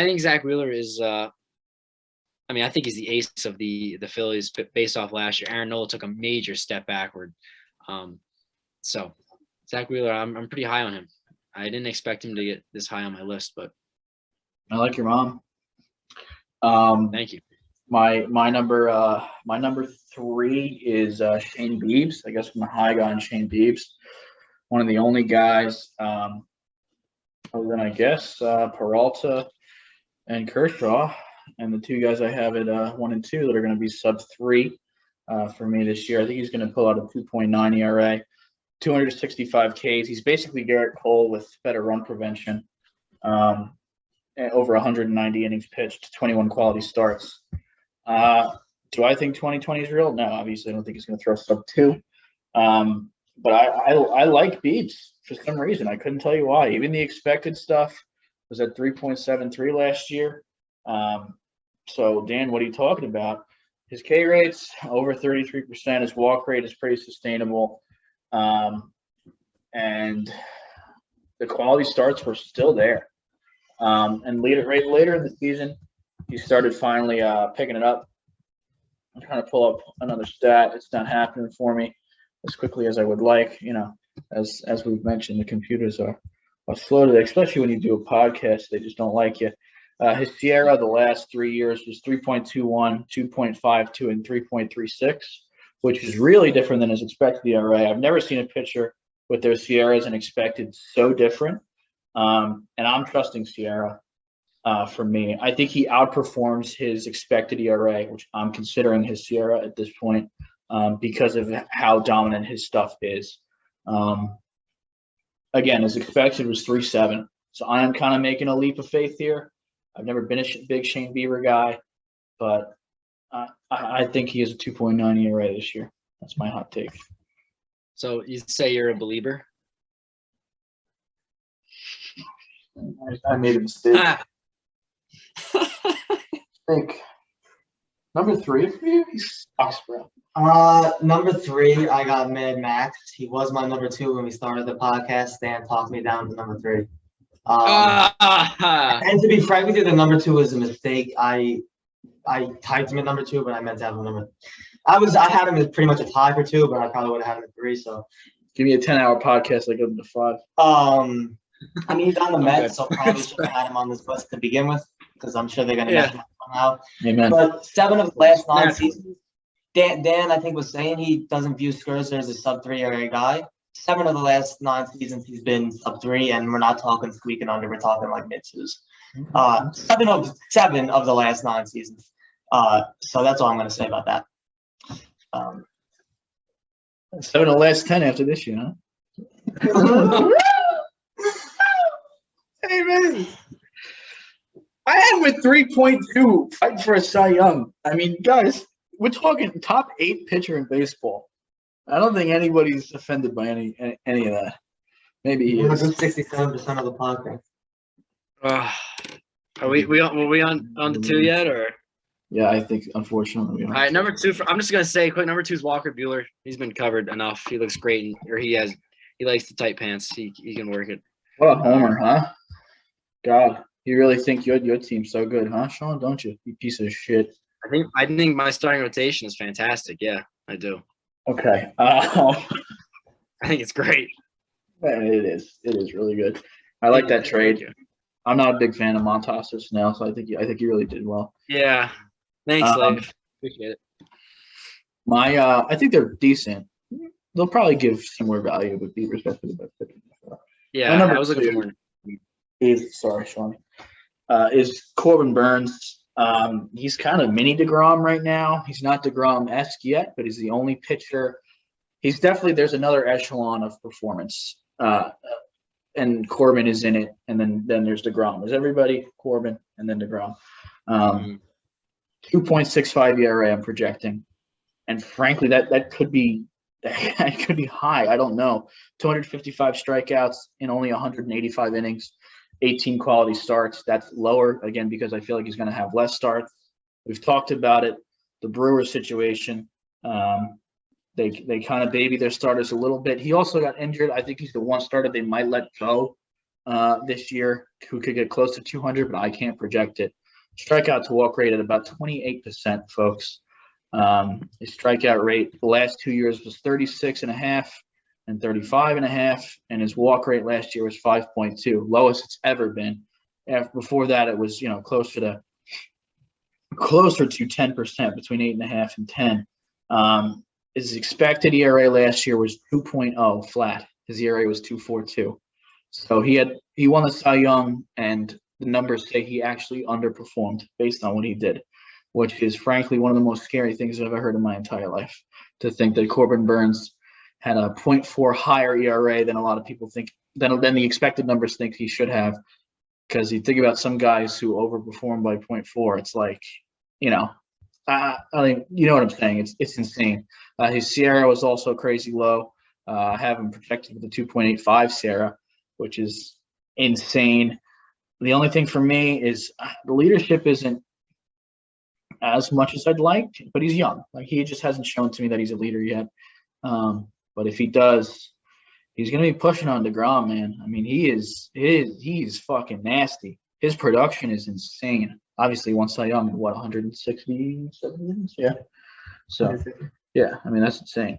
think Zach Wheeler is. I think he's the ace of the Phillies based off last year. Aaron Nola took a major step backward. So Zach Wheeler, I'm pretty high on him. I didn't expect him to get this high on my list, but I like your mom. Thank you. My number 3 is Shane Biebs. I guess I'm a high guy on Shane Biebs. One of the only guys, other than I guess Peralta and Kershaw, and the 2 guys I have at 1 and 2 that are going to be sub 3 for me this year. I think he's going to pull out a 2.9 ERA, 265 Ks. He's basically Garrett Cole with better run prevention. Over 190 innings pitched, 21 quality starts. Do I think 2020 is real? No, obviously I don't think he's going to throw sub 2. But I like Biebs for some reason. I couldn't tell you why. Even the expected stuff was at 3.73 last year. So Dan, what are you talking about? His K rate's over 33%. His walk rate is pretty sustainable. And the quality starts were still there. And later in the season, he started finally picking it up. I'm trying to pull up another stat. It's not happening for me as quickly as I would like. As we've mentioned, the computers are slow today, especially when you do a podcast. They just don't like you. His Sierra the last 3 years was 3.21, 2.52, and 3.36, which is really different than his expected ERA. I've never seen a pitcher with their Sierras and expected so different. And I'm trusting Sierra for me. I think he outperforms his expected ERA, which I'm considering his Sierra at this point because of how dominant his stuff is. Again, his expected was 3.7. So I am kind of making a leap of faith here. I've never been a big Shane Bieber guy, but I think he has a 2.9 ERA this year. That's my hot take. So you say you're a believer? I made a mistake. Think number 3 for you? He sucks, bro. Number 3, I got Mad Max. He was my number 2 when we started the podcast. Stan talked me down to number 3. And to be frank with you, the number 2 was a mistake. I typed him at number 2, but I meant to have him number. I had him as pretty much a tie for 2, but I probably would have had him at 3. So Give me a 10-hour podcast. I give him to 5. I mean, he's on the Mets, so probably should have had him on this list to begin with, because I'm sure they're going to mess him up somehow. Amen. But 7 of the last 9 seasons, Dan, I think, was saying he doesn't view Scherzer as a sub-3 ERA guy. 7 of the last 9 seasons, he's been sub-3, and we're not talking squeaking under. We're talking like mid-twos. 7 of the last 9 seasons. So that's all I'm going to say about that. 7 of the last 10 after this year, huh? Hey, man. I had with 3.2 fighting for a Cy Young. I mean, guys, we're talking top 8 pitcher in baseball. I don't think anybody's offended by any of that. Maybe he is. 67% of the podcast. Are we on the 2 yet, or? Yeah, I think unfortunately we are. All right, number 2. I'm just gonna say quick. Number 2 is Walker Buehler. He's been covered enough. He looks great, he likes the tight pants. He can work it. What a homer, huh? God, you really think your team's so good, huh, Sean? Don't you? You piece of shit. I think my starting rotation is fantastic. Yeah, I do. Okay. I think it's great. It is. It is really good. I like that trade. I'm not a big fan of Montas or Snell, so I think you really did well. Yeah. Thanks, Leif. Appreciate it. I think they're decent. They'll probably give similar value, but be respectful about it. Yeah, I was looking for more. Sorry, Sean. Is Corbin Burns. He's kind of mini DeGrom right now. He's not DeGrom-esque yet, but he's the only pitcher. He's definitely, there's another echelon of performance. And Corbin is in it, and then there's DeGrom. There's everybody, Corbin, and then DeGrom. 2.65 ERA I'm projecting. And frankly, that could be high. I don't know. 255 strikeouts in only 185 innings, 18 quality starts. That's lower, again, because I feel like he's going to have less starts. We've talked about it. The Brewers situation. They kind of baby their starters a little bit. He also got injured. I think he's the one starter they might let go this year who could get close to 200, but I can't project it. Strikeout to walk rate at about 28%, folks. His strikeout rate the last 2 years was 36.5 and 35.5, and his walk rate last year was 5.2, lowest it's ever been. Before that, it was closer to 10%, between 8.5 and 10. His expected ERA last year was 2.0 flat. His ERA was 2.42. So he won the Cy Young, and the numbers say he actually underperformed based on what he did, which is frankly one of the most scary things I've ever heard in my entire life. To think that Corbin Burns had a 0.4 higher ERA than a lot of people think, than the expected numbers think he should have. Because you think about some guys who overperform by 0.4, it's like, I mean, you know what I'm saying? It's insane. His Sierra was also crazy low. I have him projected with a 2.85 Sierra, which is insane. The only thing for me is the leadership isn't as much as I'd like, but he's young. Like, he just hasn't shown to me that he's a leader yet. But if he does, he's going to be pushing on DeGrom, man. I mean, he's fucking nasty. His production is insane. Obviously, one Cy Young in 167 innings? Yeah. So, yeah, I mean, that's insane.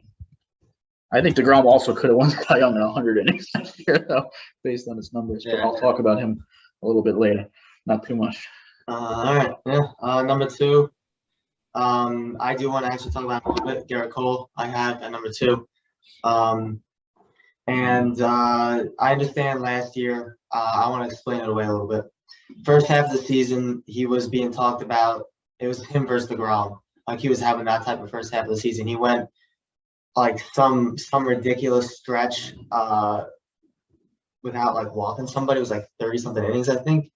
I think DeGrom also could have won Cy Young in 100 innings last year, though, based on his numbers. But I'll talk about him a little bit later. Not too much. All right. Yeah. Number 2. I do want to actually talk about a little bit. Garrett Cole, I have at number 2. And I understand last year. I want to explain it away a little bit. First half of the season, he was being talked about. It was him versus DeGrom. Like, he was having that type of first half of the season. He went like some ridiculous stretch without like walking somebody. It was like 30 something innings, I think.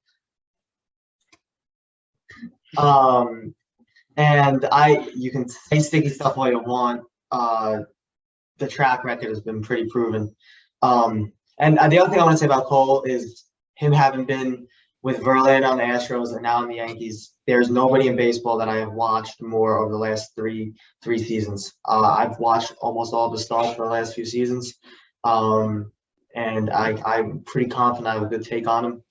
And you can say sticky stuff all you want. The track record has been pretty proven. And the other thing I want to say about Cole is him having been with Verlander on the Astros and now on the Yankees. There's nobody in baseball that I have watched more over the last three seasons. I've watched almost all the stars for the last few seasons. and I'm pretty confident I have a good take on him.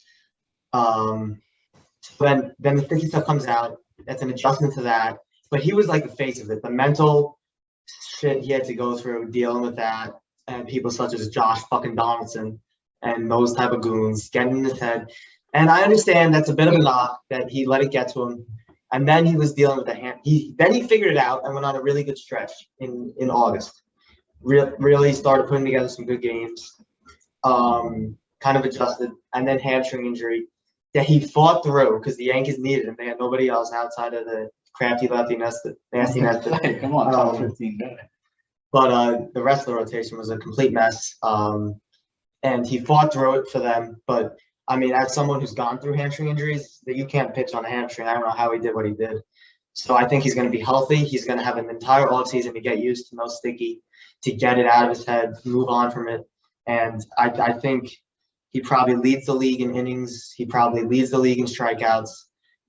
Then the sticky stuff comes out. That's an adjustment to that. But he was like the face of it. The mental shit he had to go through dealing with that, and people such as Josh fucking Donaldson and those type of goons getting in his head. And I understand that's a bit of a knock that he let it get to him. And then he was dealing with the hand. Then he figured it out and went on a really good stretch in August. Really started putting together some good games. Kind of adjusted, and then hamstring injury that he fought through because the Yankees needed him. They had nobody else outside of the crafty lefty nasty nested. Hey, come on, top 15 guy. But the rest of the rotation was a complete mess. And he fought through it for them. But I mean, as someone who's gone through hamstring injuries, that you can't pitch on a hamstring. I don't know how he did what he did. So I think he's going to be healthy. He's going to have an entire offseason to get used to no sticky, to get it out of his head, move on from it. And I think he probably leads the league in innings. He probably leads the league in strikeouts.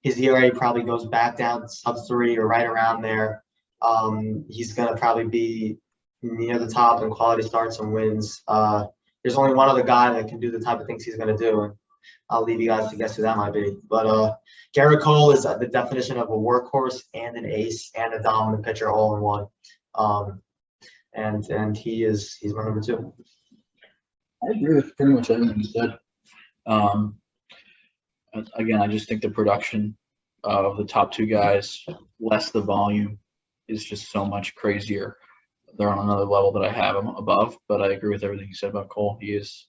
His ERA probably goes back down to sub-3 or right around there. He's going to probably be near the top in quality starts and wins. There's only one other guy that can do the type of things he's going to do, and I'll leave you guys to guess who that might be. But Garrett Cole is the definition of a workhorse and an ace and a dominant pitcher all in one. And he's my number 2. I agree with pretty much everything you said. Again, I just think the production of the top 2 guys, less the volume, is just so much crazier. They're on another level that I have them above, but I agree with everything you said about Cole. He's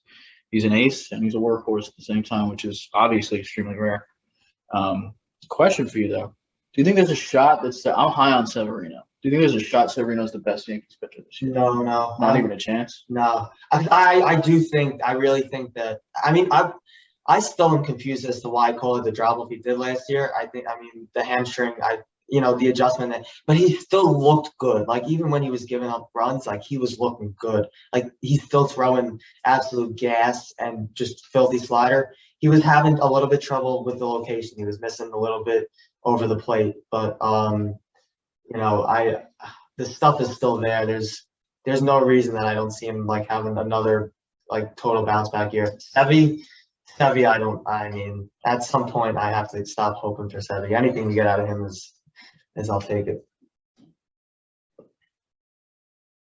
an ace and he's a workhorse at the same time, which is obviously extremely rare. Question for you though: do you think there's a shot I'm high on Severino? Do you think there's a shot Severino's the best Yankees pitcher this year? No. Not even a chance? No. I really think that, I mean, I still am confused as to why Cole had the drop off he did last year. I mean, the hamstring, the adjustment, but he still looked good. Like, even when he was giving up runs, like, he was looking good. Like, he's still throwing absolute gas and just filthy slider. He was having a little bit trouble with the location. He was missing a little bit over the plate, but, the stuff is still there. There's no reason that I don't see him like having another like total bounce back year. Sevy, at some point I have to stop hoping for Sevy. Anything we get out of him is I'll take it.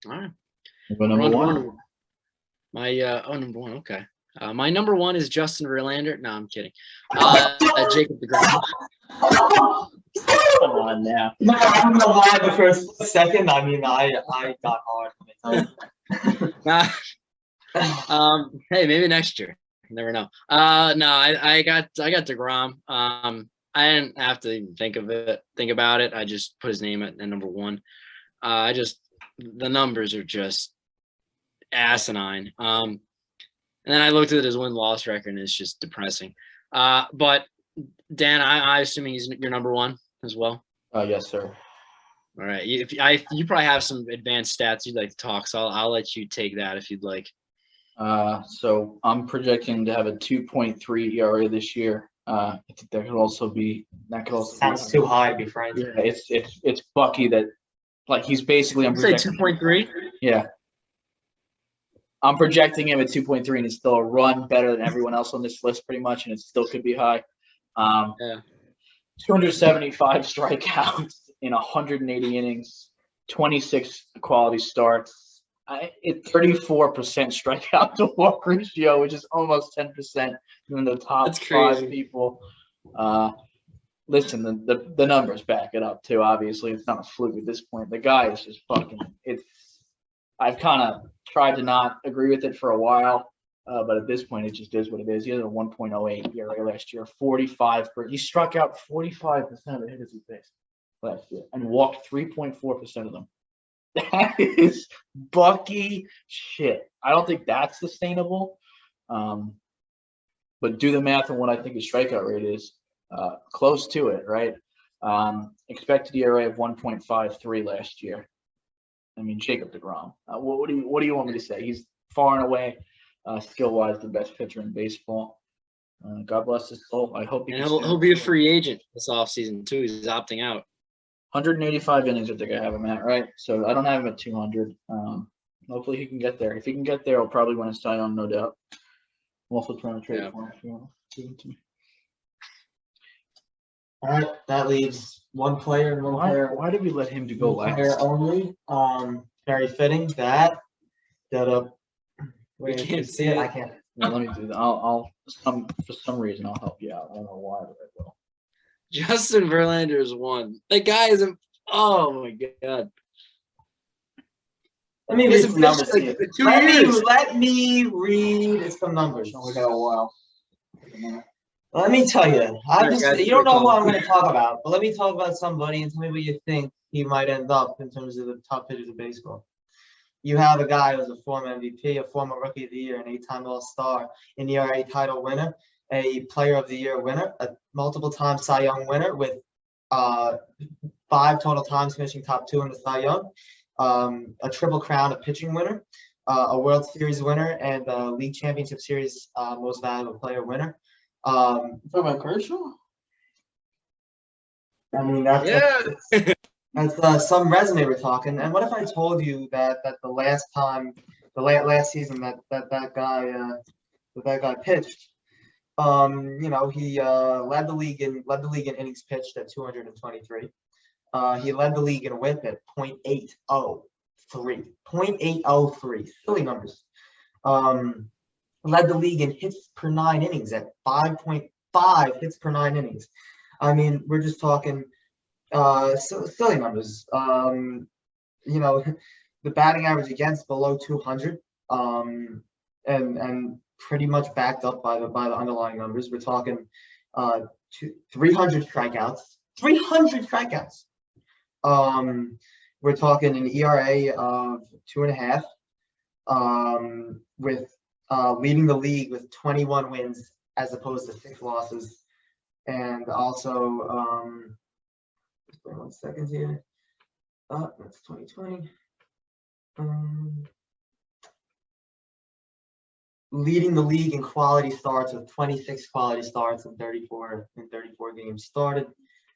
All right. Number 1. My number 1. Okay. My number 1 is Justin Verlander. No, I'm kidding. Jacob DeGrom. Come on now. No, I don't know why the first second. I mean, I got hard. Hey, maybe next year. You never know. No, I got DeGrom. I didn't have to even think about it. I just put his name at number 1. The numbers are just asinine. And then I looked at his win-loss record, and it's just depressing. But Dan, I assume he's your number 1 as well. Yes, sir. All right. You probably have some advanced stats you'd like to talk, so I'll let you take that if you'd like. So I'm projecting to have a 2.3 ERA this year. I think that could also be. Sounds too high to be frank. Yeah, it's Bucky that, like, he's basically. I'm say 2.3. Yeah. I'm projecting him at 2.3, and it's still a run better than everyone else on this list, pretty much, and it still could be high. Yeah. 275 strikeouts in 180 innings, 26 quality starts, 34% strikeout to walk ratio, which is almost 10% in the top 5 people. Listen, the numbers back it up too. Obviously, it's not a fluke at this point. The guy is just fucking. I've kind of tried to not agree with it for a while. But at this point, it just is what it is. He had a 1.08 ERA last year, 45. He struck out 45% of the hitters he faced last year and walked 3.4% of them. That is Bucky shit. I don't think that's sustainable. But do the math on what I think his strikeout rate is. Close to it, right? Expected ERA of 1.53 last year. I mean, Jacob DeGrom. What do you want me to say? He's far and away. Skill-wise, the best pitcher in baseball. God bless his soul. I hope he'll be a free agent this offseason too. He's opting out. 185 innings, I think I have him at, right? So I don't have him at 200. Hopefully he can get there. If he can get there, he'll probably win a Cy Young, no doubt. I'm also trying to trade Yeah. for him if you want to give him to me. All right, that leaves one player and one player. Why did we let him to go One player last? only. Very fitting. That We wait, can't you see it. it. I can't. Yeah, let me do that. I'll for some reason I'll help you out. I don't know why, but I will. Justin Verlander is one. That guy is oh my god. Let me He read hasn't some numbers pitched to like you. for 2 years. Let me read some numbers. We got a while. Let me tell you. Alright, guys, You don't know who call. I'm going to talk about, but let me talk about somebody and tell me what you think he might end up in terms of the top pitchers of baseball. You have a guy who's a former MVP, a former Rookie of the Year, an 8-time All-Star, an ERA title winner, a Player of the Year winner, a multiple-time Cy Young winner with 5 total times finishing top 2 in the Cy Young, a Triple Crown, a pitching winner, a World Series winner, and a League Championship Series Most Valuable Player winner. Talking about Kershaw? I mean, that's some resume we're talking. And what if I told you that the last season that guy pitched, he led the league in innings pitched at 223. He led the league in WHIP at .803. Silly numbers. Led the league in hits per 9 innings at 5.5 hits per 9 innings. I mean, we're just talking silly numbers. The batting average against below 200, and pretty much backed up by the underlying numbers. We're talking 300 strikeouts. 300 strikeouts. We're talking an ERA of 2.5, with leading the league with 21 wins as opposed to 6 losses, and also just wait 1 second here. That's 2020. Leading the league in quality starts with 26 quality starts in 34 games started.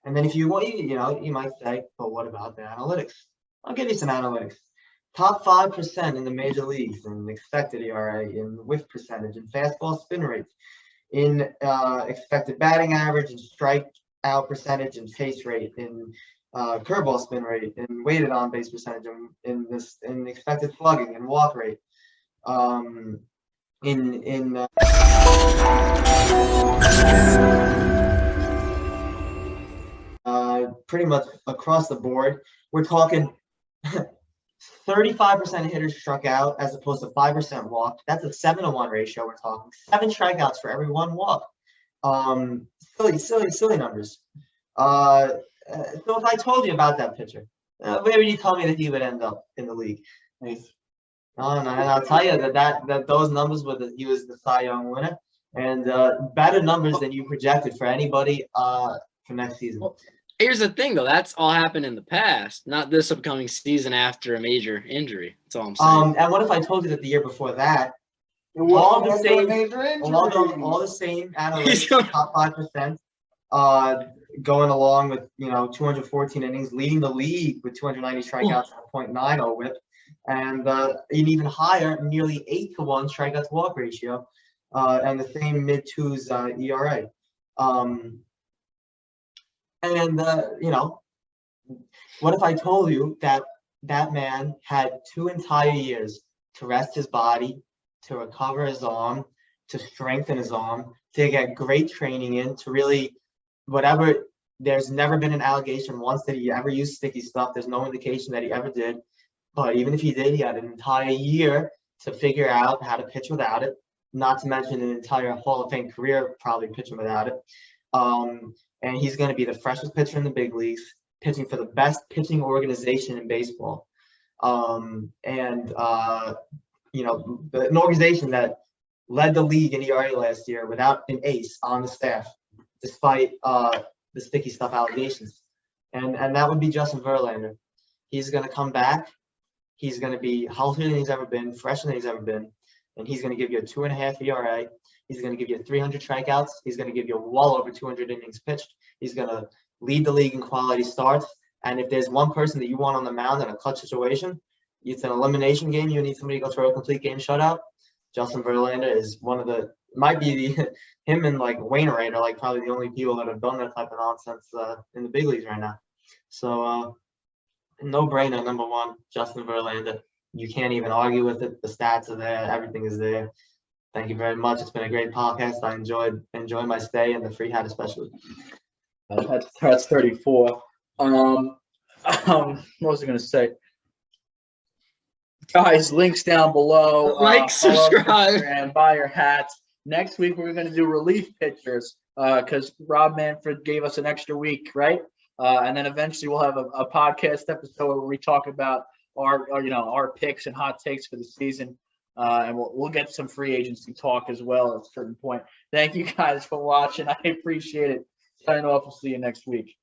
And then if you want, you might say, but what about the analytics? I'll give you some analytics. Top 5% in the major leagues in expected ERA, in whiff percentage, in fastball spin rates, in expected batting average, and strikeout percentage, and chase rate, in curveball spin rate, and weighted on base percentage, in expected slugging and walk rate, pretty much across the board. We're talking 35% of hitters struck out as opposed to 5% walked. That's a 7-to-1 ratio. We're talking 7 strikeouts for every 1 walk. Silly numbers. So if I told you about that pitcher, where would you tell me that he would end up in the league? And I'll tell you that those numbers he was the Cy Young winner, and better numbers than you projected for anybody for next season. Well, here's the thing, though. That's all happened in the past, not this upcoming season after a major injury. That's all I'm saying. And what if I told you that the year before that, all the same analytics, top 5%, going along with 214 innings, leading the league with 290 strikeouts and a .90 WHIP, and an even higher, nearly 8-to-1 strikeout to walk ratio, and the same mid-2s ERA. What if I told you that man had 2 entire years to rest his body, to recover his arm, to strengthen his arm, to get great training in, to really whatever. There's never been an allegation once that he ever used sticky stuff. There's no indication that he ever did. But even if he did, he had an entire year to figure out how to pitch without it, not to mention an entire Hall of Fame career probably pitching without it. And he's going to be the freshest pitcher in the big leagues, pitching for the best pitching organization in baseball. An organization that led the league in ERA last year without an ace on the staff, despite the sticky stuff allegations. And that would be Justin Verlander. He's going to come back. He's going to be healthier than he's ever been, fresher than he's ever been. And he's going to give you a 2.5 ERA. He's going to give you 300 strikeouts. He's going to give you well over 200 innings pitched. He's going to lead the league in quality starts. And if there's one person that you want on the mound in a clutch situation, it's an elimination game. You need somebody to go throw a complete game shutout. Justin Verlander is one of the might be the him and like Wainwright are like probably the only people that have done that type of nonsense in the big leagues right now. So no brainer, number one, Justin Verlander. You can't even argue with it. The stats are there. Everything is there. Thank you very much. It's been a great podcast. I enjoyed my stay and the free hat especially. That's 34. What was I going to say? Guys, links down below. Like, subscribe, and buy your hats. Next week we're going to do relief pitchers because Rob Manfred gave us an extra week, right? And then eventually we'll have a podcast episode where we talk about our picks and hot takes for the season. And we'll get some free agency talk as well at a certain point. Thank you guys for watching. I appreciate it. Signing off. We'll see you next week.